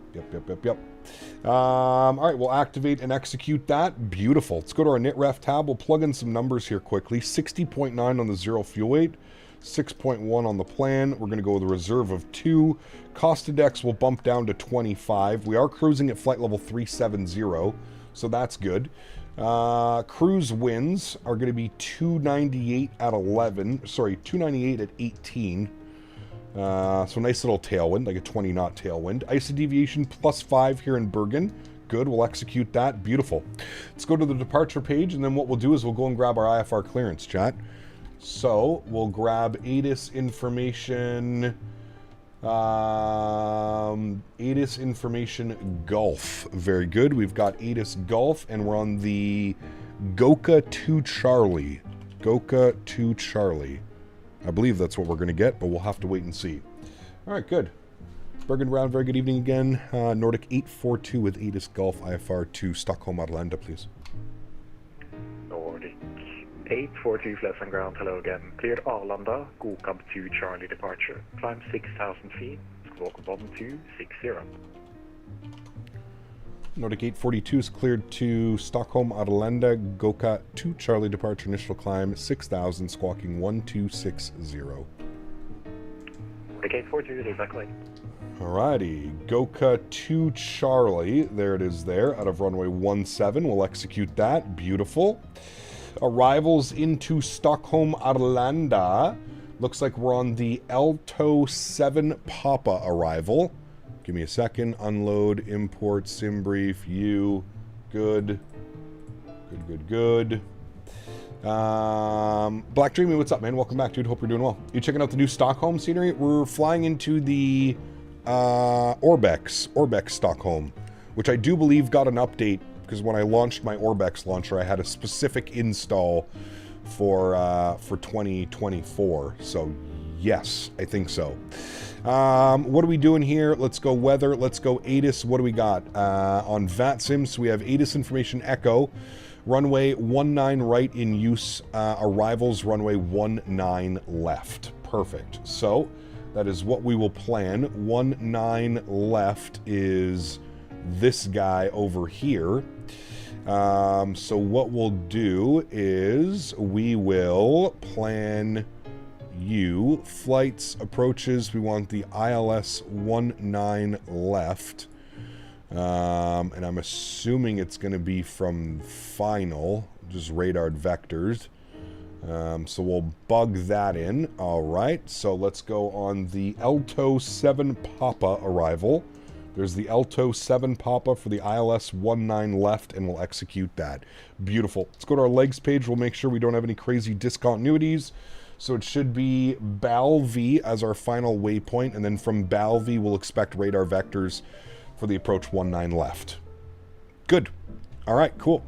All right, we'll activate and execute that. Beautiful. Let's go to our NITREF tab. We'll plug in some numbers here quickly. 60.9 on the 0 fuel weight. 6.1 on the plan. We're going to go with a reserve of 2. Cost index will bump down to 25. We are cruising at flight level 370, so that's good. Cruise winds are going to be 298 at 11. Sorry, 298 at 18. So nice little tailwind, like a 20 knot tailwind. ISO deviation +5 here in Bergen. Good, we'll execute that. Beautiful. Let's go to the departure page, and then what we'll do is we'll go and grab our IFR clearance, chat. So we'll grab ATIS information. ATIS information Gulf. Very good. We've got ATIS Gulf, and we're on the Goka 2 Charlie. Goka to Charlie. I believe that's what we're going to get, but we'll have to wait and see. All right, good. Bergen round, very good evening again. Nordic 842 with Aegis Golf IFR to Stockholm Arlanda, please. Nordic 842 flat on ground, hello again. Cleared Arlanda, Gokab to Charlie departure. Climb 6,000 feet, squawk 1260. Nordic 842 is cleared to Stockholm Arlanda, Goka to Charlie departure, initial climb 6,000, squawking 1260. Nordic 842, there's that claim. Alrighty, Goka to Charlie, there it is there, out of runway 17, we'll execute that, beautiful. Arrivals into Stockholm Arlanda, looks like we're on the Alto 7 Papa arrival. Give me a second, unload, import, sim brief, you, good. Black Dreamy, what's up, man? Welcome back, dude, hope you're doing well. You checking out the new Stockholm scenery? We're flying into the Orbex Stockholm, which I do believe got an update, because when I launched my Orbex launcher, I had a specific install for 2024, so yes, I think so. What are we doing here? Let's go weather, let's go ATIS. What do we got? On VATSIM, so we have ATIS information echo, runway 19 right in use, arrivals runway 19 left. Perfect. So that is what we will plan. 19 left is this guy over here. So what we'll do is we will plan you flights approaches. We want the ILS 19 left, and I'm assuming it's going to be from final, just radar vectors. So we'll bug that in. All right, so let's go on the Alto 7 Papa arrival. There's the Alto 7 Papa for the ILS 19 left, and we'll execute that. Beautiful. Let's go to our legs page. We'll make sure we don't have any crazy discontinuities. So it should be Balvi as our final waypoint, and then from Balvi we'll expect radar vectors for the approach 19 left. Good. All right, cool.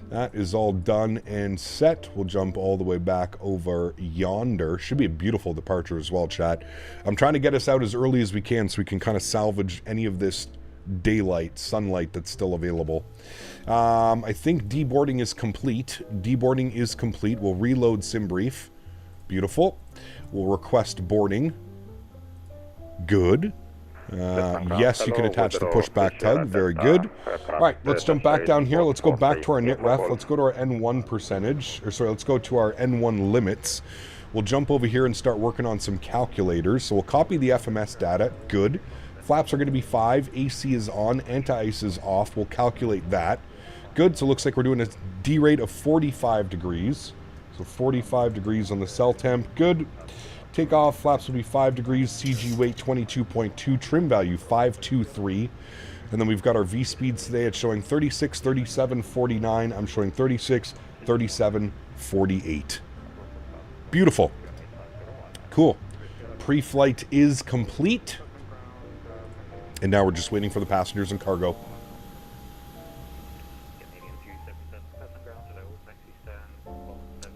That is all done and set. We'll jump all the way back over yonder. Should be a beautiful departure as well, chat. I'm trying to get us out as early as we can so we can kind of salvage any of this daylight, sunlight that's still available. I think deboarding is complete. Deboarding is complete. We'll reload sim brief. Beautiful. We'll request boarding. Good. Yes, you can attach the pushback tug. Very good. All right, let's jump back down here. Let's go back to our knit ref. Let's go to our N1 percentage. Or sorry, let's go to our N1 limits. We'll jump over here and start working on some calculators. So we'll copy the FMS data. Good. Flaps are going to be 5. AC is on. Anti-ice is off. We'll calculate that. Good. So it looks like we're doing a D rate of 45 degrees. So 45 degrees on the cell temp. Good. Takeoff, flaps will be 5 degrees, CG weight 22.2, trim value 523. And then we've got our V speeds today. It's showing 36, 37, 49. I'm showing 36, 37, 48. Beautiful. Cool. Pre-flight is complete. And now we're just waiting for the passengers and cargo.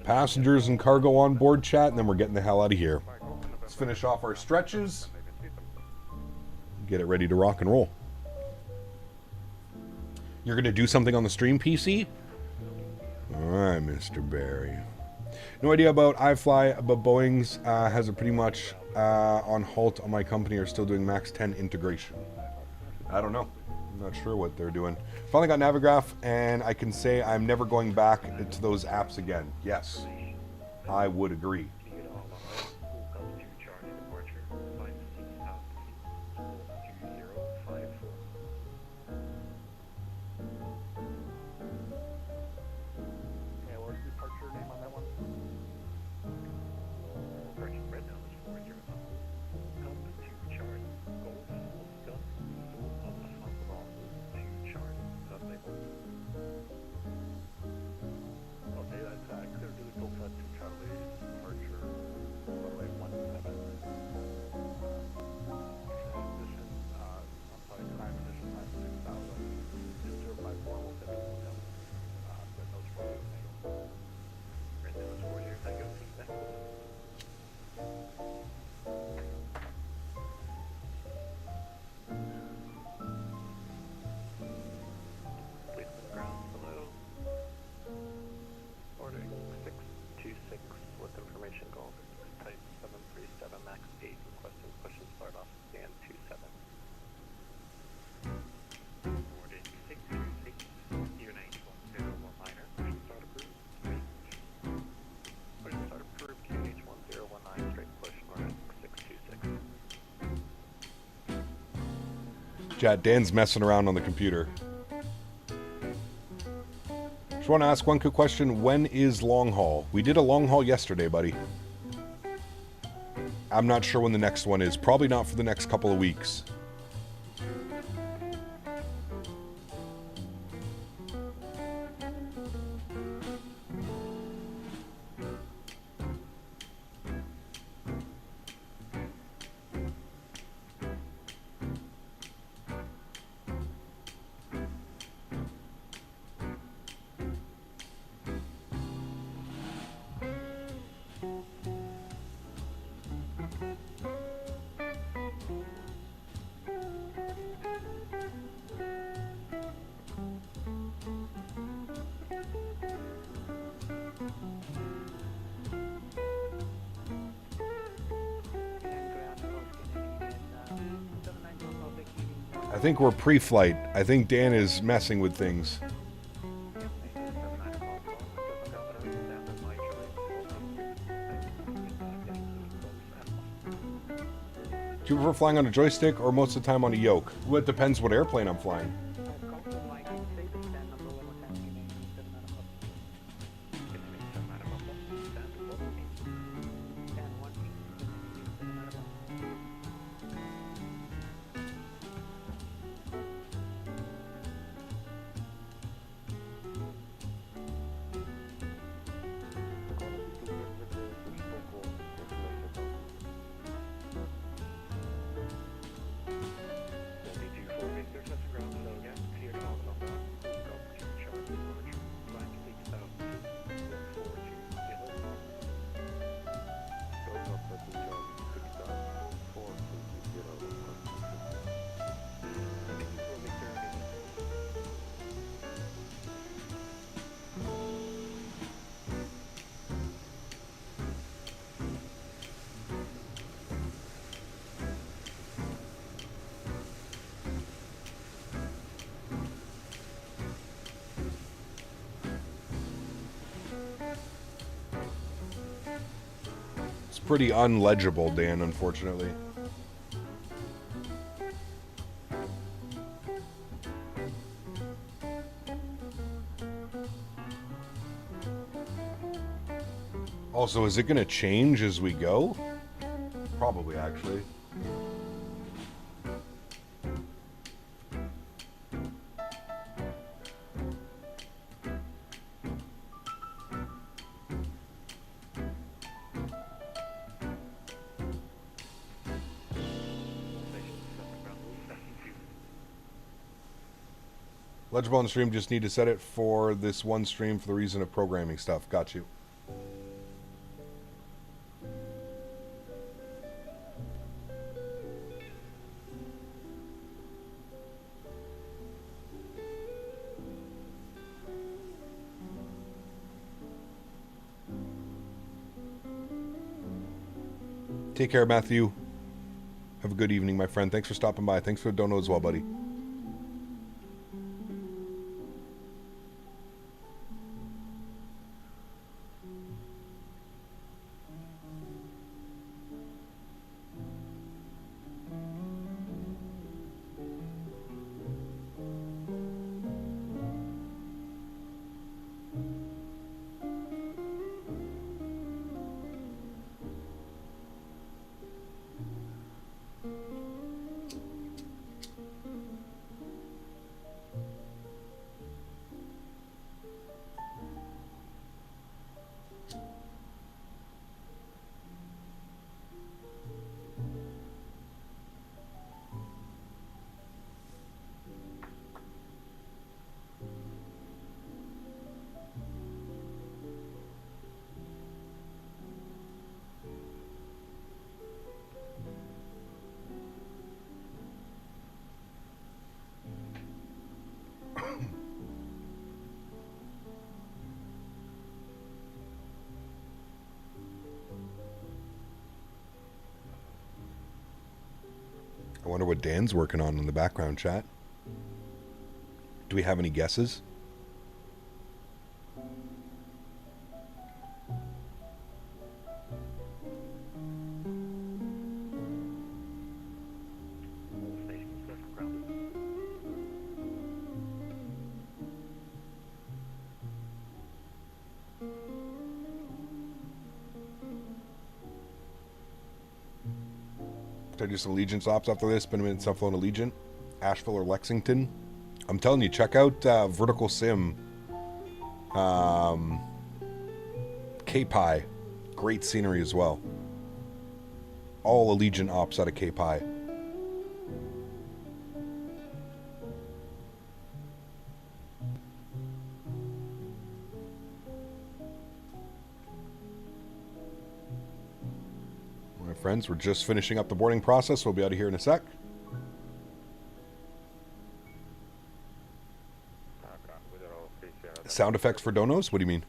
Passengers and cargo on board, chat, and then we're getting the hell out of here. Let's finish off our stretches. Get it ready to rock and roll. You're going to do something on the stream, PC? Alright, Mr. Barry. No idea about iFly, but Boeing's has it pretty much on halt on my company are still doing MAX10 integration. I don't know. I'm not sure what they're doing. Finally got Navigraph, and I can say I'm never going back to those apps again. Yes, I would agree. Chat, Dan's messing around on the computer. Just want to ask one quick question. When is long haul? We did a long haul yesterday, buddy. I'm not sure when the next one is. Probably not for the next couple of weeks. I think we're pre-flight. I think Dan is messing with things. Do you prefer flying on a joystick or most of the time on a yoke? Well, it depends what airplane I'm flying. Pretty unlegible, Dan, unfortunately. Also, is it going to change as we go? Probably, actually. Legible on stream, just need to set it for this one stream for the reason of programming stuff. Got you. Take care, Matthew. Have a good evening, my friend. Thanks for stopping by. Thanks for the dono as well, buddy. I wonder what Dan's working on in the background chat. Do we have any guesses? Did I do some Allegiance ops after this? Been in South Florida Allegiant, Asheville or Lexington. I'm telling you, check out Vertical Sim. K-Pi. Great scenery as well. All Allegiant ops out of K-Pi. My friends, we're just finishing up the boarding process. We'll be out of here in a sec. Sound effects for donos? What do you mean?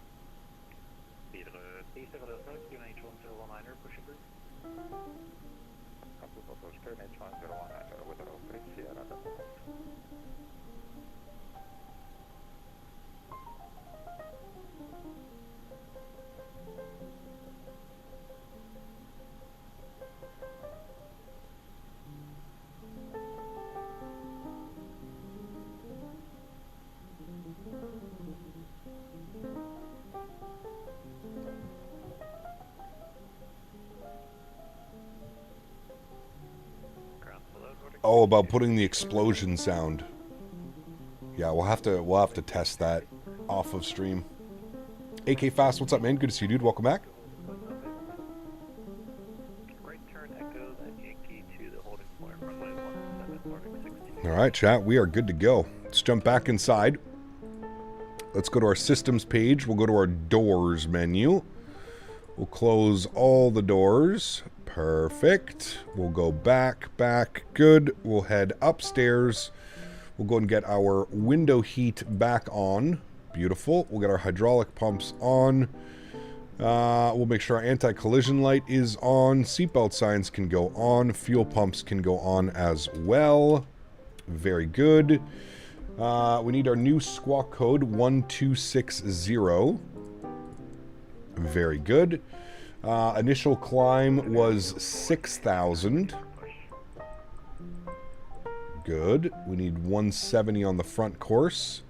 Oh, about putting the explosion sound. Yeah, we'll have to test that off of stream. AK Fast, what's up, man? Good to see you, dude. Welcome back. All right, chat. We are good to go. Let's jump back inside. Let's go to our systems page. We'll go to our doors menu. We'll close all the doors. Perfect. We'll go back. Good. We'll head upstairs. We'll go and get our window heat back on. Beautiful. We'll get our hydraulic pumps on. We'll make sure our anti-collision light is on. Seatbelt signs can go on. Fuel pumps can go on as well. Very good. We need our new squawk code 1260. Very good. Initial climb was 6,000. Good. We need 170 on the front course.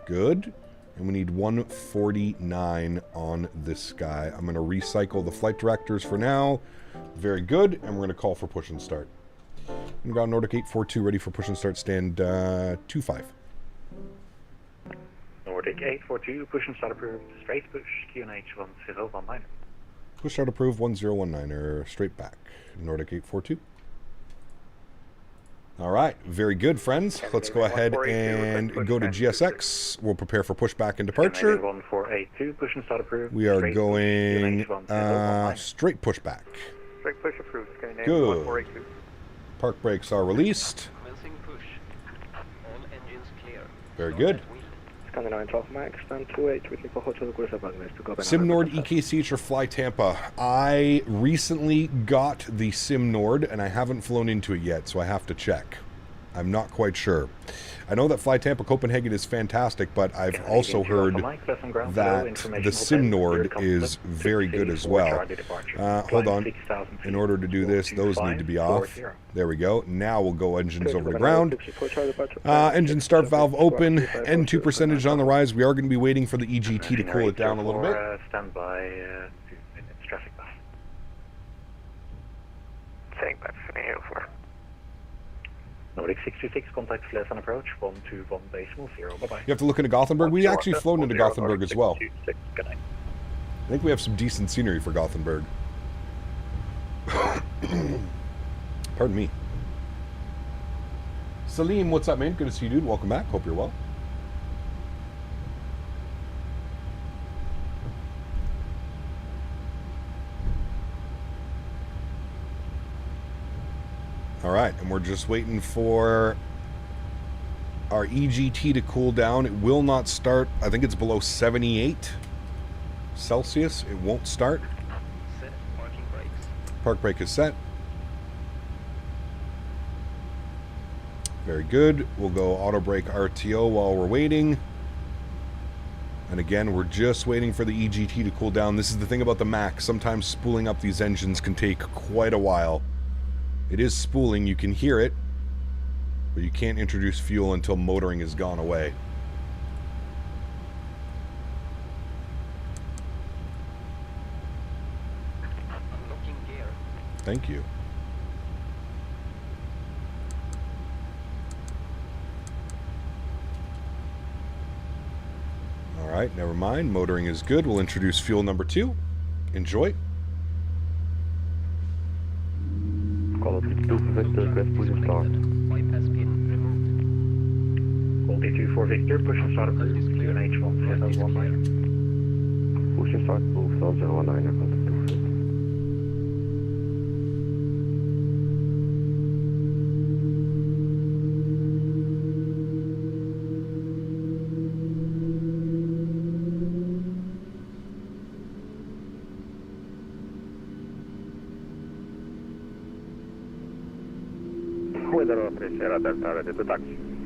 Good. And we need 149 on this guy. I'm going to recycle the flight directors for now. Very good. And we're going to call for push and start. Inbound Nordic 842 ready for push and start, stand 25. Nordic 842, push and start approved, straight push, QNH 1019. Push start approved, 1019er, straight back. Nordic 842. All right, very good, friends. Let's go ahead and go to GSX. We'll prepare for pushback and departure. 1482, push and start approved. We are going straight pushback. Straight push approved, good. Park brakes are released. Very good. SimNord EKCH or Fly Tampa. I recently got the SimNord and I haven't flown into it yet, so I have to check. I'm not quite sure. I know that Fly Tampa Copenhagen is fantastic, but I've also heard that the SimNord is very good as well. Hold on. In order to do this, those need to be off. There we go. Now we'll go engines over the ground. Engine start valve open. N2 percentage on the rise. We are going to be waiting for the EGT to cool it down a little bit. Stand by 2 minutes traffic bus. Saying back for the 04. Nordic 626, contact Flite on approach, 121 decimal 0, bye-bye. You have to look into Gothenburg. We actually flown into Gothenburg as well. I think we have some decent scenery for Gothenburg. Pardon me. Salim, what's up, man? Good to see you, dude. Welcome back. Hope you're well. All right, and we're just waiting for our EGT to cool down. It will not start. I think it's below 78 Celsius. It won't start. Set parking brakes. Park brake is set. Very good. We'll go auto brake RTO while we're waiting. And again, we're just waiting for the EGT to cool down. This is the thing about the MAX. Sometimes spooling up these engines can take quite a while. It is spooling, you can hear it, but you can't introduce fuel until motoring has gone away. Unlocking gear. Thank you. Alright, never mind. Motoring is good. We'll introduce fuel number 2. Enjoy. Quality 2 Victor, request push and start. Quality 2 for Victor, push and start approved. QNH1 019. Push and start, move 019, contact 2.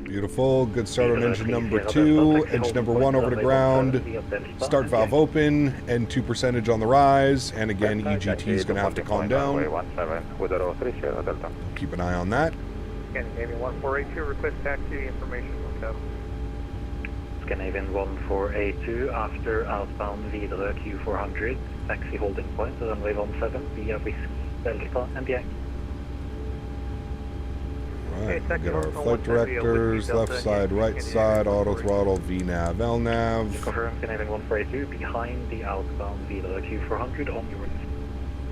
Beautiful. Good start on engine number 2. Engine number 1 over to ground. Start valve open. N2 percentage on the rise. And again, EGT is going to have to calm down. Keep an eye on that. Scandinavian 1482, request taxi information. Scandinavian 1482, after outbound Videre Q400, taxi holding point, runway 17 via Whiskey, Delta, and Yankee. Right, we get our flight directors, left side, right side, auto throttle, VNAV, LNAV. Confirm Scandinavian 1482, behind the outbound Videre Q400 on your left.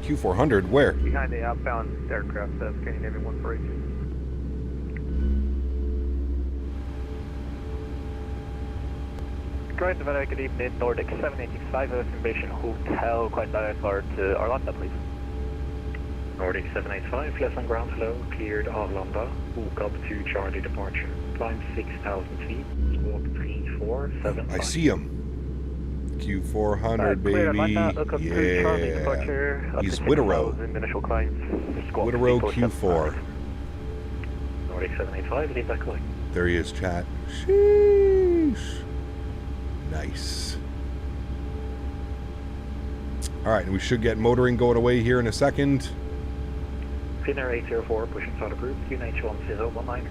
Q400, where? Behind the outbound aircraft, Scandinavian 1482. Graydon, very good evening, Nordic 785, information hotel, quite direct car to Arlanda, please. Nordic 785, less on ground flow, cleared Arlanda, walk up to Charlie departure, climb 6,000 feet, squawk 3475. I see him. Q400, baby. Yeah. He's Wittero. Wittero Q4. Nordic 785, leave that going. There he is, chat. Sheesh. Nice. Alright, and we should get motoring going away here in a second. Finnair 804, pushing start approved, QNH 1019.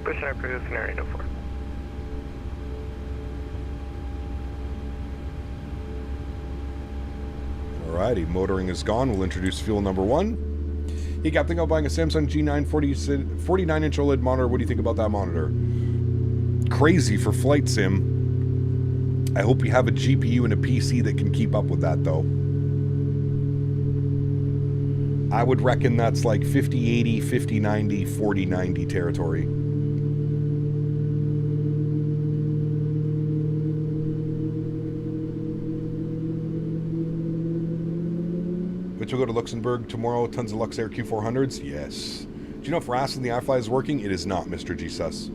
Pushing approved, Finnair 804. Alrighty, motoring is gone. We'll introduce fuel number 1. Hey, Captain, I'm buying a Samsung G9 49-inch OLED monitor. What do you think about that monitor? Crazy for flight sim. I hope you have a GPU and a PC that can keep up with that, though. I would reckon that's like 50-80, 50-90, 40-90 territory. Which will go to Luxembourg tomorrow. Tons of Luxair Q400s? Yes. Do you know if RAS and the iFly is working? It is not, Mr. Jesus.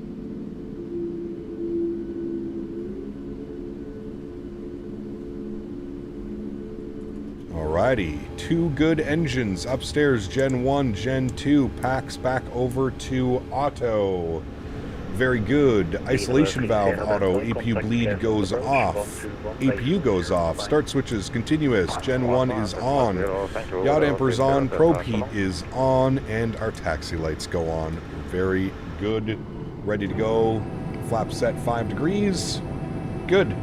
Alrighty, 2 good engines upstairs, Gen 1, Gen 2, packs back over to auto. Very good. Isolation valve auto, APU bleed goes off. APU goes off, start switches continuous, Gen 1 is on. Yacht amper's on, probe heat is on, and our taxi lights go on. Very good. Ready to go. Flap set 5 degrees. Good.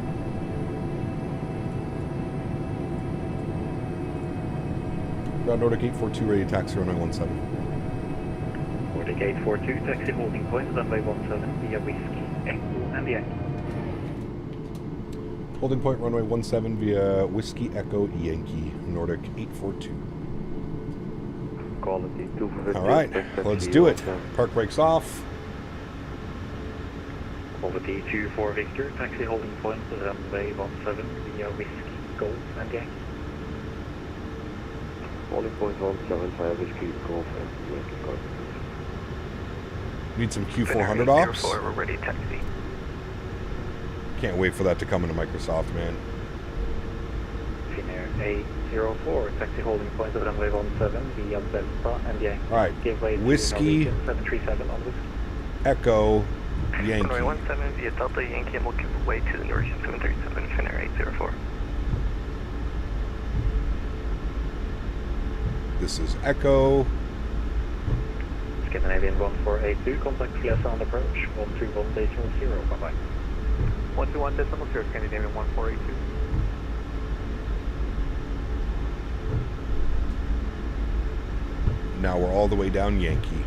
Nordic 842 ready taxi runway 17. Nordic 842 taxi holding point runway 17 via Whiskey, Echo and Yankee. Holding point runway 17 via Whiskey, Echo, Yankee, Nordic 842. Quality 2 Alright, let's do it. Park brakes off. Quality 2 for Victor, taxi holding point runway 17 via Whiskey, Golf and Yankee. Holding point 175, Whiskey, Golf and Yankee. Need some Q400 ops. We're ready, taxi. Can't wait for that to come into Microsoft, man. Finnair 804, taxi holding point of runway 17 via Delta and Yankee. Alright, Whiskey, 737 on Whiskey. Echo, Yankee. Runway 17 via Delta, Yankee, and we'll give way to the Norwegian 737, Finnair 804. This is Echo. Scandinavian 1482, contact Flite on approach, 121.0, bye-bye. 121.0, Scandinavian 1482. Now we're all the way down Yankee.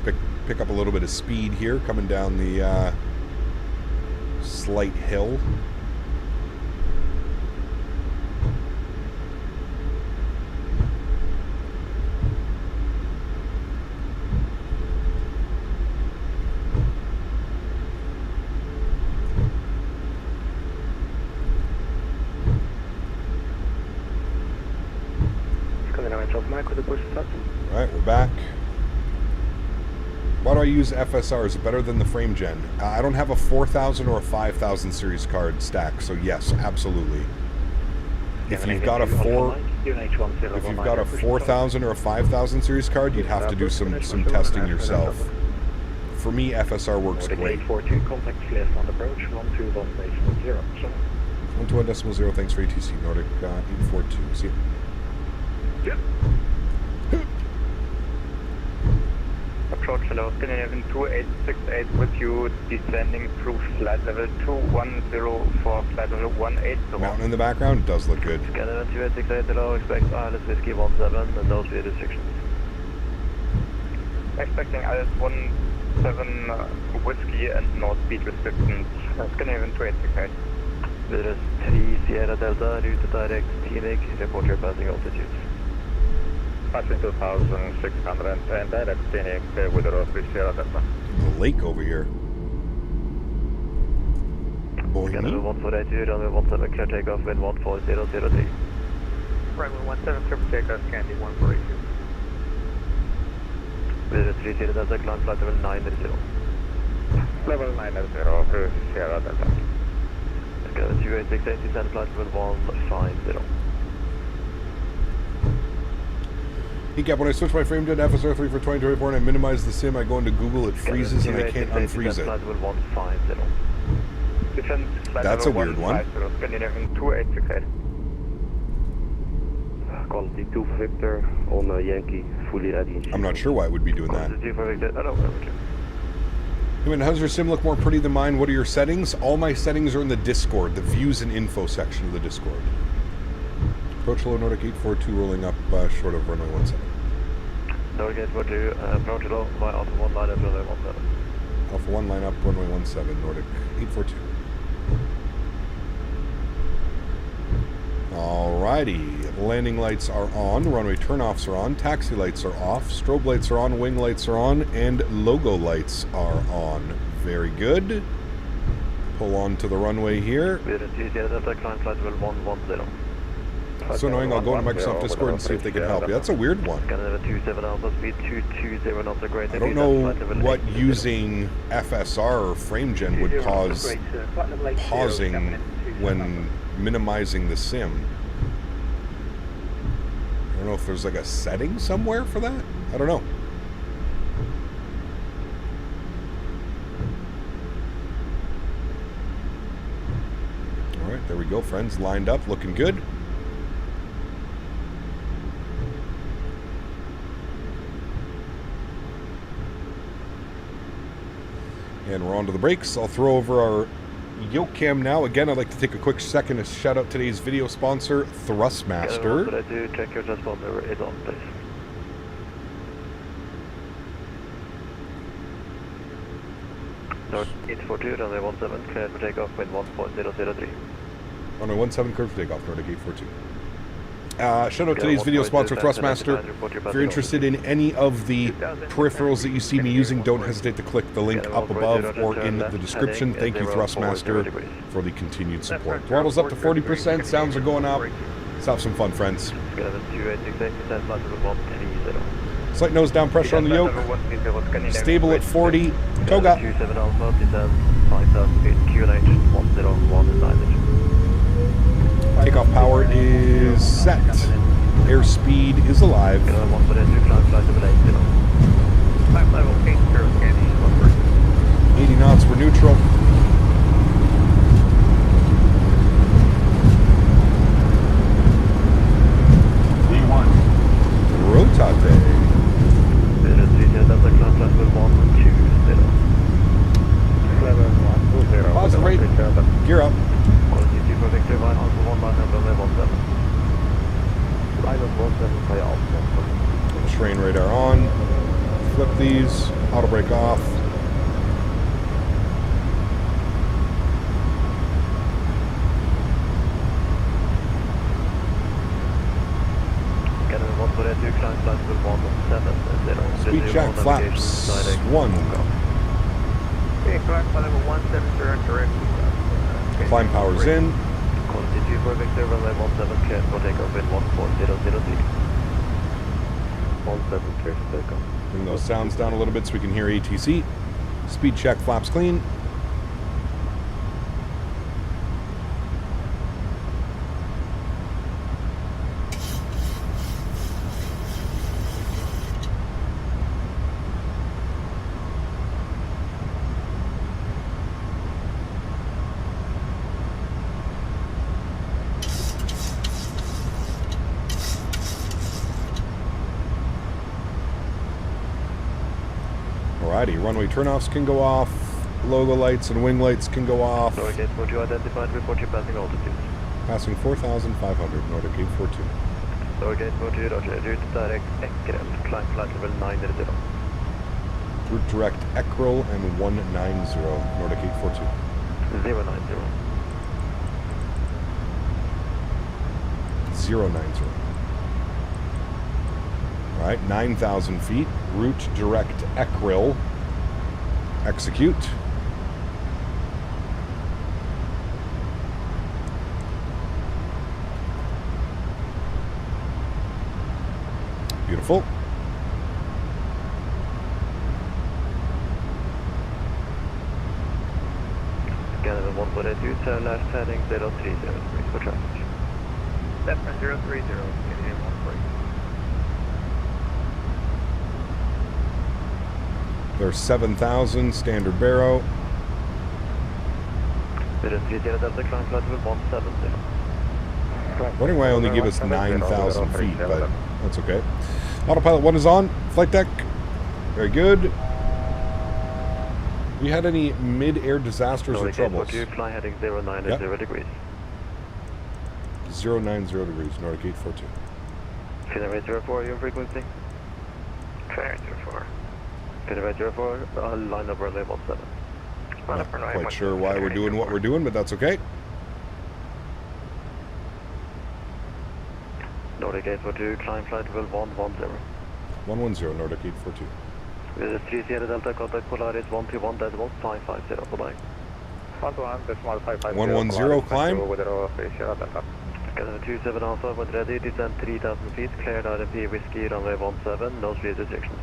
pick up a little bit of speed here, coming down the slight hill. Alright, we're back. Why do I use FSR? Is it better than the frame gen? I don't have a 4000 or a 5000 series card stack, so yes, absolutely. If you've got a 4000 or a 5000 series card, you'd have to do some testing yourself. For me, FSR works great. 121.0, thanks for ATC. Nordic 842. See you. Yep. Approach hello, Scandinavian 2868 with you, descending through flight level 210 for flight level 180. Mountain in the background does look good. Scandinavian 2868 hello, expect ILS Whiskey 17 and no speed restrictions. Expecting ILS 17 Whiskey and no speed restrictions. Scandinavian 2868. Vidare 3 Sierra Delta, route direct TMIG, report your passing altitude. Passing 2,600 and direct TMIG with a road 3 Sierra Delta. The lake over here. Scanner 1482, runway 17, clear takeoff, wind 14003. Runway 17, clear takeoff, Candy 1482. Vidare 3 Sierra Delta, climb flight level 900. Level 900 through Sierra Delta. Scanner 2868, descend flight level 150. Decap, when I switch my frame gen to FSR 3 for 2024 and I minimize the sim, I go into Google, it freezes and I can't unfreeze it. That's a weird one. Quality 2 for Victor on Yankee, fully ready. I'm not sure why it would be doing that. Hey man, how's your sim look more pretty than mine? What are your settings? All my settings are in the Discord, the views and info section of the Discord. Approach low, Nordic 842, rolling up short of runway 17. Nordic 842, approach low, by Alpha 1 line up runway 17. Alpha 1 line up, runway 17, Nordic 842. Alrighty, landing lights are on, runway turnoffs are on, taxi lights are off, strobe lights are on, wing lights are on, and logo lights are on. Very good. Pull on to the runway here. So annoying, I'll go into Microsoft Discord and see if they can help you. That's a weird one. I don't know what using FSR or frame gen would cause pausing when minimizing the sim. I don't know if there's like a setting somewhere for that. I don't know. Alright, there we go, friends. Lined up, looking good. And we're on to the brakes. I'll throw over our yoke cam now. Again, I'd like to take a quick second to shout out today's video sponsor, Thrustmaster. Check your transponder is on, please. North 842, runway 17, clear for takeoff, wind 1.003. Runway 17, clear for takeoff, Nordic 842. Shout out today's video sponsor, Thrustmaster. If you're interested in any of the peripherals that you see me using, don't hesitate to click the link up above or in the description. Thank you, Thrustmaster, for the continued support. Throttle's up to 40%, sounds are going up. Let's have some fun, friends. Slight nose down pressure on the yoke. Stable at 40. Toga. Takeoff power is set. Airspeed is alive. 80 knots, we're neutral. D1. Rotate. Pause rate. Gear up. Terrain radar on. Flip these. Auto brake off. Speed check, flaps, 1. Climb power's in. Quality 2 for Victor, runway 17, clear for takeoff in 14003. 17 clear for takeoff. Bring those sounds down a little bit so we can hear ATC. Speed check, flaps clean. Alrighty, runway turnoffs can go off, logo lights and wing lights can go off. Nordic 842 identified, report your passing altitude. Passing 4,500, Nordic 842. Nordic 842, roger, route direct Ekrel, climb flight level 900. Route direct Ekrel and 190, Nordic 842. 090. 090. Alright, 9,000 feet, route direct Ekrel. Execute. Beautiful. Scanner 142, turn left heading 030, wait for traffic. Left 030, Canadian 140. There's 7,000, standard barrow. 030, Delta, climb flight level 170. Wondering why I only give us 9,000 feet, but that's okay. Autopilot 1 is on. Flight deck. Very good. We had any mid-air disasters or troubles? Fly heading 090 degrees. 090 degrees, Nordic 842. Finway 04, your frequency. Finway 04. Finway 04, line up runway 17. Not quite sure why we're doing what we're doing, but that's okay. Nordic 842, climb flight level 110. 110, Nordic 842. Visit 3 Sierra Delta, contact Polaris 121.550, bye-bye. 110, climb. Scanner 27 Alpha, when ready, descend 3,000 feet, cleared RMP Whiskey, runway 17, no speed restrictions.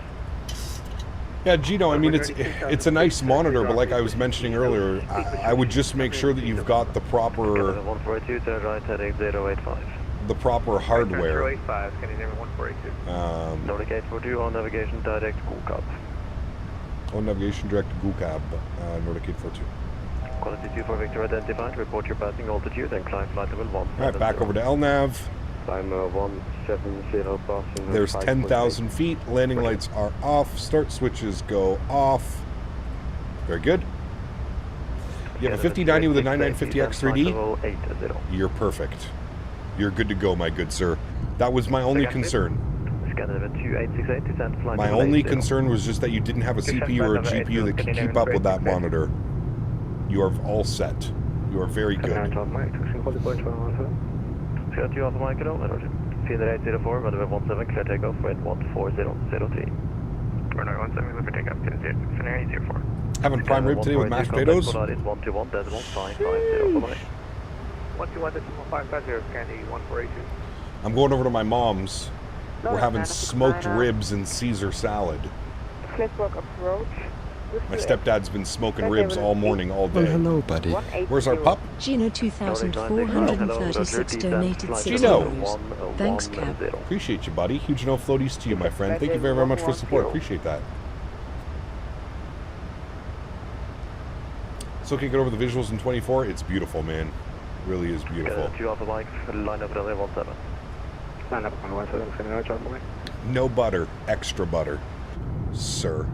Yeah, Gino, I mean, it's a nice monitor, but like I was mentioning earlier, I would just make sure that you've got the proper... 142, turn right, heading 085. The proper hardware. 085, Canadian 142. Nordic 842, on navigation, direct Koch. On navigation, direct Gukab, Nordic 842. Quality 2 for Victor identified, report your passing altitude and climb flight level 1. Alright, back over to LNAV. Climb 170 passing. There's 10,000 feet, landing lights are off, start switches go off. Very good. You have a 5090 with a 9950X3D? You're perfect. You're good to go, my good sir. That was my only concern. My only concern was just that you didn't have a CPU or a GPU that could keep up with that monitor. You are all set. You are very good. Finner 804, runway 17, clear takeoff, wind 14003. Runway 17, clear for takeoff, Finner 804. Having prime rib today with mashed potatoes? 121.550, 121.550, Candy 142. I'm going over to my mom's. We're having smoked ribs and Caesar salad. Flitebook approach. My stepdad's been smoking ribs all morning, all day. Well, hello, buddy. Where's our pup? Gino 2436 donated 6 Gino. euros. Thanks, Cap. Appreciate you, buddy. Huge no floaties to you, my friend. Thank you very, very much for support. Appreciate that. So looking over the visuals in 24, it's beautiful, man. It really is beautiful. Line up runway 17. Line up runway 17, No butter, extra butter, sir.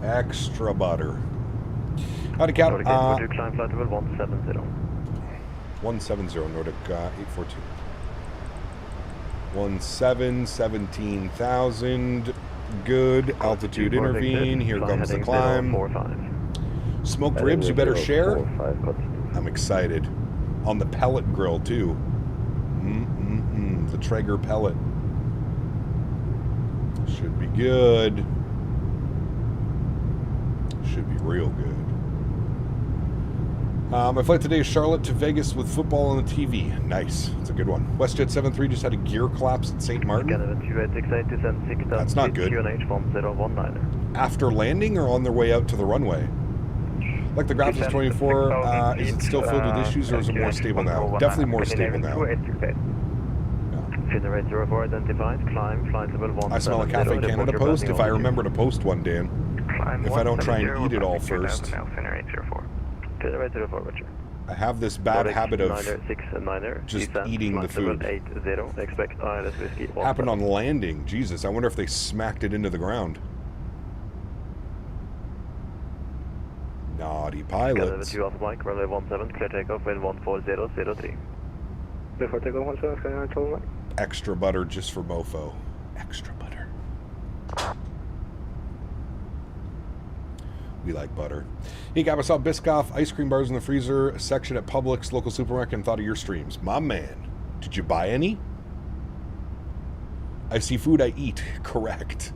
Extra butter. Howdy, Cap. Climb flight level 170. 170, Nordic 842. 17, 17,000. Good. Altitude intervene. Here comes the climb. Smoked ribs, you better share. I'm excited. On the pellet grill, too. The Traeger pellet. Should be good. Should be real good. My flight today is Charlotte to Vegas with football on the TV. Nice. It's a good one. WestJet 73 just had a gear collapse at St. Martin. That's not good. After landing or on their way out to the runway? Like the Graphics 24, is it still filled with issues or is it more stable now? Definitely more stable now. I smell a Cafe Canada post. If I remember to post one, Dan. If I don't try and eat it all first. I have this bad habit of just eating the food. Happened on landing. Jesus, I wonder if they smacked it into the ground. Naughty pilots. Extra butter just for mofo. Extra butter. We like butter. Hey, got myself Biscoff, ice cream bars in the freezer section at Publix, local supermarket, and thought of your streams. My man, did you buy any? I see food I eat. Correct.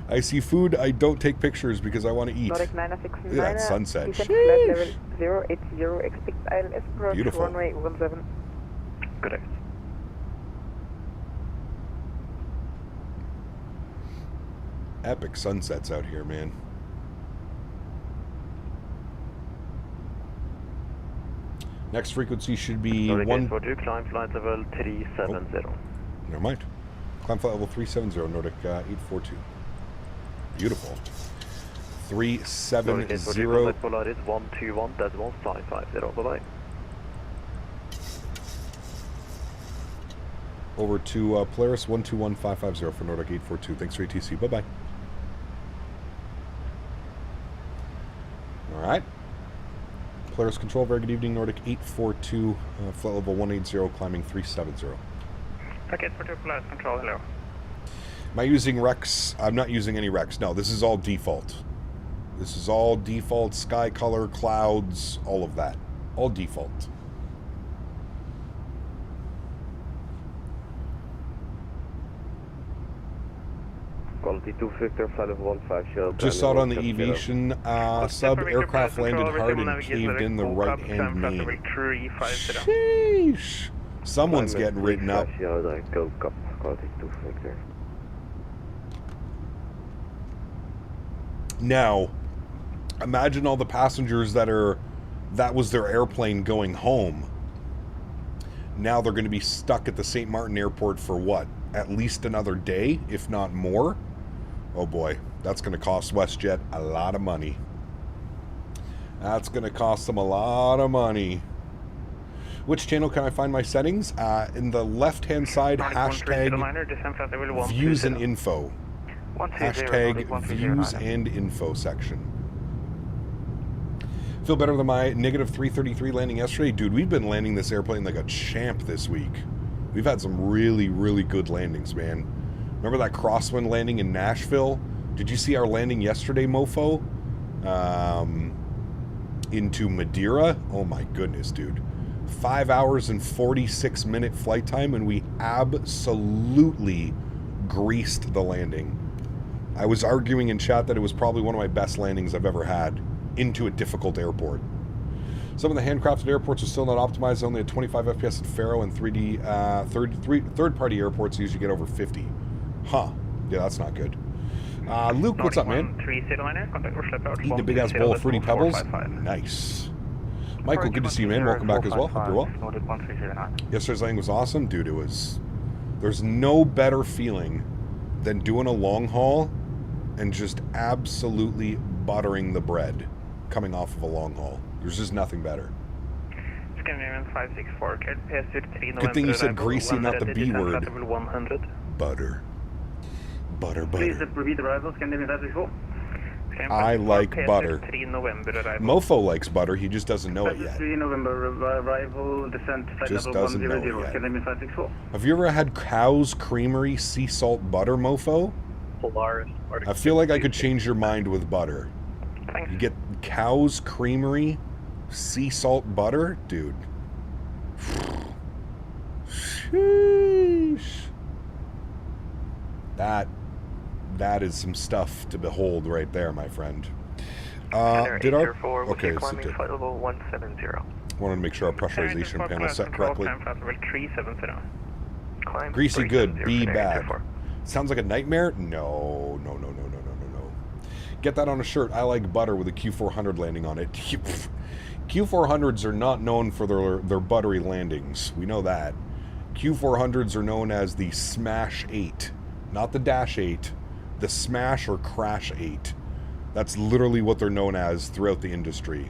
I see food I don't take pictures because I want to eat. Yeah, sunset. Level 080, expect ILS approach. Beautiful. Runway 17. Correct. Epic sunsets out here, man. Next frequency should be Nordic 842, climb flight level 370. Never mind. Climb flight level 370, Nordic 842. Beautiful. 370. Flight Polaris 121.550. Bye-bye. Over to Polaris 121550 for Nordic 842. Thanks for ATC. Bye-bye. All right. Polaris Control, very good evening. Nordic 842, flight level 180, climbing 370. Packet for Polaris Control, hello. Am I using Rex? I'm not using any Rex. No, this is all default. This is all default, sky color, clouds, all of that. All default. Quality 2 Victor, flight level 150. Just saw it on the Aviation sub. Aircraft landed hard and caved in the right-hand main. Sheesh. Someone's getting written up. Now, imagine all the passengers that was their airplane going home. Now they're going to be stuck at the St. Martin airport for what? At least another day, if not more? Oh boy, that's going to cost WestJet a lot of money. That's going to cost them a lot of money. Which channel can I find my settings? In the left-hand side, hashtag views and info. Hashtag views and info section. Feel better than my negative 333 landing yesterday? Dude, we've been landing this airplane like a champ this week. We've had some really, really good landings, man. Remember that crosswind landing in Nashville? Did you see our landing yesterday, mofo? Into Madeira? Oh my goodness, dude. 5 hours and 46-minute flight time, and we absolutely greased the landing. I was arguing in chat that it was probably one of my best landings I've ever had into a difficult airport. Some of the handcrafted airports are still not optimized, only at 25 FPS at Faro, and 3D third-party airports usually get over 50. Huh. Yeah, that's not good. Luke, what's up, man? Eating a big-ass bowl of Fruity Pebbles? Nice. Michael, good to see you, man. Welcome back as well. Hope you're well. Yesterday's landing was awesome. Dude, it was... There's no better feeling than doing a long haul and just absolutely buttering the bread coming off of a long haul. There's just nothing better. Good thing you said greasy, not the B word. Butter. Butter, butter. I like butter. Mofo likes butter, he just doesn't know it yet. Just doesn't know it yet. Have you ever had Cow's Creamery sea salt butter, mofo? Polaris. I feel like I could change your mind with butter. Thanks. You get Cow's Creamery sea salt butter, dude. Sheesh. That is some stuff to behold right there, my friend. Did our okay? So did, flight level 170. wanted to make sure our pressurization panel set correctly. Climb 370. Greasy good, B bad. Sounds like a nightmare? No. Get that on a shirt. I like butter with a Q400 landing on it. Q400s are not known for their buttery landings. We know that. Q400s are known as the Smash 8. Not the Dash 8. The Smash or Crash 8. That's literally what they're known as throughout the industry.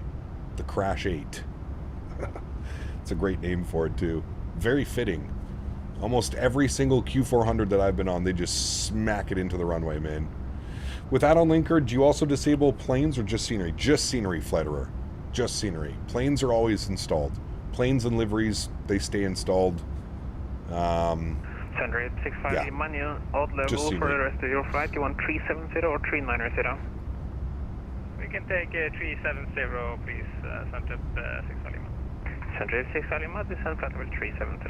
The Crash 8. It's a great name for it, too. Very fitting. Almost every single Q400 that I've been on, they just smack it into the runway, man. With that on Linker, do you also disable planes or just scenery? Just scenery, Fliterer. Just scenery. Planes are always installed. Planes and liveries, they stay installed. Sender 865 manual odd level for the rest of your flight. You want 370 or 390? We can take 370, please. Center 6 Lima. Center 6 Lima, descend flight level 370.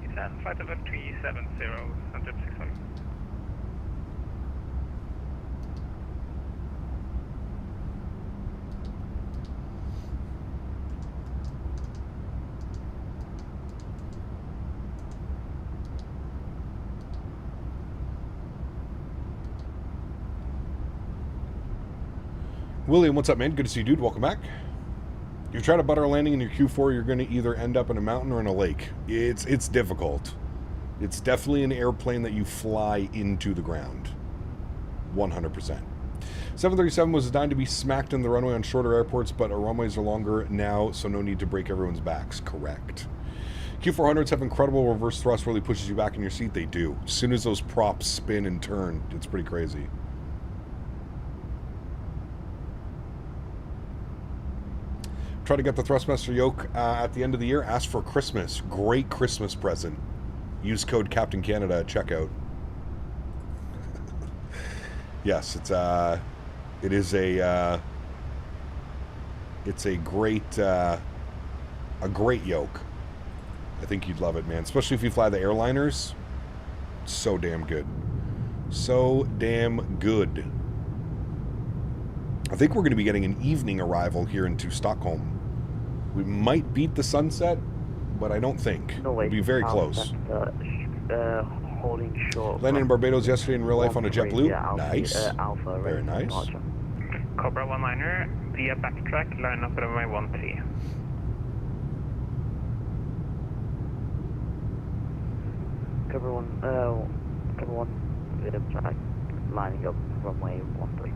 Descend flight level 370, center 6 Lima. William, what's up, man? Good to see you, dude. Welcome back. You try to butter a landing in your Q4, you're going to either end up in a mountain or in a lake. It's difficult. It's definitely an airplane that you fly into the ground. 100%. 737 was designed to be smacked in the runway on shorter airports, but our runways are longer now, so no need to break everyone's backs. Correct. Q400s have incredible reverse thrust, really pushes you back in your seat. They do. As soon as those props spin and turn, it's pretty crazy. Try to get the Thrustmaster yoke at the end of the year. Ask for Christmas. Great Christmas present. Use code Captain Canada at checkout. Yes, it's a great yoke. I think you'd love it, man. Especially if you fly the airliners. So damn good. So damn good. I think we're going to be getting an evening arrival here into Stockholm. We might beat the sunset, but I don't think. We'll be very close. Holding short. Landed in Barbados yesterday in real life on a JetBlue. Nice. Alpha, very nice. Cobra 1-liner via backtrack, line up runway 13. Cobra 1 via track, lining up runway 13.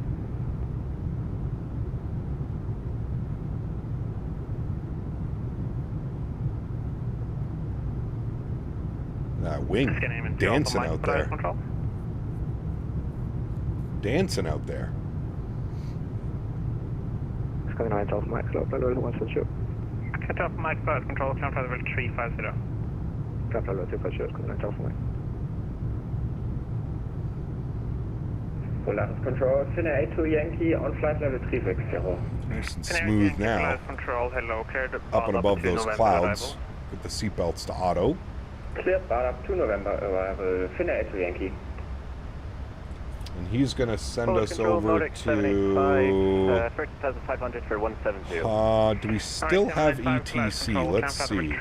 That wing dancing out there. Dancing out there. Ska vi ha ett av Max Local eller 172? Cut off Mike Flight Control, climb flight level 350. Climb flight level 350, ska vi ha ett av Mike. Polaris Control, Finnair 82 Yankee on flight level 360. Nice and smooth now. Control, hello, cleared up and above those clouds with the seatbelts to auto. Cleared bar up to November arrival, Finnair 82 Yankee. And he's going to send us over to... 30,500 for 172. Do we still have ETC? Let's see.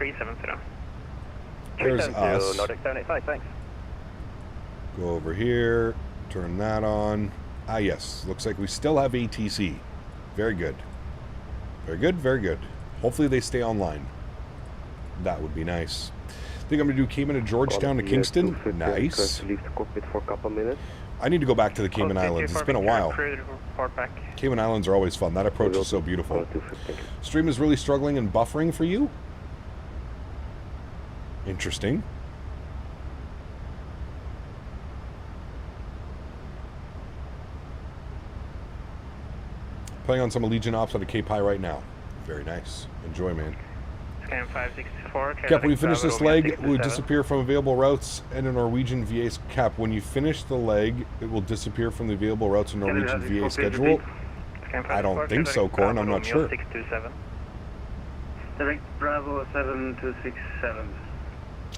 There's us. Nordic 785, thanks. Go over here, turn that on. Ah, yes. Looks like we still have ATC. Very good. Very good, very good. Hopefully they stay online. That would be nice. I think I'm going to do Cayman to Georgetown to Kingston. Nice. Leave the cockpit for a couple minutes. I need to go back to the Cayman Islands. It's been a while. Cayman Islands are always fun. That approach is so beautiful. Stream is really struggling and buffering for you? Interesting. Playing on some Allegiant ops out of Cape High right now. Very nice. Enjoy, man. Scan 564. Cap, when you finish this leg, it will disappear from available routes and a Norwegian VA. Cap, when you finish the leg, it will disappear from the available routes and Norwegian VA schedule. I don't think so, Corn. I'm not sure. 627. Direct Bravo 7267.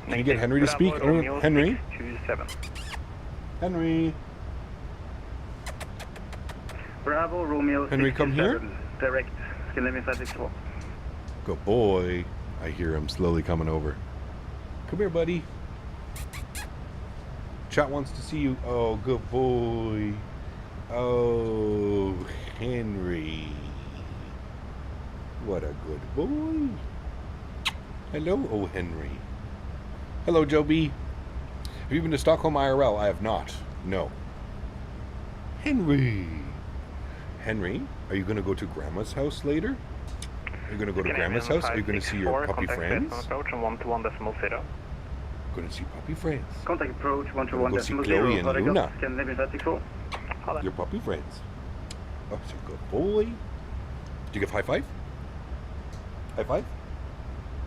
Can you get Henry to speak? Henry? 627. Henry. Bravo Romeo. Henry, come here. Direct. Scandinavian 564. Good boy. I hear him slowly coming over. Come here, buddy. Chat wants to see you. Oh, good boy. Oh, Henry. What a good boy. Hello, oh Henry. Hello, Joe B. Have you been to Stockholm IRL? I have not. No. Henry. Henry, are you going to go to Grandma's house later? Are you going to go to Grandma's house? Are you going to see your puppy friends? Approach 121.0. Going to see puppy friends. Contact approach 121.0. Go see Chloe and Luna. Scandinavian 564. Your puppy friends. Oh, it's a good boy. Do you give high five? High five?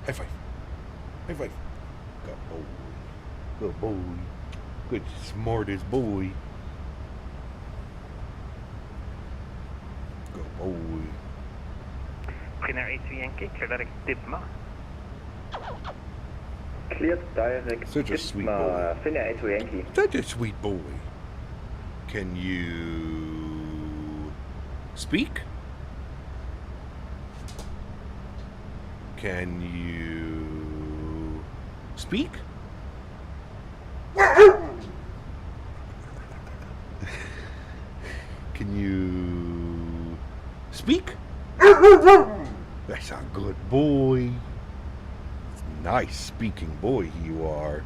High five. High five. Good boy. Good boy. Good smartest boy. Good boy. Clear 8 Yankee, clear direct Dibma. Clear direct Such a sweet boy. Clear 8 Yankee. Such a sweet boy. Can you speak? Can you speak? Can you speak? That's a good boy. Nice speaking boy you are.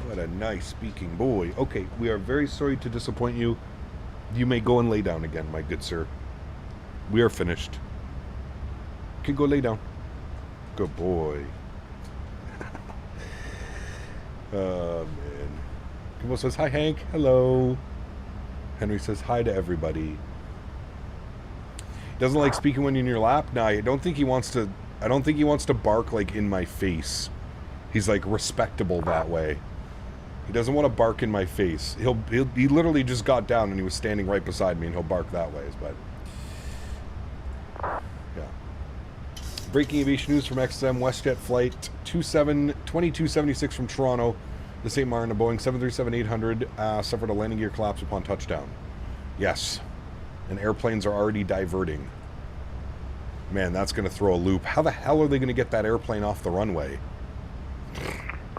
What a nice speaking boy. Okay, we are very sorry to disappoint you. You may go and lay down again, my good sir. We are finished. You can go lay down. Good boy. Oh, man. Kimball says, hi, Hank. Hello. Henry says, hi to everybody. Doesn't like speaking when you're in your lap? No, I don't think he wants to. I don't think he wants to bark, like, in my face. He's, like, respectable that way. He doesn't want to bark in my face. He literally just got down and he was standing right beside me and he'll bark that way, but... Yeah. Breaking aviation news from XM WestJet flight 2276 from Toronto to St. Martin. A Boeing 737-800 suffered a landing gear collapse upon touchdown. Yes. And airplanes are already diverting. Man, that's going to throw a loop. How the hell are they going to get that airplane off the runway?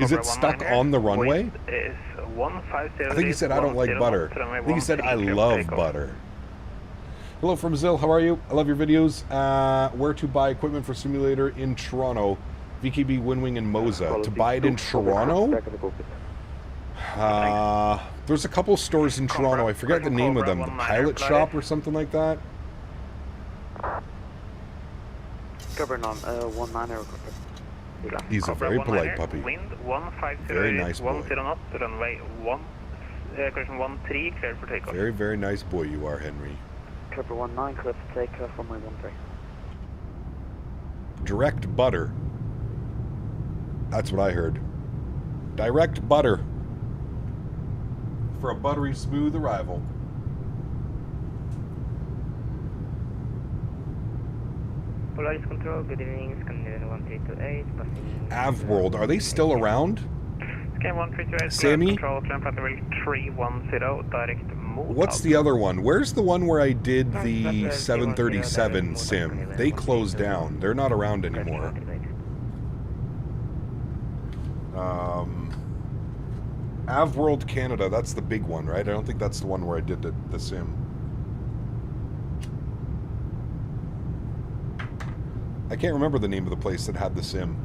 Is it stuck on the runway? I think he said, I don't like butter. I think he said, I love butter. Hello from Brazil. How are you? I love your videos. Where to buy equipment for simulator in Toronto? VKB, Winwing, and Moza. To buy it in Toronto? There's a couple stores in Toronto. I forget the name of them. The Pilot Shop or something like that. He's a very polite puppy. Wind 150, very nice boy. 10 knots, runway 13, clear for takeoff. Very, very nice boy you are, Henry. Cobra 19, clear for takeoff, runway 13. Direct butter. That's what I heard. Direct butter. For a buttery smooth arrival. Polaris Control, good evening, Scandinavian 1328, Avworld, are they still around? Scan 1328, Sammy? Control, climb path level 310, direct move. What's the other one? Where's the one where I did the 737 sim? They closed down. They're not around anymore. Avworld Canada, that's the big one, right? I don't think that's the one where I did the sim. I can't remember the name of the place that had the sim.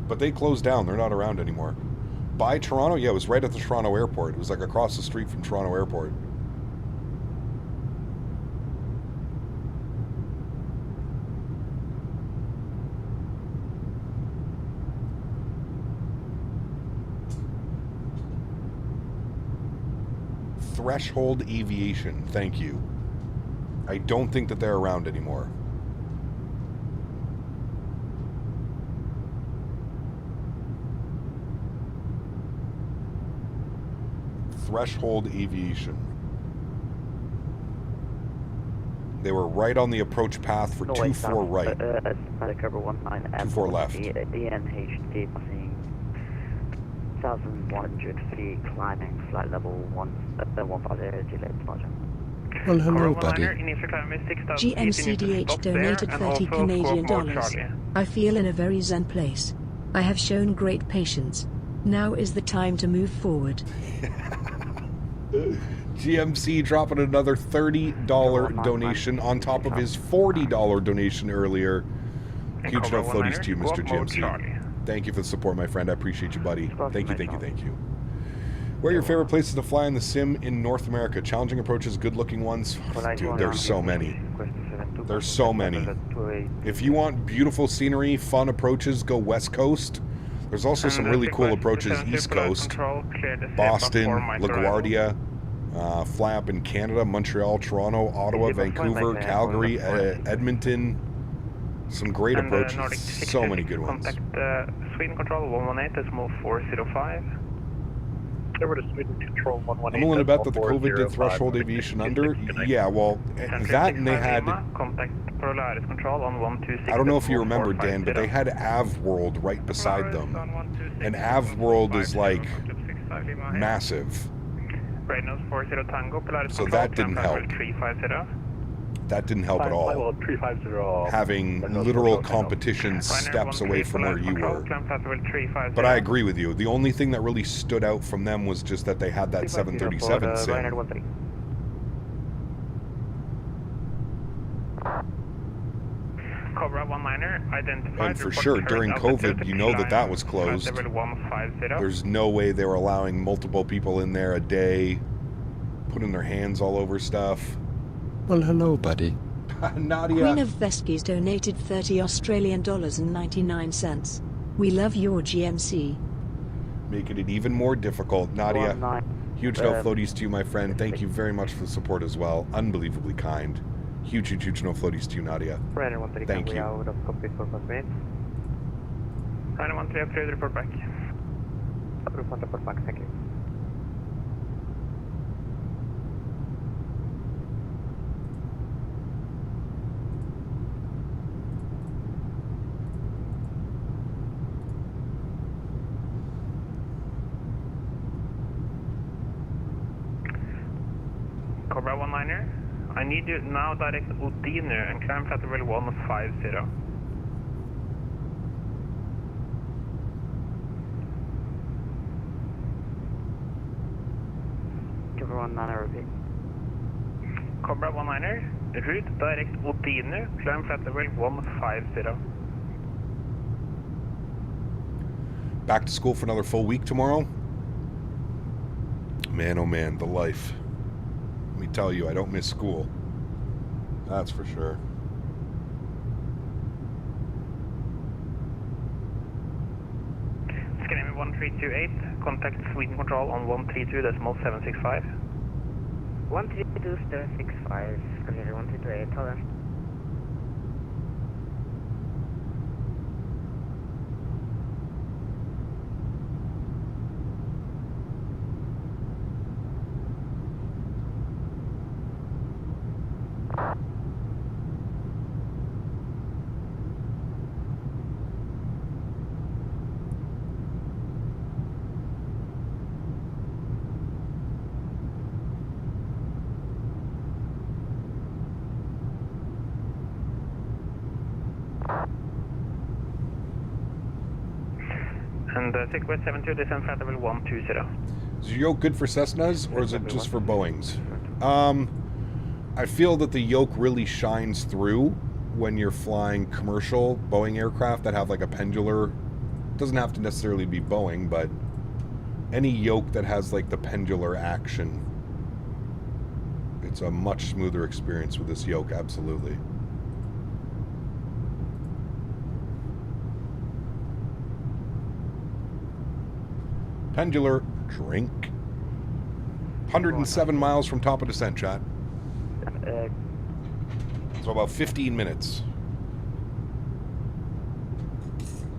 But they closed down. They're not around anymore. By Toronto? Yeah, it was right at the Toronto airport. It was like across the street from Toronto airport. Threshold Aviation. Thank you. I don't think that they're around anymore. Threshold Aviation. They were right on the approach path for 24 right. 24 left. DNHD passing 1,100 feet, climbing flight level 150, delayed departure. Well, hello, buddy. GMCDH donated 30 Canadian dollars. I feel in a very zen place. I have shown great patience. Now is the time to move forward. GMC dropping another $30 donation on top of his $40 donation earlier. Huge no floaties to you, Mr. GMC. Thank you for the support, my friend. I appreciate you, buddy. Thank you, thank you, thank you. Where are your favorite places to fly in the sim in North America? Challenging approaches, good-looking ones? Dude, there's so many. There's so many. If you want beautiful scenery, fun approaches, go West Coast. There's also some really cool approaches East Coast. Boston, LaGuardia, fly up in Canada, Montreal, Toronto, Ottawa, Vancouver, Calgary, Edmonton. Some great approaches. So many good ones. Contact Sweden Control 118, decimal 405. Over to Sweden Control 118. I'm willing to bet that the COVID did Threshold Aviation under. Yeah, well, that and they had... Contact Polaris Control on 126. I don't know if you remember, Dan, but they had AvWorld right beside them. And AvWorld is like massive. So that didn't help. That didn't help at all. Having literal competition steps away from where you were. But I agree with you. The only thing that really stood out from them was just that they had that 737 sim. And for sure, during COVID, you know that was closed. There's no way they were allowing multiple people in there a day, putting their hands all over stuff. Well, hello, buddy. Nadya. Queen of Veskies donated 30 Australian dollars and 99 cents. We love your GMC. Making it even more difficult. Nadya, huge no floaties to you, my friend. Thank you very much for the support as well. Unbelievably kind. Huge no floaties to you, Nadya. Thank you. Out of Cockpit for Ryder 13, approved, report back. Approved, report back, thank you. Cobra 19er, I need you now direct Udine and climb flight level 150. Cobra 19er, repeat. Cobra 19er, route direct Udine, climb flight level 150. Back to school for another full week tomorrow. Man, oh man, the life. Let me tell you, I don't miss school. That's for sure. Scanning 1328, contact Sweden Control on 132, decimal 765. 132, 765, scanning 1328, hold on. And Takeoff 72, descend flight level 120. Is your yoke good for Cessnas, or is it just for Boeings? I feel that the yoke really shines through when you're flying commercial Boeing aircraft that have like a pendular. It doesn't have to necessarily be Boeing, but any yoke that has like the pendular action, it's a much smoother experience with this yoke, absolutely. Pendular drink. 107 miles from top of descent, chat. So about 15 minutes.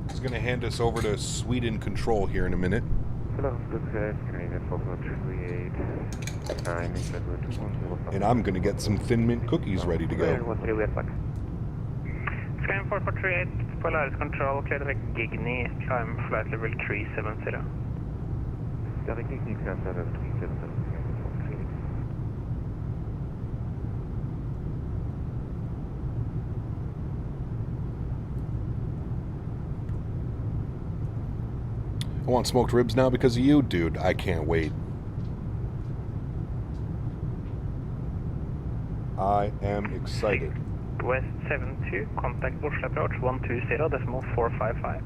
He's going to hand us over to Sweden Control here in a minute. And I'm going to get some Thin Mint cookies ready to go. Skyline 4438, Polaris Control, clear direct Gigny, climb flight level 370. Direct Gigny, climb flight level 370. I want smoked ribs now because of you, dude. I can't wait. I am excited. West 72, contact Oslo approach 120.455.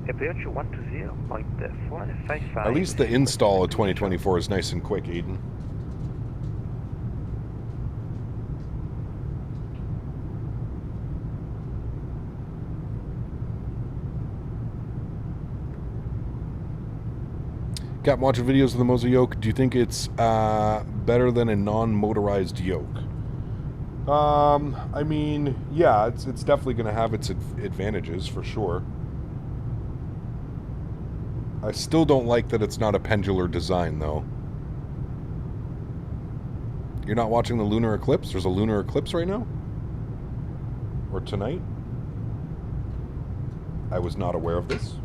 Approach 120.455. At least the install of 2024 is nice and quick, Eden. Got watching videos of the Moza yoke. Do you think it's better than a non-motorized yoke? I mean, yeah, it's definitely going to have its advantages for sure. I still don't like that it's not a pendular design, though. You're not watching the lunar eclipse? There's a lunar eclipse right now? Or tonight? I was not aware of this.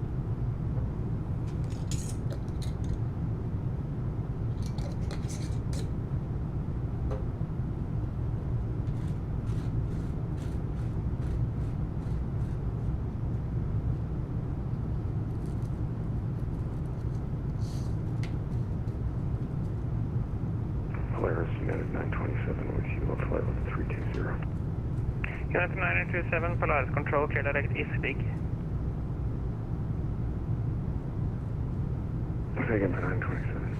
United 927, Polaris Control, clear direct Isvig. Again for 927.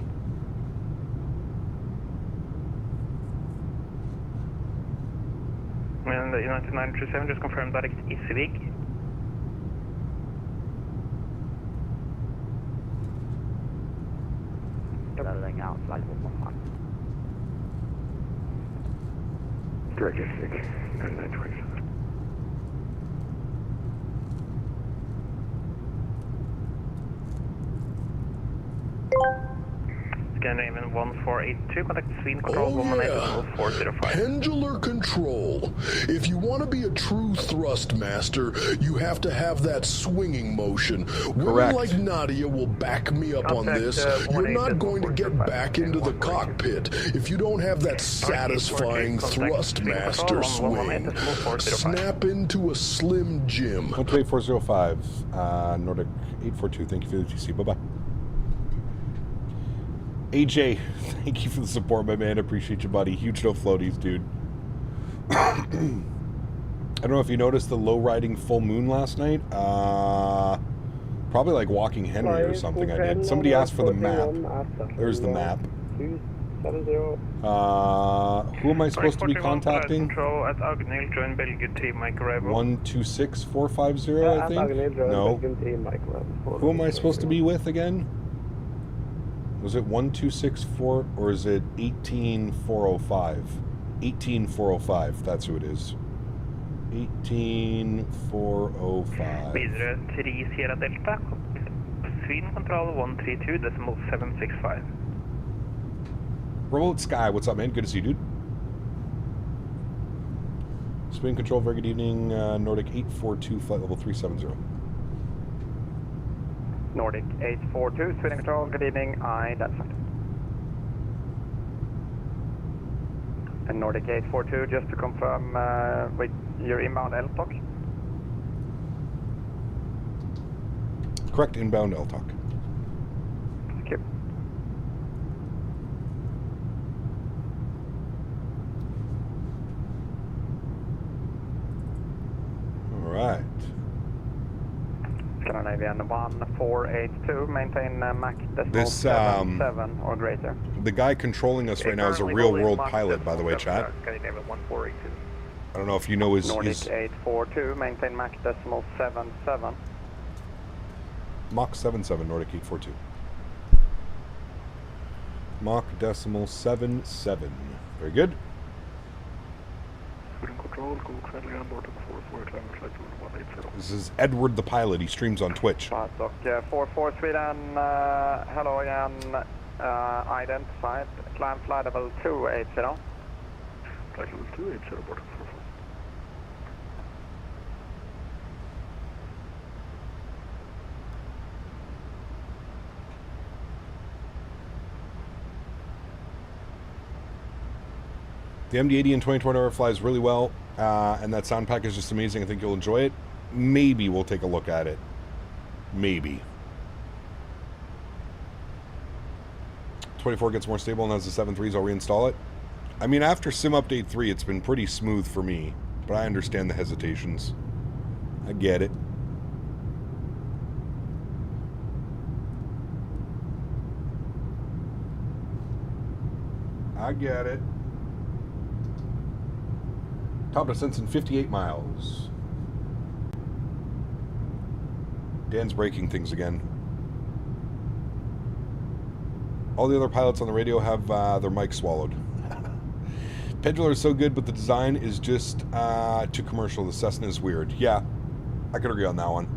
And United 927, just confirm direct Isvig. Leveling out, flight 115. Direct Isvig, 927. Scandinavian 1482, contact Sweden Control, 118.405. Pendular control. If you want to be a true thrust master, you have to have that swinging motion. Women like Nadya will back me up on this. You're not going to get back into the cockpit if you don't have that satisfying thrust master swing. Snap into a Slim Jim. 128.405, Nordic 842. Thank you for the TC. Bye-bye. AJ, thank you for the support, my man. Appreciate you, buddy. Huge no floaties, dude. I don't know if you noticed the low riding full moon last night. Probably like walking Henry or something I did. Somebody asked for the map. There's the map. Who am I supposed to be contacting? 126450, I think? No. Who am I supposed to be with again? Was it 1264 or is it 18405? 18405, that's who it is. 18405. Videre 3 Sierra Delta, Sweden Control 132.765. Remote Sky, what's up, man? Good to see you, dude. Sweden Control, very good evening. Nordic 842, flight level 370. Nordic 842, Sweden Control, good evening, Delta. And Nordic 842, just to confirm with your inbound LTOC. Correct, inbound LTOC. Thank you. All right. Scandinavian 1482, maintain Mach decimal 77 or greater. The guy controlling us right now is a real-world pilot, by the way, chat. Scandinavian 1482. I don't know if you know his... Nordic 842, maintain Mach decimal 77. Mach 77, Nordic 842. Mach decimal 77. Very good. Sweden Control Control, Koch, Telegram, Boarding 44, climbing flight 180. This is Edward the pilot. He streams on Twitch. Doc 44 Sweden, hello again, identified, climb flight level 280. Flight level 280, Boarding 44. The MD-80 in 2020 flies really well, and that sound pack is just amazing. I think you'll enjoy it. Maybe we'll take a look at it. Maybe. 24 gets more stable and has the 7.3s, I'll reinstall it. I mean, after Sim Update 3, it's been pretty smooth for me, but I understand the hesitations. I get it. I get it. Top descents in 58 miles. Dan's breaking things again. All the other pilots on the radio have their mic swallowed. Pendulum is so good, but the design is just too commercial. The Cessna is weird. Yeah, I could agree on that one.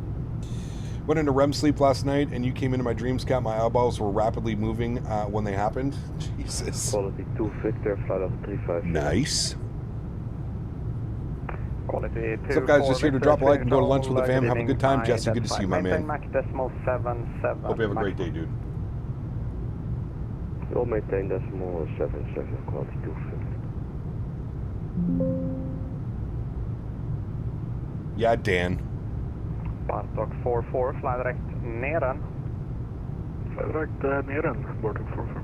Went into REM sleep last night, and you came into my dreams, Cap. My eyeballs were rapidly moving when they happened. Jesus. Quality 2 Victor, flight level 35. Nice. Quality 2. What's up, guys? Just here to drop a like and go to lunch with the fam. Have a good time. Jesse, good to see you, my man. Hope you have a great day, dude. We'll maintain decimal 77, quality 2 Victor. Yeah, Dan. Doc 44, fly direct Erin. Fly direct Erin, boarding 44.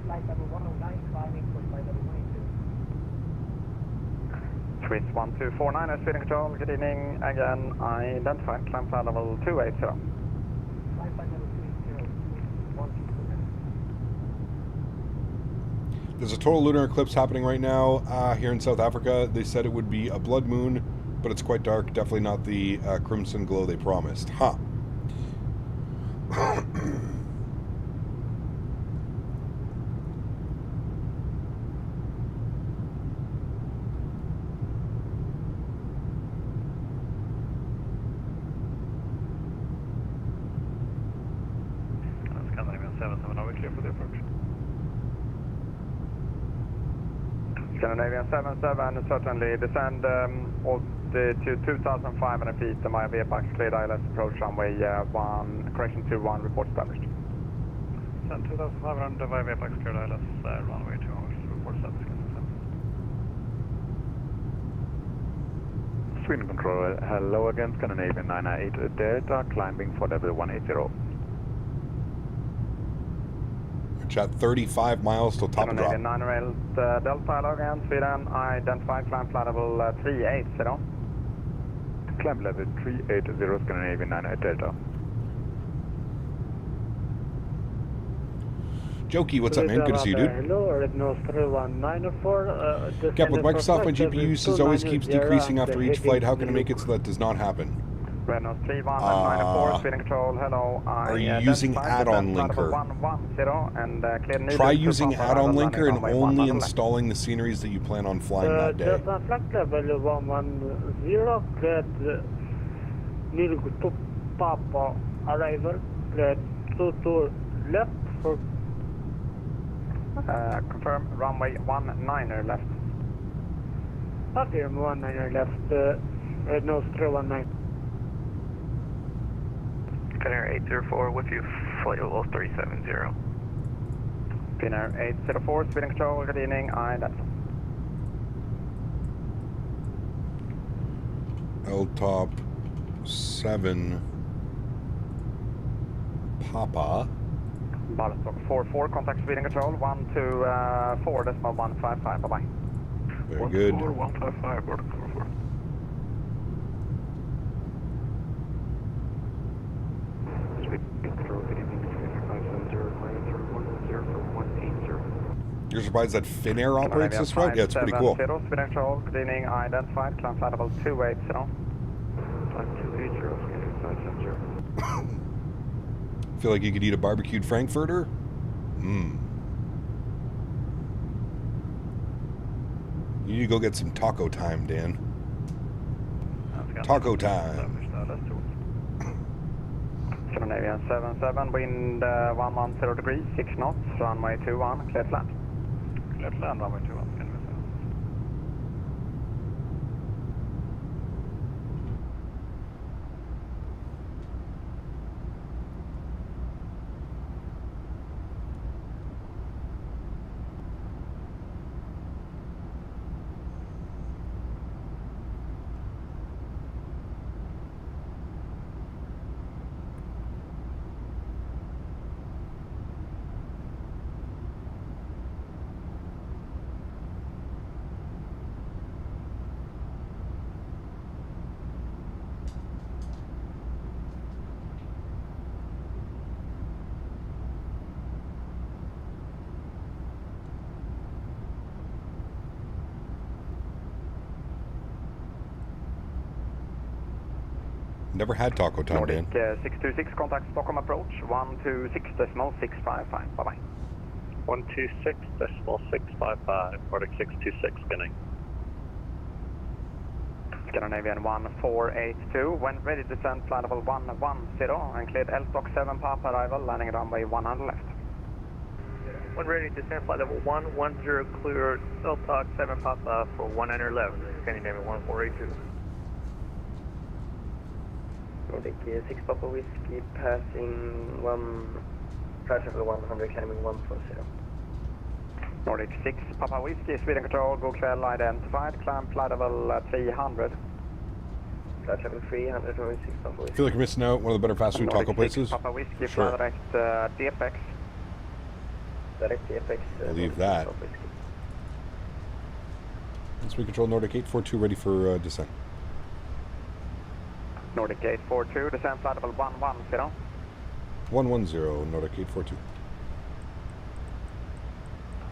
Flight level 109, climbing for flight level 92. Swiss 1249, Sweden Control, good evening. Again, identified, climb flight level 280. Climb flight level 280, 129. There's a total lunar eclipse happening right now here in South Africa. They said it would be a blood moon, but it's quite dark. Definitely not the crimson glow they promised. Huh. Scandinavian 77, certainly descend to 2,500 feet. My VFX cleared ILS approach runway 1, correction 21, report established. Descend 2,500 via VFX cleared ILS runway 2, report established. Sweden Control, hello again, Scandinavian 998 Delta, climbing for level 180. At 35 miles till top of drop. 9 rail Delta, hello again, Sweden, identified, climb flight level 380. Climb level 380, Scandinavian 98 Delta. Jokey, what's up, man? Good to see you, dude. Hello, Red Nose 3194. Cap, with Microsoft, my GPU usage always keeps decreasing after each flight. How can I make it so that does not happen? Red Nose 3194, Sweden Control, hello. Are you using add-on linker? Try using add-on linker and only installing the sceneries that you plan on flying that day. Just on flight level 110, cleared Nilgu to Papa, arrival, cleared 22 left for... confirm, runway 19er left. Okay, 19er left, Red Nose 319. Finnair 804 with you, flight level 370. Finnair 804, Sweden Control, good evening, L-top 7 Papa. Ballstock 44, contact Sweden Control, 124.155, bye-bye. Very good. 155, boarding 44. Control, You're surprised that Finnair operates this route? Yeah, it's pretty cool. Speed control, good evening, identified, climb flight level 280. Flight 280, Feel like you could eat a barbecued Frankfurter? Mmm. You need to go get some taco time, Dan. Taco time. Scandinavian 77, wind 110 degrees, 6 knots, runway 21, clear flat. Clear flat, runway 21, Scandinavian 7. Never had taco time, Dan. Nordic 626, contact Stockholm approach, 126.655, bye-bye. 126.655, Nordic 626, spinning. Scandinavian 1482, when ready, descend flight level 110, and cleared LTOC 7 Papa arrival, landing runway 100 left. When ready, descend flight level 110, clear LTOC 7 Papa for 100 left, Scandinavian 1482. Nordic 6 Papa Whiskey, passing flight level 100, climbing 140. Nordic 6 Papa Whiskey, speed and control, go clear, identified, climb flight level 300. Flight level 300, Nordic 6 Papa Whiskey. I feel like you're missing out one of the better fast food taco places. Papa Whiskey, Sure. fly direct DFX. Direct DFX. Believe that. Speed control, Nordic 842, ready for descent. Nordic 842, descend flight level 110. 110, Nordic 842.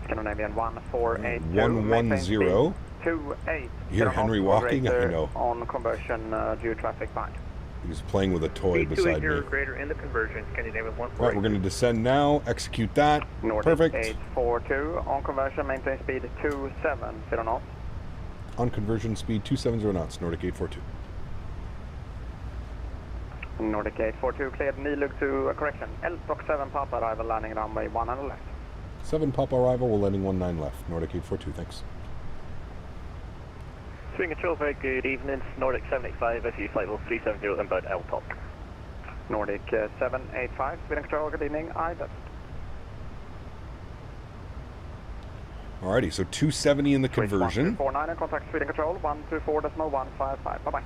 Scandinavian 1482. 110. 28. You hear Henry walking? I know. On conversion due traffic bind. He's playing with a toy beside me. Greater in the conversion, Scandinavian 1482. Right, we're going to descend now. Execute that. Nordic Perfect. 842, on conversion, maintain speed 270 knots. On conversion, speed 270 knots, Nordic 842. Nordic 842, cleared Nilug to correction. LTOC 7 Papa arrival, landing runway 100 left. 7 Papa arrival, we're landing 19 left, Nordic 842, thanks. Swing control, very good evening. Nordic 785, SU flight level 370, inbound LTOC. Nordic 785, speed and control, good evening, EyeDoc. Alrighty, so 270 in the conversion. 1249 and contact speed and control, 124.155, bye-bye.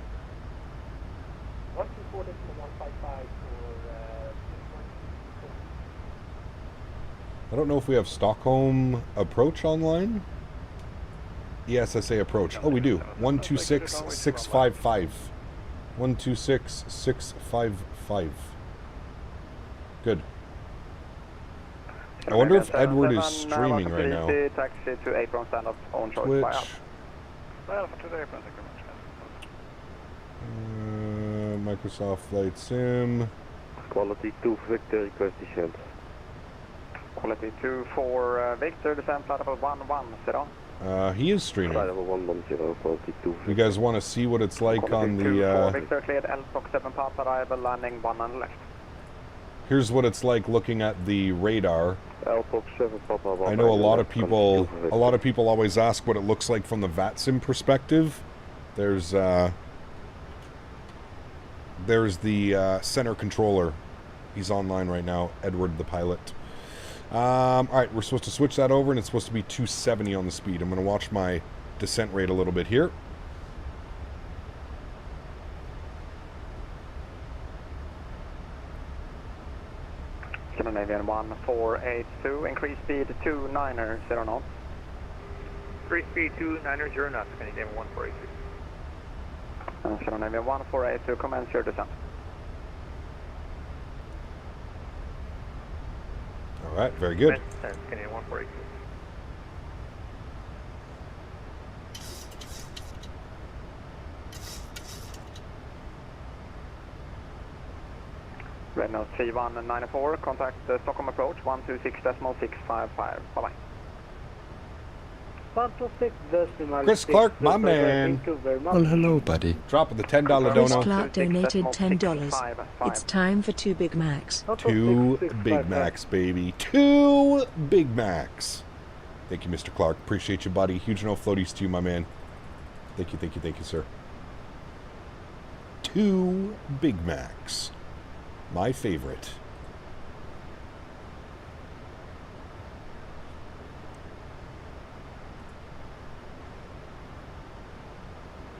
124.155 I don't know if we have Stockholm approach online. ESSA approach. Oh, we do. 126655. 126655. Good. I wonder if Edward is streaming right now. Taxi to apron stand up on choice Twitch. by up. Microsoft Flight Sim. Quality 2 Victor, request descent. Quality 2 for Victor, descend flight level 110. He is streaming. Flight level 110, quality 2. You guys want to see what it's like on Quality 2 for the... Victor, cleared LTOC 7 Papa arrival, landing 100 left. Here's what it's like looking at the radar. LTOC 7 Papa. I know a lot of people always ask what it looks like from the VATSIM perspective. There's the center controller. He's online right now, Edward the pilot. Alright, we're supposed to switch that over, and it's supposed to be 270 on the speed. I'm going to watch my descent rate a little bit here. Scandinavian 1482, increase speed 290 knots. Increase speed 290 knots, Scandinavian 1482. Scandinavian 1482, commence your descent. Alright, very good. Scandinavian 1482. Renault 3194, contact Stockholm approach 126.655. Bye-bye. 126.655. Chris Clark, my man. Thank you very much. Well, hello, buddy. Dropping the $10 Chris dono. Clark donated $10. It's time for 2 Big Macs. 2 Big Macs, baby. 2 Big Macs. Thank you, Mr. Clark. Appreciate you, buddy. Huge no floaties to you, my man. Thank you, sir. 2 Big Macs. My favorite.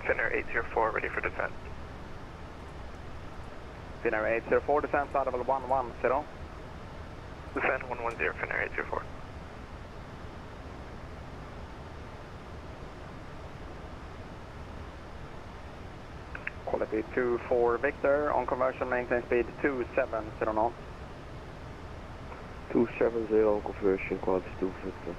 Finnair 804, ready for descent. Finnair 804, descent out of 110. Descent 110, Finnair 804. Quality 24 Victor, on conversion maintain speed 270 knots. 270 on conversion, quality 2 Victor.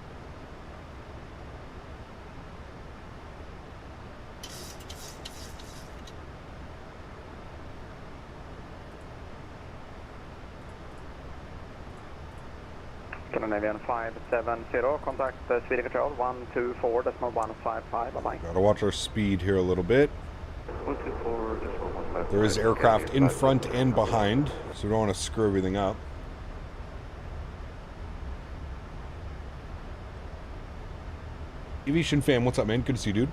Scandinavian 570, contact speed control 124.155, bye-bye. Gotta watch our speed here a little bit. 124.155. There is aircraft in front and behind, so we don't want to screw everything up. Aviation fam, what's up, man? Good to see you, dude.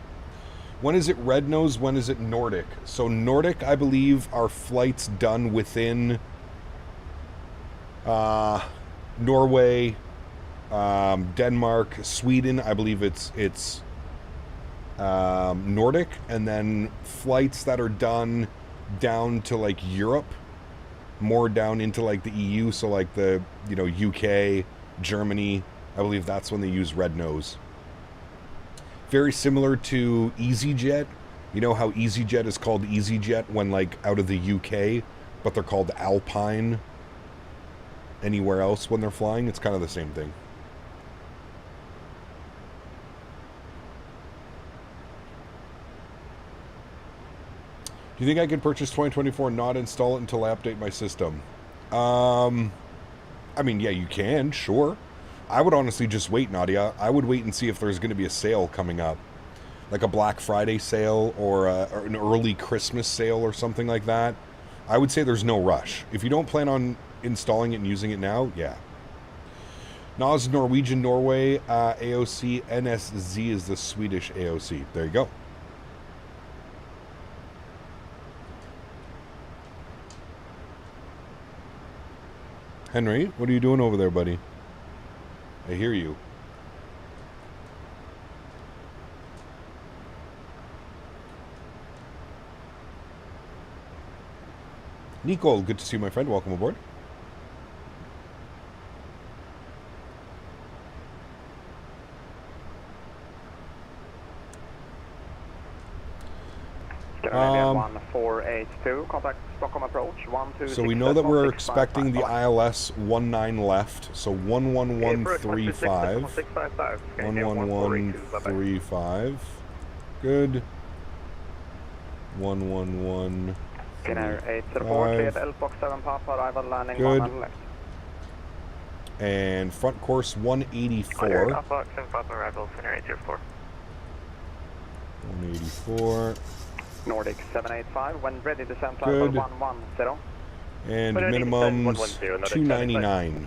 When is it red nose? When is it Nordic? So Nordic, I believe, are flights done within Norway, Denmark, Sweden. I believe it's Nordic, and then flights that are done down to like Europe, more down into like the EU, so like the UK, Germany. I believe that's when they use red nose. Very similar to EasyJet. You know how EasyJet is called EasyJet when like out of the UK, but they're called Alpine anywhere else when they're flying? It's kind of the same thing. Do you think I could purchase 2024 and not install it until I update my system? I mean, yeah, you can, sure. I would honestly just wait, Nadya. I would wait and see if there's going to be a sale coming up. Like a Black Friday sale or an early Christmas sale or something like that. I would say there's no rush. If you don't plan on installing it and using it now, yeah. NAS Norwegian Norway, AOC, NSZ is the Swedish AOC. There you go. Henry, what are you doing over there, buddy? I hear you. Nicole, good to see you, my friend. Welcome aboard. Scandinavian 1482, contact Stockholm approach 126. So we know that we're expecting the ILS 19 left. So 11135. 11135. Good. 111. Finnair 804, cleared L-Box 7 Papa, arrival landing good. 1 left. And front course 184. L-Box 7 Papa, arrival Finnair 804. 184. Nordic 785, when ready, descent good. level 110. And minimums 299.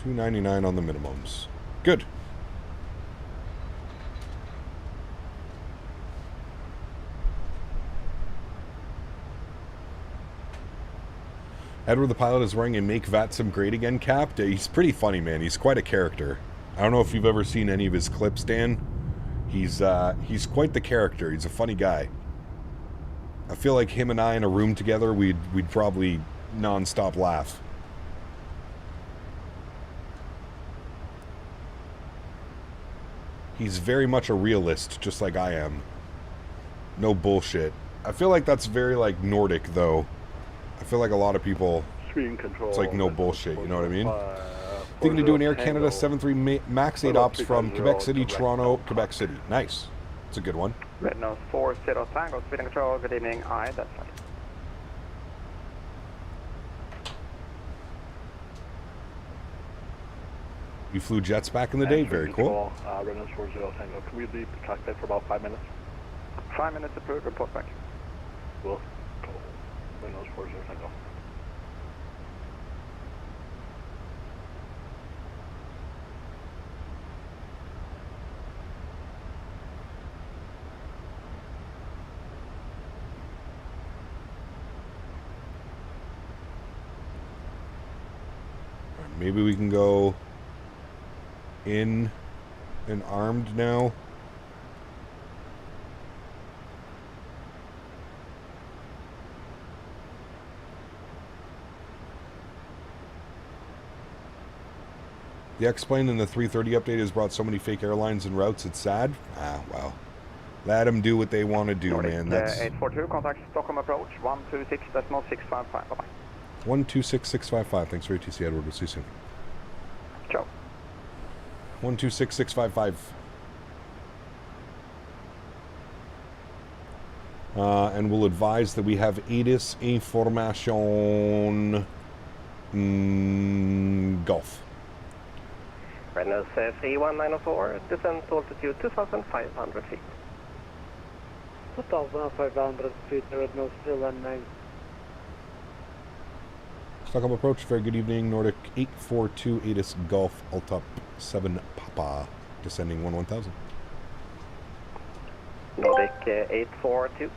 $299 on the minimums. Good. Edward the pilot is wearing a Make Vatsum Great Again cap. He's pretty funny, man. He's quite a character. I don't know if you've ever seen any of his clips, Dan. He's quite the character. He's a funny guy. I feel like him and I in a room together, we'd probably non-stop laugh. He's very much a realist, just like I am. No bullshit. I feel like that's very like Nordic, though. I feel like a lot of people, it's like no bullshit, you know what I mean? Thinking to do an Air Canada 73 MAX8 ops from Quebec City, Toronto, Quebec City. Nice. It's a good one. Red nose 40 Tango, speed and control, good evening, that's right. You flew jets back in the day, very cool. Red nose 40 Tango, can we leave the cockpit for about 5 minutes? 5 minutes approved, report back. Cool. Red nose 40 Tango. Maybe we can go in and armed now. The X-Plane in the 330 update has brought so many fake airlines and routes, it's sad. Ah, well. Let them do what they want to do, Nordic, man. That's 842, contact Stockholm approach, 126.655, bye-bye. 126655. Thanks for ATC, Edward. We'll see you soon. Ciao. 126655. And we'll advise that we have ATIS information Gulf. Red nose 31904, descent altitude 2,500 feet. 2,500 feet, red nose 319. Stockholm approach, very good evening. Nordic 842 ATIS Gulf, Altop 7 Papa, descending 1000. Nordic 842.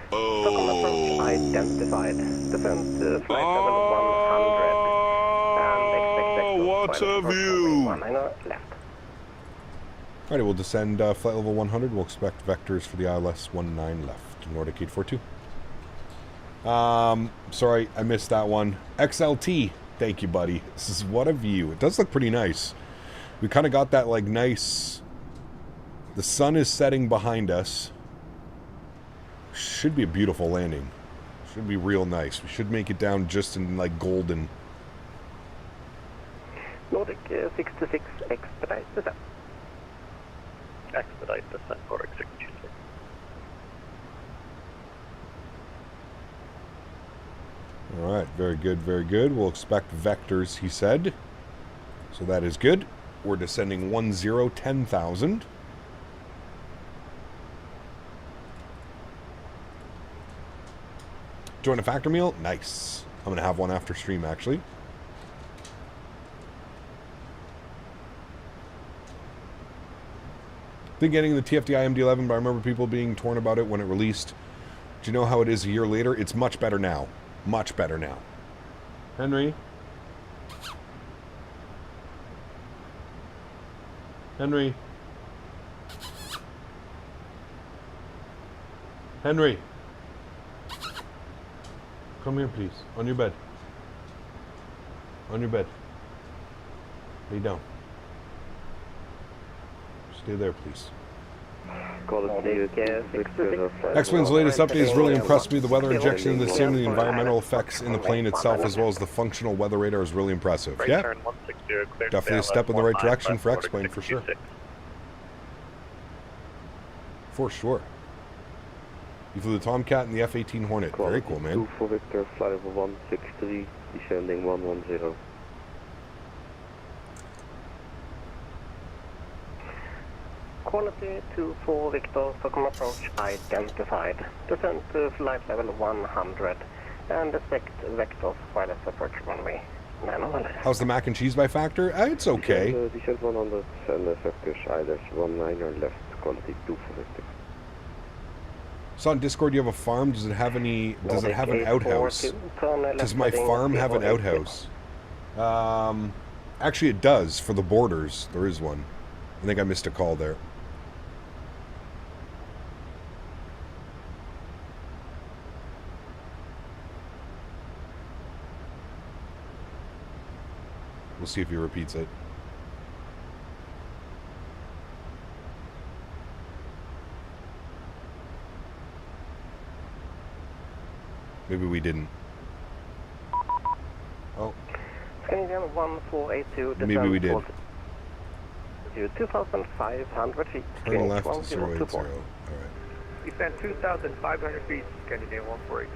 Stockholm approach identified. Descent flight level 100. And expect what a view! 19 left. Alright, we'll descend flight level 100. We'll expect vectors for the ILS-19 left. Nordic 842. Sorry, I missed that one. XLT, thank you, buddy. This is what a view. It does look pretty nice. We kind of got that, like, nice... The sun is setting behind us. Should be a beautiful landing. Should be real nice. We should make it down just in, like, golden. Nordic 66, expedite descent. Expedite descent, Nordic 66. Alright, very good, very good. We'll expect vectors, he said. So that is good. We're descending 10,000. Join a factor meal? Nice. I'm going to have one after stream, actually. Been getting the TFDI MD-11, but I remember people being torn about it when it released. Do you know how it is a year later? It's much better now. Much better now. Henry? Henry? Henry? Come here, please. On your bed. On your bed. Lay down. Stay there, please. X-Wing's latest update has really impressed me. The weather injection in the sim, the environmental effects in the plane itself, as well as the functional weather radar is really impressive. Yeah, definitely a step in the right direction for X-Plane, for sure. For sure. You flew the Tomcat and the F-18 Hornet. Very cool, man. 2 for Victor, flight level 163, descending 110. Quality 24 Victor, Stockholm approach identified. Descent to flight level 100 and expect vectors wireless approach runway. How's the mac and cheese by factor? It's okay. Descent 100 and vectors either 19 or left, quality 2 for Victor. So on Discord you have a farm, does it have any, does it have an outhouse? Does my farm have an outhouse? Actually it does, for the borders, there is one. I think I missed a call there. We'll see if he repeats it. Maybe we didn't. Oh. Canadian 1482. Maybe we did. 2,500 feet. Turn left 080. Alright. Descend 2,500 feet, Scandinavian 148.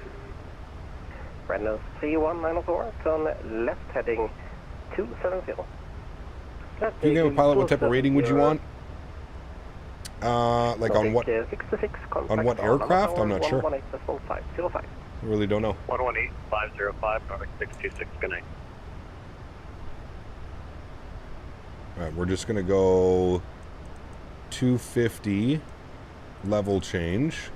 Reynolds 3194, turn left heading 270. If you give a pilot, what type of rating would you want? Like on what? 66, on what aircraft? I'm not sure. 118.505. I really don't know. 118.505, Nordic 626, good night. Alright, we're just gonna go 250 level change.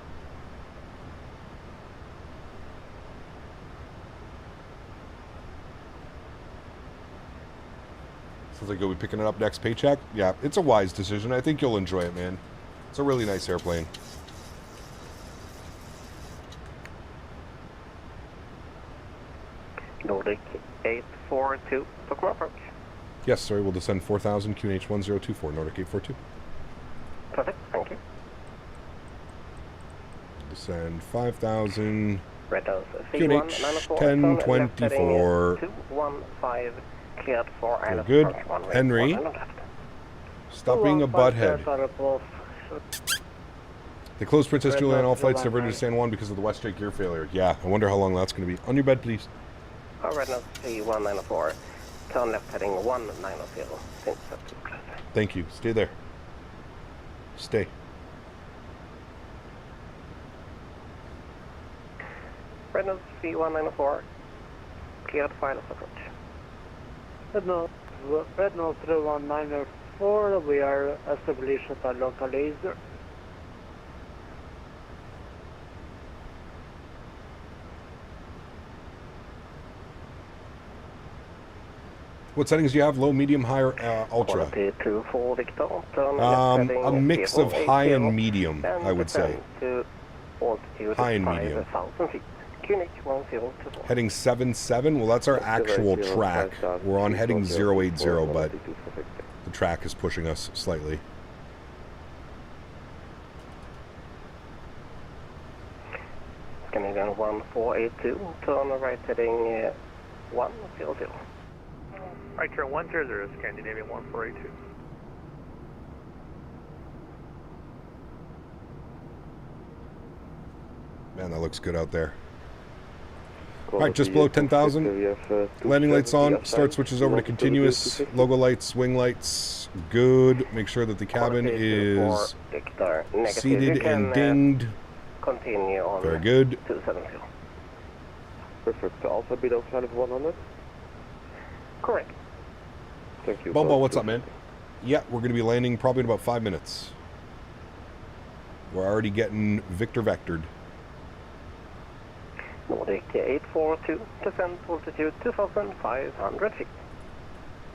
Sounds like you'll be picking it up next paycheck. Yeah, it's a wise decision. I think you'll enjoy it, man. It's a really nice airplane. Nordic 842, Stockholm approach. Yes, sorry, we'll descend 4,000, QNH 1024, Nordic 842. Perfect, thank you. Descend 5,000, QNH 1024. 215, cleared for Very island good. approach, 1 right, Henry, 1 left. stop being a butthead. They closed Princess Juliana. All flights diverted to San Juan because of the WestJet gear failure. Yeah, I wonder how long that's going to be. On your bed, please. Reynolds 3194, turn left heading 190. Thank you. Stay there. Stay. Reynolds 3194, cleared for island approach. Reynolds 3194, we are established at a local laser. What settings do you have? Low, medium, high, or ultra? A mix of high and medium, I would say. High and medium. Heading 77. Well, that's our actual track. We're on heading 080, but the track is pushing us slightly. Canadian 1482, turn right heading 100. Right turn 100, Scandinavian 1482. Man, that looks good out there. Alright, just below 10,000. Landing lights on. Start switches over to continuous. Logo lights, wing lights. Good. Make sure that the cabin is seated and dinged. Continue on. Very good. 270. Perfect. Also be outside of 100? Correct. Thank you. Bobo, what's up, man? Yeah, we're going to be landing probably in about 5 minutes. We're already getting Victor vectored. Nordic 842, descent altitude 2,500 feet.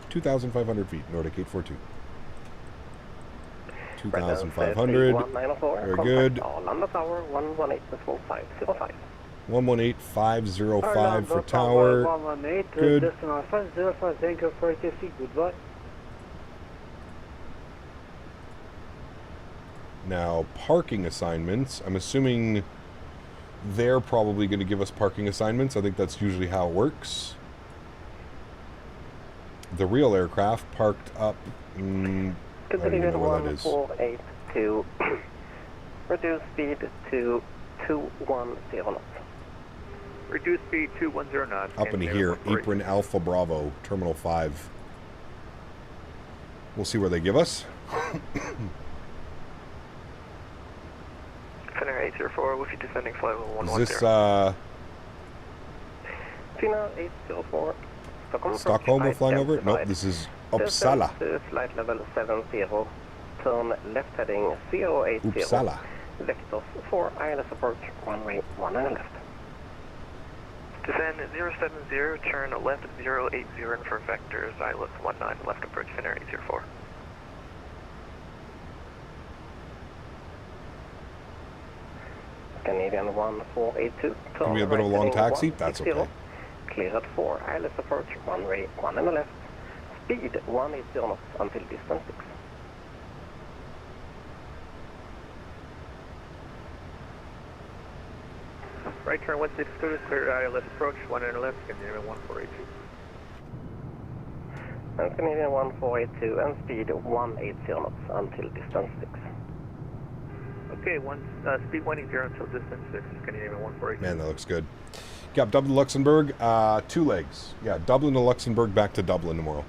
2,500 feet, Nordic 842. 2,500. Very good. Lambda Tower 118.505. 118.505 for tower. 118, Good. decimal 505, thank you for taxi, goodbye. Now, parking assignments. I'm assuming they're probably going to give us parking assignments. I think that's usually how it works. The real aircraft parked up. I don't even know where that is. 1482. Reduce speed to 210 knots. Reduce speed 210 knots. Up in here, Apron Alpha Bravo, Terminal 5. We'll see where they give us. Honorary 804, with you descending flight level 110. Is this, Tina 804. Stockholm we're flying over? Nope, this is Uppsala. Flight level 70. Turn left heading 080. Uppsala. Vectors for ILS approach, runway 1 and left. Descend 070, turn left 080 and for vectors, ILS 19, left approach, Honorary 804. Canadian 1482. Can be a bit of a long taxi? That's okay. Cleared for ILS approach, runway 1 and left. Speed 180 knots until distance 6. Right turn 162, clear ILS approach, 1 and left, Canadian 1482. And Canadian 1482 and speed 180 knots until distance 6. Okay, speed 180 until distance 6, Canadian 148. Man, that looks good. Got Dublin to Luxembourg, 2 legs. Yeah, Dublin to Luxembourg, back to Dublin tomorrow.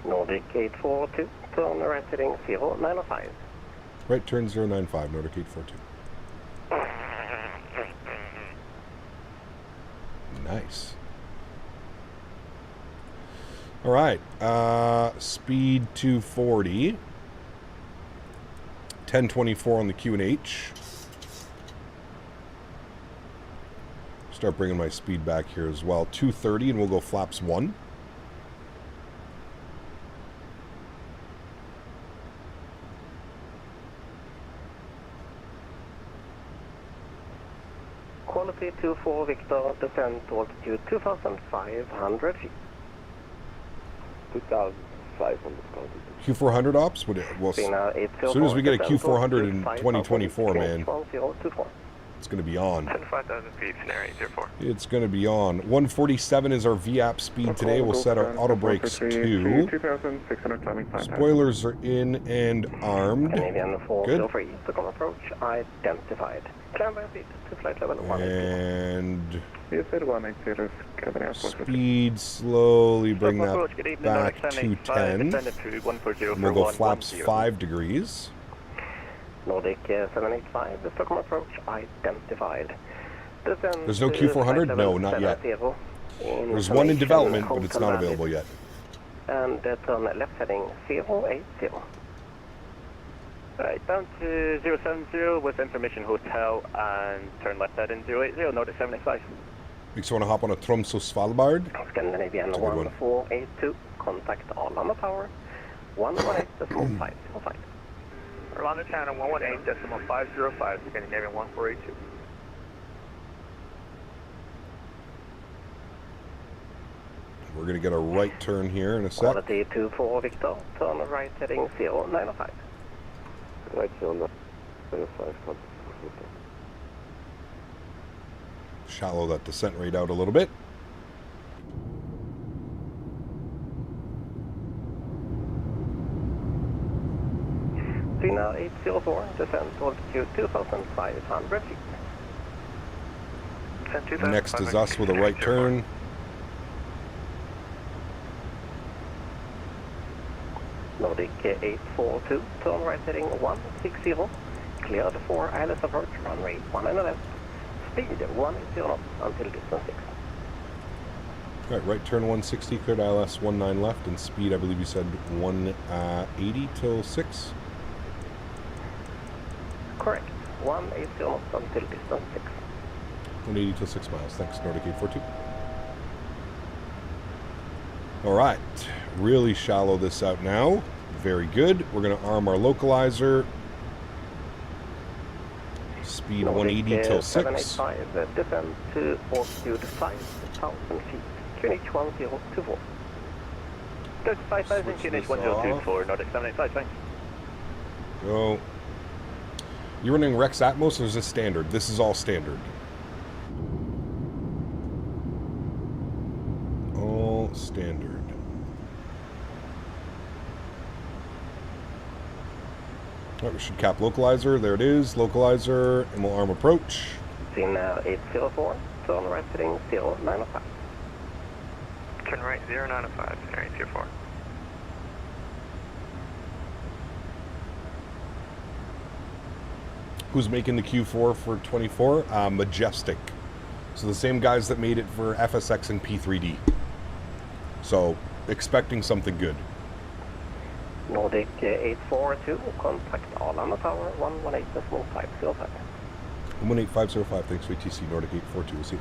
Nordic 842, turn right heading 095. Right turn 095, Nordic 842. Nice. All right, speed 240. 1024 on the Q&H. Start bringing my speed back here as well. 230 and we'll go flaps 1. Quality 24 Victor, descent to altitude 2,500 feet. 2,500 Q400 ops? Well, as soon as we get a Q400 in 2024, man, it's going to be on. 5,000 feet, scenario 04. It's going to be on. 147 is our VAP speed today. We'll set our auto brakes to. 2,600 climbing time. Spoilers are in and armed. Canadian Good. 403, Stockholm approach identified. Climb by speed to flight level 1. And speed. speed, slowly bring that back to 10. And we'll go flaps 5 degrees. Nordic 785, the Stockholm approach identified. There's no Q400? No, not yet. There's one in development, but it's not available yet. And turn left heading 080. Alright, down to 070 with information hotel and turn left heading 080, Nordic 785. Makes you want to hop on a Tromsø Svalbard. Scandinavian 1482, contact Arlanda Tower 118.505. Arlanda Channel 118.505, Scandinavian 1482. We're going to get a right turn here in a sec. Quality 24 Victor, turn right heading 095. Right 095, Shallow that descent rate out a little bit. Cena 804, descent altitude 2,500 feet. Next is us with a right turn. Nordic 842, turn right heading 160, cleared for ILS approach, runway 111, speed 180 knots until distance 6. Alright, right turn 160, cleared ILS 19 left, and speed, I believe you said 180 till 6? Correct, 180 knots until distance 6. 180 till 6 miles, thanks, Nordic 842. Alright, really shallow this out now. Very good. We're going to arm our localizer. Speed 180 till 6. 785, descend to altitude 5,000 feet. QNH 1024. 5,000, QNH 1024, Nordic 785, thanks. Go. You running Rex Atmos or is this standard? This is all standard. All standard. Alright, we should cap localizer. There it is, localizer, and we'll arm approach. Cena 804, turn right heading 095. Turn right 095, scenario 804. Who's making the Q4 for 24? Majestic. So the same guys that made it for FSX and P3D. So, expecting something good. Nordic 842, contact Arlanda Tower 118.505. 118.505, thanks for ATC, Nordic 842, we'll see.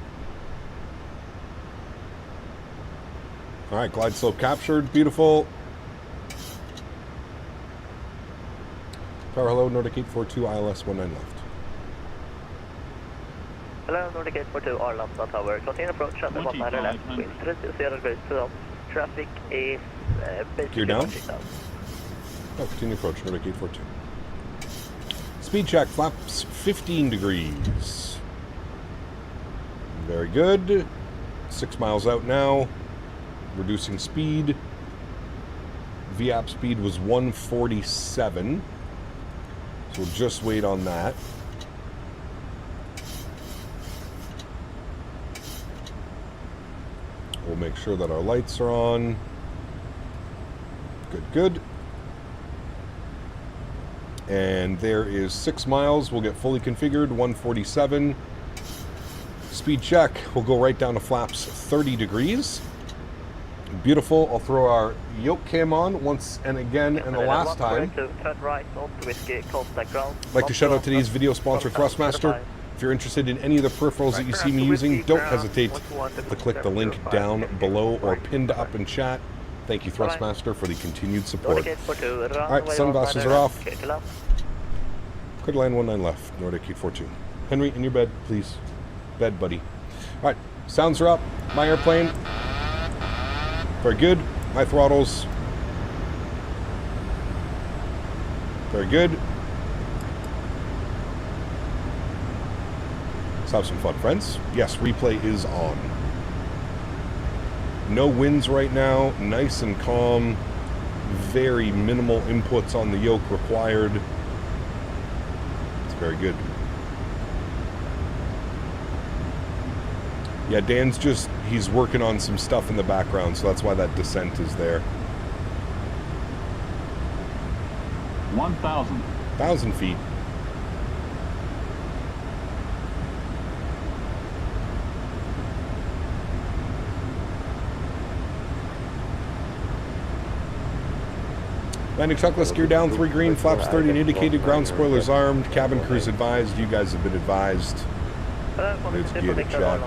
Alright, glide slope captured, beautiful. Tower, hello, Nordic 842, ILS 19 left. Hello, Nordic 842, Arlanda Tower, continue approach, traffic 19 left, wind 30 traffic is basically... Gear down? Oh, continue approach, Nordic 842. Speed check, flaps 15 degrees. Very good. 6 miles out now. Reducing speed. VAP speed was 147. So we'll just wait on that. We'll make sure that our lights are on. Good, good. And there is 6 miles. We'll get fully configured, 147. Speed check. We'll go right down to flaps 30 degrees. Beautiful. I'll throw our yoke cam on once and again and the last time. I'd like to shout out today's video sponsor, Thrustmaster. If you're interested in any of the peripherals that you see me using, don't hesitate to click the link down below or pinned up in chat. Thank you, Thrustmaster, for the continued support. Alright, sunglasses are off. Clear to land 19 left, Nordic 842. Henry, in your bed, please. Bed, buddy. Alright, sounds are up. My airplane. Very good. My throttles. Very good. Let's have some fun, friends. Yes, replay is on. No winds right now. Nice and calm. Very minimal inputs on the yoke required. It's very good. Yeah, Dan's just, he's working on some stuff in the background, so that's why that descent is there. 1,000. 1,000 feet. Landing checklist, gear down, 3 green, flaps 30 and indicated, ground spoilers armed, cabin crews advised, you guys have been advised. Let's get it, chat.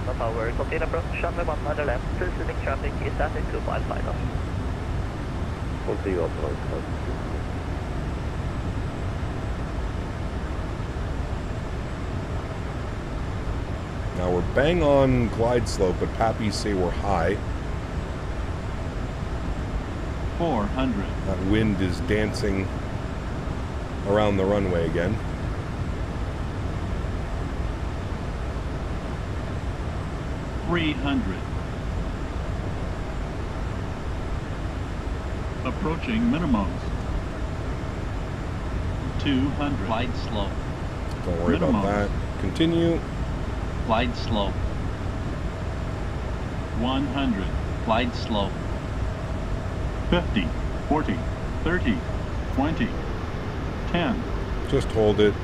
Now we're bang on glide slope, but Pappies say we're high. 400. That wind is dancing around the runway again. $300. Approaching minimums. 200. Glide slope. Don't worry about that. Continue. Glide slope. 100. Glide slope. 50, 40, 30, 20, 10. Just hold it.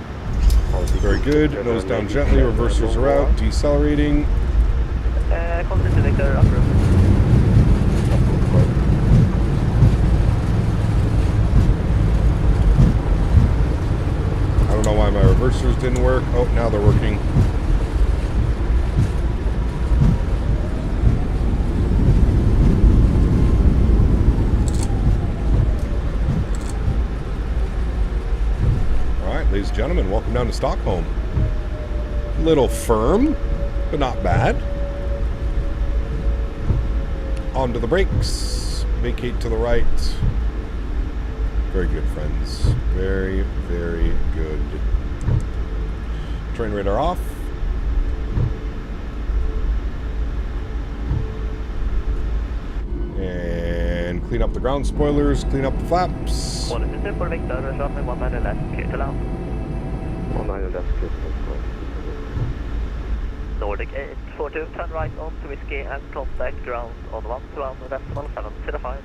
Very good. Nose down gently. Reversers are out. Decelerating. I don't know why my reversers didn't work. Oh, now they're working. Ladies and gentlemen, welcome down to Stockholm. Little firm, but not bad. Onto the brakes. Vacate to the right. Very good, friends. Very, very good. Train radar off. And clean up the ground spoilers, clean up the flaps. Nordic 842, turn right onto whiskey and contact ground on 121.705.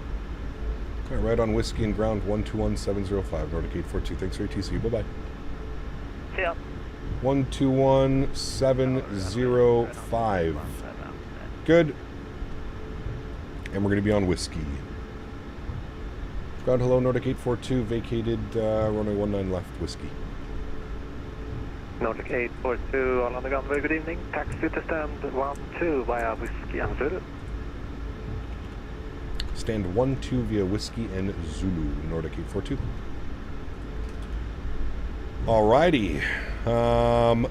Okay, right on whiskey and ground 121.705, Nordic 842. Thanks for your TC. Bye bye. See ya. 121.705. Good. And we're going to be on whiskey. Ground hello, Nordic 842, vacated runway 19 left, whiskey. Nordic 842, all on the ground, very good evening. Taxi to stand 12 via whiskey and Zulu. Stand 12 via whiskey and Zulu, Nordic 842. Alrighty.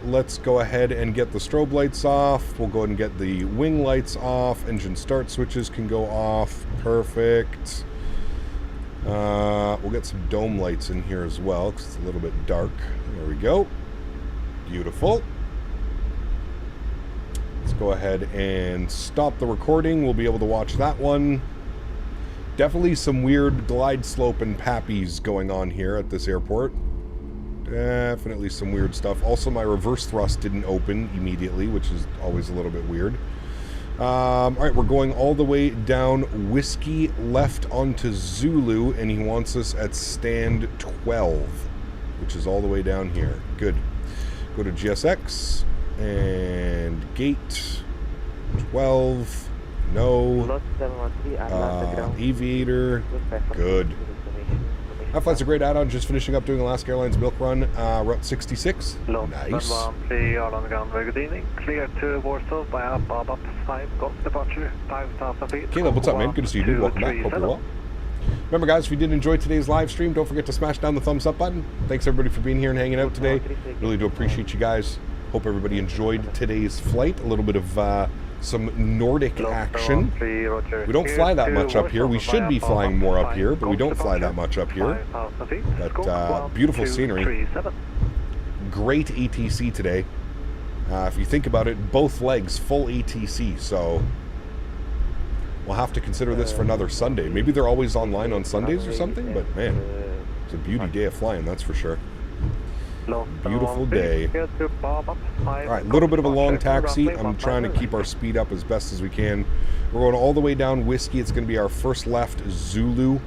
Let's go ahead and get the strobe lights off. We'll go ahead and get the wing lights off. Engine start switches can go off. Perfect. We'll get some dome lights in here as well because it's a little bit dark. There we go. Beautiful. Let's go ahead and stop the recording. We'll be able to watch that one. Definitely some weird glide slope and pappies going on here at this airport. Definitely some weird stuff. Also, my reverse thrust didn't open immediately, which is always a little bit weird. Alright, we're going all the way down Whiskey left onto Zulu, and he wants us at stand 12, which is all the way down here. Good. Go to GSX, and gate 12, no. Aviator, good. iFly's a great add-on, just finishing up doing Alaska Airlines milk run, Route 66. Nice. Clear to Warsaw via Bob 5 Golf departure, 5,000 feet. Caleb, what's up, man? Good to see you, dude. Welcome back. Hope you're well. Remember, guys, if you did enjoy today's live stream, don't forget to smash down the thumbs up button. Thanks, everybody, for being here and hanging out today. Really do appreciate you guys. Hope everybody enjoyed today's flight. A little bit of some Nordic action. We don't fly that much up here. We should be flying more up here, but we don't fly that much up here. But beautiful scenery. Great ATC today. If you think about it, both legs full ATC, so we'll have to consider this for another Sunday. Maybe they're always online on Sundays or something, but man, it's a beauty day of flying, that's for sure. Beautiful day. Alright, a little bit of a long taxi. I'm trying to keep our speed up as best as we can. We're going all the way down Whiskey. It's going to be our first left Zulu.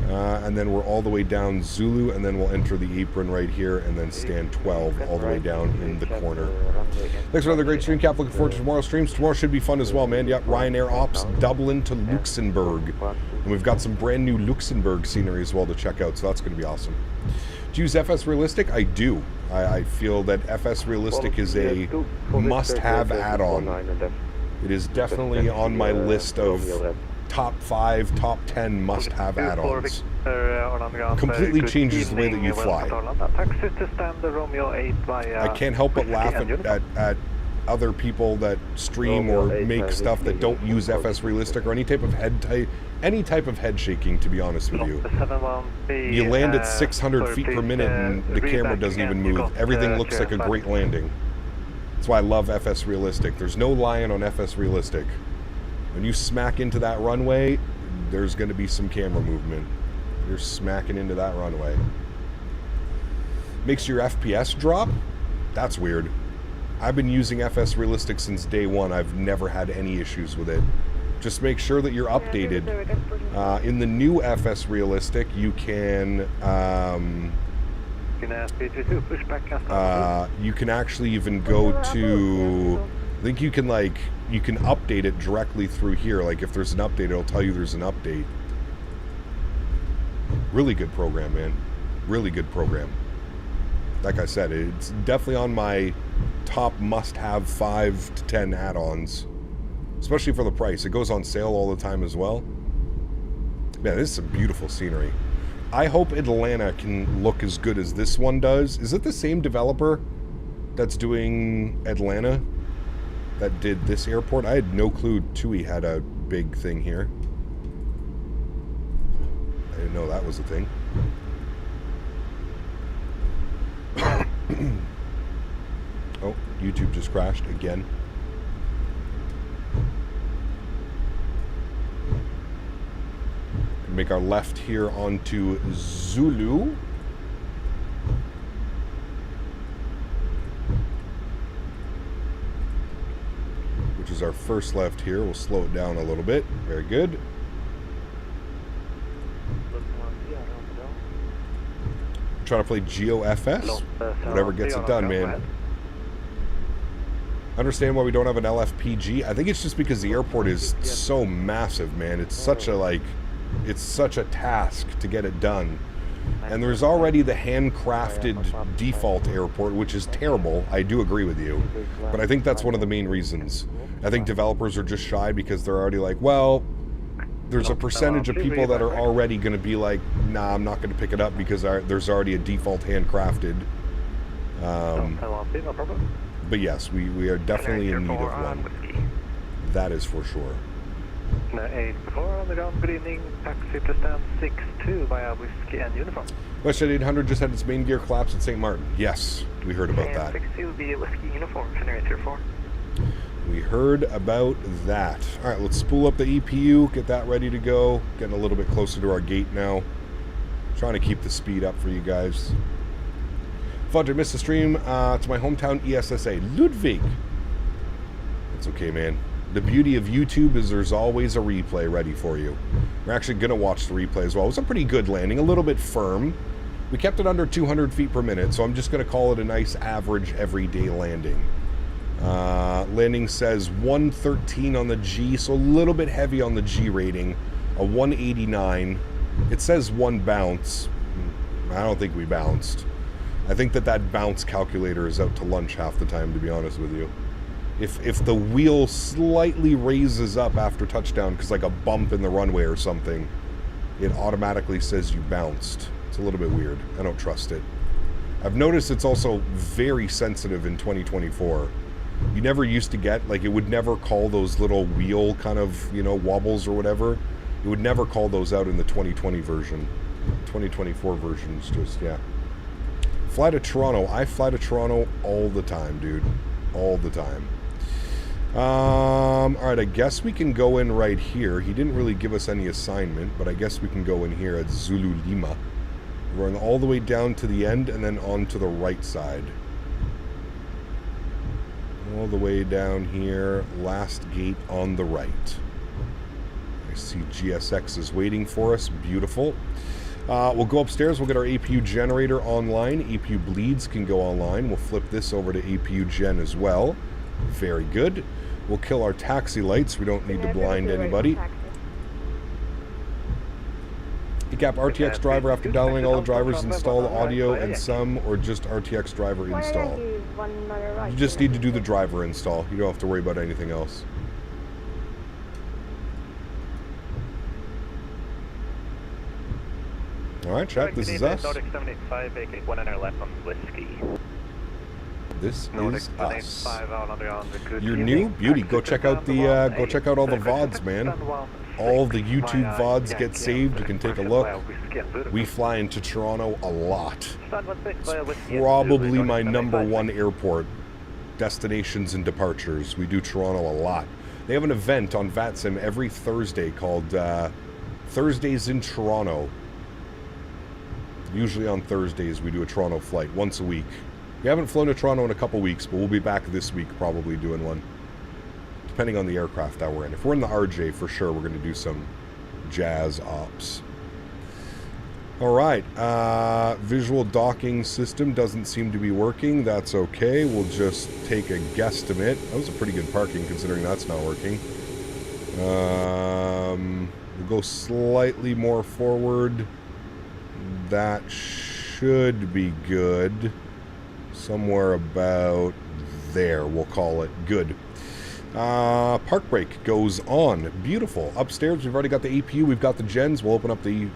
And then we're all the way down Zulu, and then we'll enter the apron right here, and then stand 12 all the way down in the corner. Thanks for another great stream, Cap. Looking forward to tomorrow's streams. Tomorrow should be fun as well, man. Yep, Ryanair Ops, Dublin to Luxembourg. And we've got some brand new Luxembourg scenery as well to check out, so that's going to be awesome. Do you use FS Realistic? I do. I feel that FS Realistic is a must-have add-on. It is definitely on my list of top 5, top 10 must-have add-ons. Completely changes the way that you fly. I can't help but laugh at other people that stream or make stuff that don't use FS Realistic or any type of head shaking, to be honest with you. You land at 600 feet per minute and the camera doesn't even move. Everything looks like a great landing. That's why I love FS Realistic. There's no lying on FS Realistic. When you smack into that runway, there's going to be some camera movement. You're smacking into that runway. Makes your FPS drop? That's weird. I've been using FS Realistic since day one. I've never had any issues with it. Just make sure that you're updated. In the new FS Realistic, you can actually even go to, I think you can update it directly through here. Like if there's an update, it'll tell you there's an update. Really good program, man. Really good program. Like I said, it's definitely on my top must-have 5 to 10 add-ons, especially for the price. It goes on sale all the time as well. Man, this is some beautiful scenery. I hope Atlanta can look as good as this one does. Is it the same developer that's doing Atlanta that did this airport? I had no clue TUI had a big thing here. I didn't know that was a thing. Oh, YouTube just crashed again. Make our left here onto Zulu. Which is our first left here. We'll slow it down a little bit. Very good. Trying to play GeoFS. Whatever gets it done, man. Understand why we don't have an LFPG? I think it's just because the airport is so massive, man. It's such a it's such a task to get it done. And there's already the handcrafted default airport, which is terrible. I do agree with you. But I think that's one of the main reasons. I think developers are just shy because they're already like, well, there's a percentage of people that are already going to be like, nah, I'm not going to pick it up because there's already a default handcrafted. But yes, we are definitely in need of one. That is for sure. 84 on the ground, good evening, taxi to stand 62 via Whiskey and Uniform. WestJet 800 just had its main gear collapse at St. Martin. Yes, we heard about that. 62 via Whiskey Uniform, generator 4. We heard about that. All right, let's spool up the EPU, get that ready to go. Getting a little bit closer to our gate now. Trying to keep the speed up for you guys. Fudge, I missed the stream. To my hometown ESSA, Ludwig. That's okay, man. The beauty of YouTube is there's always a replay ready for you. We're actually going to watch the replay as well. It was a pretty good landing, a little bit firm. We kept it under 200 feet per minute, so I'm just going to call it a nice average everyday landing. Landing says 113 on the G, so a little bit heavy on the G rating. A 189. It says one bounce. I don't think we bounced. I think that bounce calculator is out to lunch half the time, to be honest with you. If the wheel slightly raises up after touchdown, because like a bump in the runway or something, it automatically says you bounced. It's a little bit weird. I don't trust it. I've noticed it's also very sensitive in 2024. You never used to get, like, it would never call those little wheel kind of, you know, wobbles or whatever. It would never call those out in the 2020 version. 2024 version's just, yeah. Fly to Toronto. I fly to Toronto all the time, dude. All the time. Alright, I guess we can go in right here. He didn't really give us any assignment, but I guess we can go in here at Zulu Lima. We're going all the way down to the end and then on to the right side. All the way down here, last gate on the right. I see GSX is waiting for us. Beautiful. We'll go upstairs. We'll get our APU generator online. APU bleeds can go online. We'll flip this over to APU gen as well. Very good. We'll kill our taxi lights. We don't need to blind anybody. ECAP RTX driver after downloading all the drivers install the audio and some, or just RTX driver install. You just need to do the driver install. You don't have to worry about anything else. Alright, chat, this is us. This is us. You're new? Beauty. Go check out the all the VODs, man. All the YouTube VODs get saved. You can take a look. We fly into Toronto a lot. It's probably my #1 airport. Destinations and departures. We do Toronto a lot. They have an event on VATSIM every Thursday called Thursdays in Toronto. Usually on Thursdays we do a Toronto flight once a week. We haven't flown to Toronto in a couple weeks, but we'll be back this week probably doing one. Depending on the aircraft that we're in. If we're in the RJ, for sure we're going to do some jazz ops. Alright, visual docking system doesn't seem to be working. That's okay. We'll just take a guesstimate. That was a pretty good parking considering that's not working. We'll go slightly more forward. That should be good. Somewhere about there, we'll call it. Good. Park brake goes on. Beautiful. Upstairs, we've already got the APU. We've got the gens. We'll open up the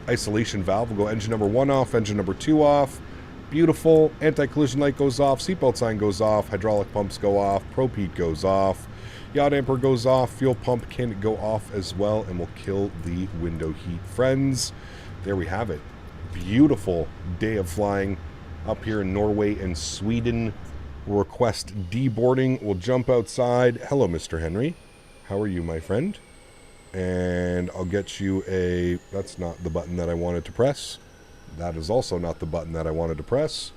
isolation valve. We'll go engine number 1 off, engine number 2 off. Beautiful. Anti-collision light goes off. Seatbelt sign goes off. Hydraulic pumps go off. Prop heat goes off. Yaw damper goes off. Fuel pump can go off as well. And we'll kill the window heat. Friends, there we have it. Beautiful day of flying up here in Norway and Sweden. We'll request deboarding. We'll jump outside. Hello, Mr. Henry. How are you, my friend? And I'll get you a... That's not the button that I wanted to press. That is also not the button that I wanted to press.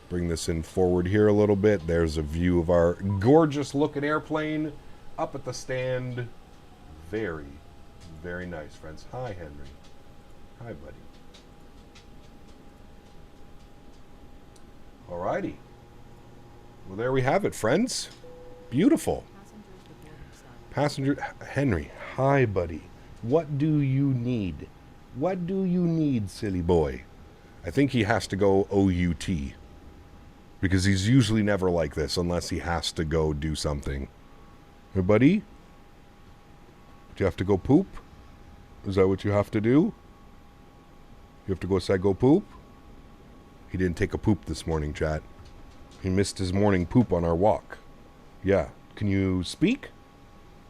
Bring this in forward here a little bit. There's a view of our gorgeous looking airplane up at the stand. Very, very nice, friends. Hi, Henry. Hi, buddy. Alrighty. Well, there we have it, friends. Beautiful. Passenger Henry. Hi, buddy. What do you need? What do you need, silly boy? I think he has to go OUT. Because he's usually never like this unless he has to go do something. Hey, buddy? Do you have to go poop? Is that what you have to do? You have to go outside, go poop? He didn't take a poop this morning, chat. He missed his morning poop on our walk. Yeah. Can you speak?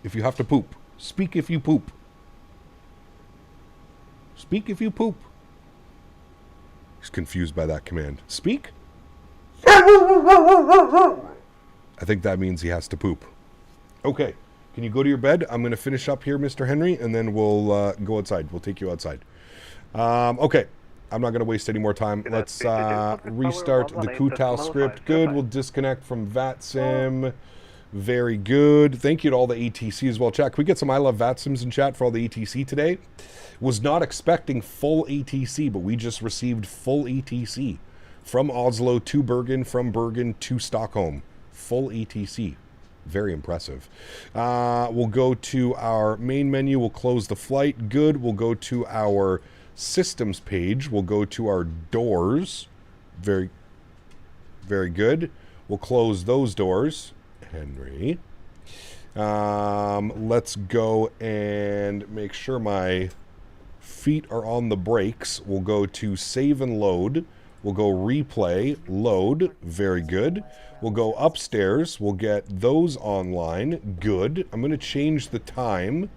If you have to poop. Speak if you poop. Speak if you poop. He's confused by that command. Speak? I think that means he has to poop. Okay. Can you go to your bed? I'm going to finish up here, Mr. Henry, and then we'll go outside. We'll take you outside. Okay. I'm not going to waste any more time. Let's restart the Kutal script. Good. We'll disconnect from VATSIM. Very good. Thank you to all the ATC as well. Chat, can we get some I Love VATSIMs in chat for all the ATC today? Was not expecting full ATC, but we just received full ATC. From Oslo to Bergen, from Bergen to Stockholm. Full ATC. Very impressive. We'll go to our main menu. We'll close the flight. Good. We'll go to our systems page. We'll go to our doors. Very, very good. We'll close those doors. Henry. Let's go and make sure my feet are on the brakes. We'll go to save and load. We'll go replay, load. Very good. We'll go upstairs. We'll get those online. Good. I'm going to change the time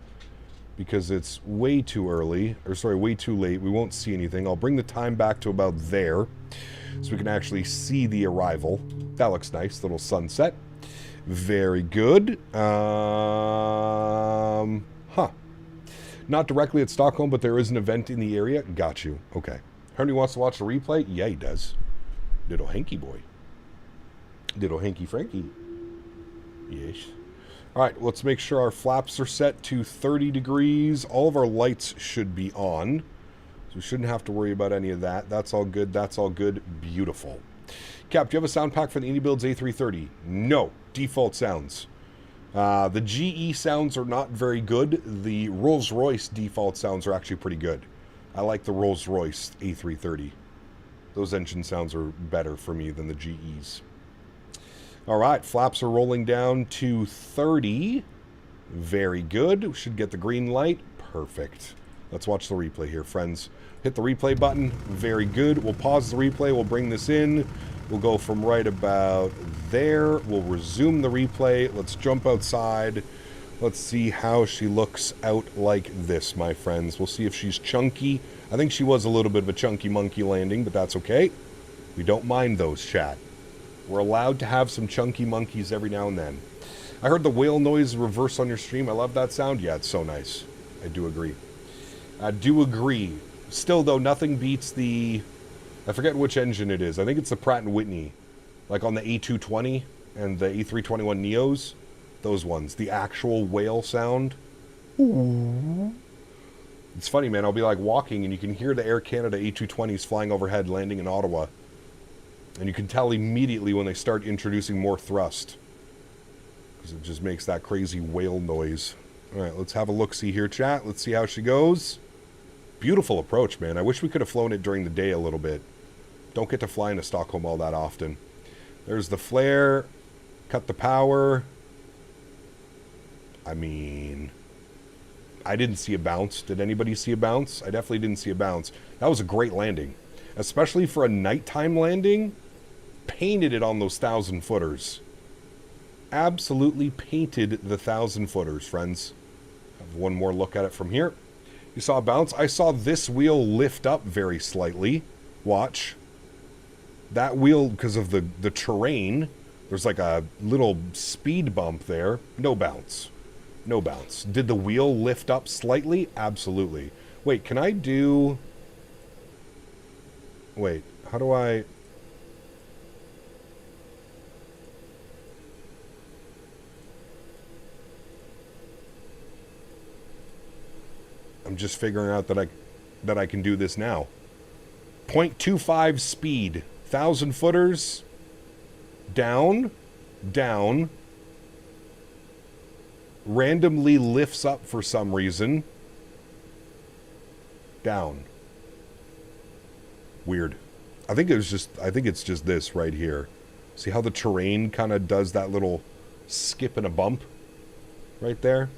because it's way too early. Or sorry, way too late. We won't see anything. I'll bring the time back to about there so we can actually see the arrival. That looks nice. Little sunset. Very good. Not directly at Stockholm, but there is an event in the area. Got you. Okay. Henry wants to watch the replay? Yeah, he does. Little hanky boy. Little hanky Frankie. Yes. All right, let's make sure our flaps are set to 30 degrees. All of our lights should be on. So we shouldn't have to worry about any of that. That's all good. That's all good. Beautiful. Cap, do you have a sound pack for the Indie Builds A330? No. Default sounds. The GE sounds are not very good. The Rolls-Royce default sounds are actually pretty good. I like the Rolls-Royce A330. Those engine sounds are better for me than the GEs. All right, flaps are rolling down to 30. Very good. We should get the green light. Perfect. Let's watch the replay here, friends. Hit the replay button. Very good. We'll pause the replay. We'll bring this in. We'll go from right about there. We'll resume the replay. Let's jump outside. Let's see how she looks out like this, my friends. We'll see if she's chunky. I think she was a little bit of a chunky monkey landing, but that's okay. We don't mind those, chat. We're allowed to have some chunky monkeys every now and then. I heard the whale noise reverse on your stream. I love that sound. Yeah, it's so nice. I do agree. I do agree. Still, though, nothing beats the... I forget which engine it is. I think it's the Pratt & Whitney. Like on the A220 and the A321 Neos. Those ones. The actual whale sound. Ooh. It's funny, man. I'll be like walking and you can hear the Air Canada A220s flying overhead landing in Ottawa. And you can tell immediately when they start introducing more thrust. Because it just makes that crazy whale noise. Alright, let's have a look-see here, chat. Let's see how she goes. Beautiful approach, man. I wish we could have flown it during the day a little bit. Don't get to fly into Stockholm all that often. There's the flare. Cut the power. I mean... I didn't see a bounce. Did anybody see a bounce? I definitely didn't see a bounce. That was a great landing. Especially for a nighttime landing. Painted it on those 1,000-footers. Absolutely painted the 1,000-footers, friends. Have one more look at it from here. You saw a bounce? I saw this wheel lift up very slightly. Watch. That wheel, because of the terrain, there's like a little speed bump there. No bounce. No bounce. Did the wheel lift up slightly? Absolutely. Wait, can I do... Wait, how do I... I'm just figuring out that I can do this now. 0.25 speed. 1,000-footers. Down. Down. Randomly lifts up for some reason. Down. Weird. I think it's just this right here. See how the terrain kind of does that little skip and a bump right there?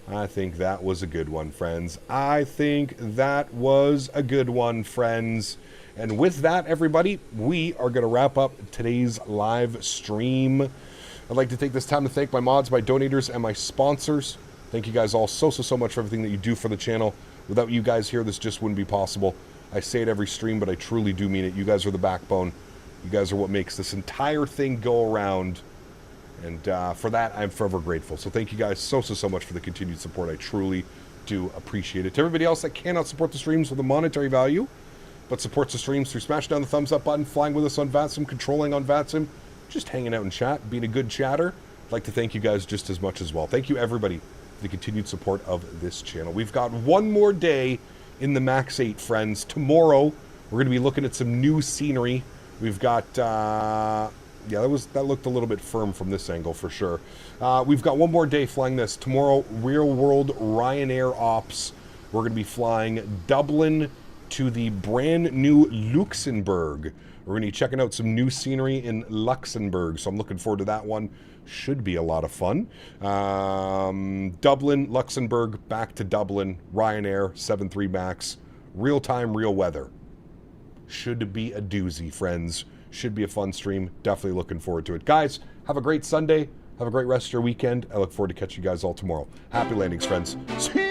I think that was a good one, friends. I think that was a good one, friends. And with that, everybody, we are going to wrap up today's live stream. I'd like to take this time to thank my mods, my donators, and my sponsors. Thank you guys all so much for everything that you do for the channel. Without you guys here, this just wouldn't be possible. I say it every stream, but I truly do mean it. You guys are the backbone. You guys are what makes this entire thing go around. And for that, I'm forever grateful. So thank you guys so much for the continued support. I truly do appreciate it. To everybody else that cannot support the streams with a monetary value, but supports the streams through smashing down the thumbs up button, flying with us on VATSIM, controlling on VATSIM, just hanging out in chat, being a good chatter, I'd like to thank you guys just as much as well. Thank you, everybody, for the continued support of this channel. We've got one more day in the MAX8, friends. Tomorrow, we're going to be looking at some new scenery. We've got, yeah, that looked a little bit firm from this angle for sure. We've got one more day flying this. Tomorrow, real world Ryanair ops. We're going to be flying Dublin to the brand new Luxembourg. We're going to be checking out some new scenery in Luxembourg, so I'm looking forward to that one. Should be a lot of fun. Dublin, Luxembourg, back to Dublin, Ryanair, 73 MAX, real time, real weather. Should be a doozy, friends. Should be a fun stream. Definitely looking forward to it. Guys, have a great Sunday. Have a great rest of your weekend. I look forward to catching you guys all tomorrow. Happy landings, friends. See you.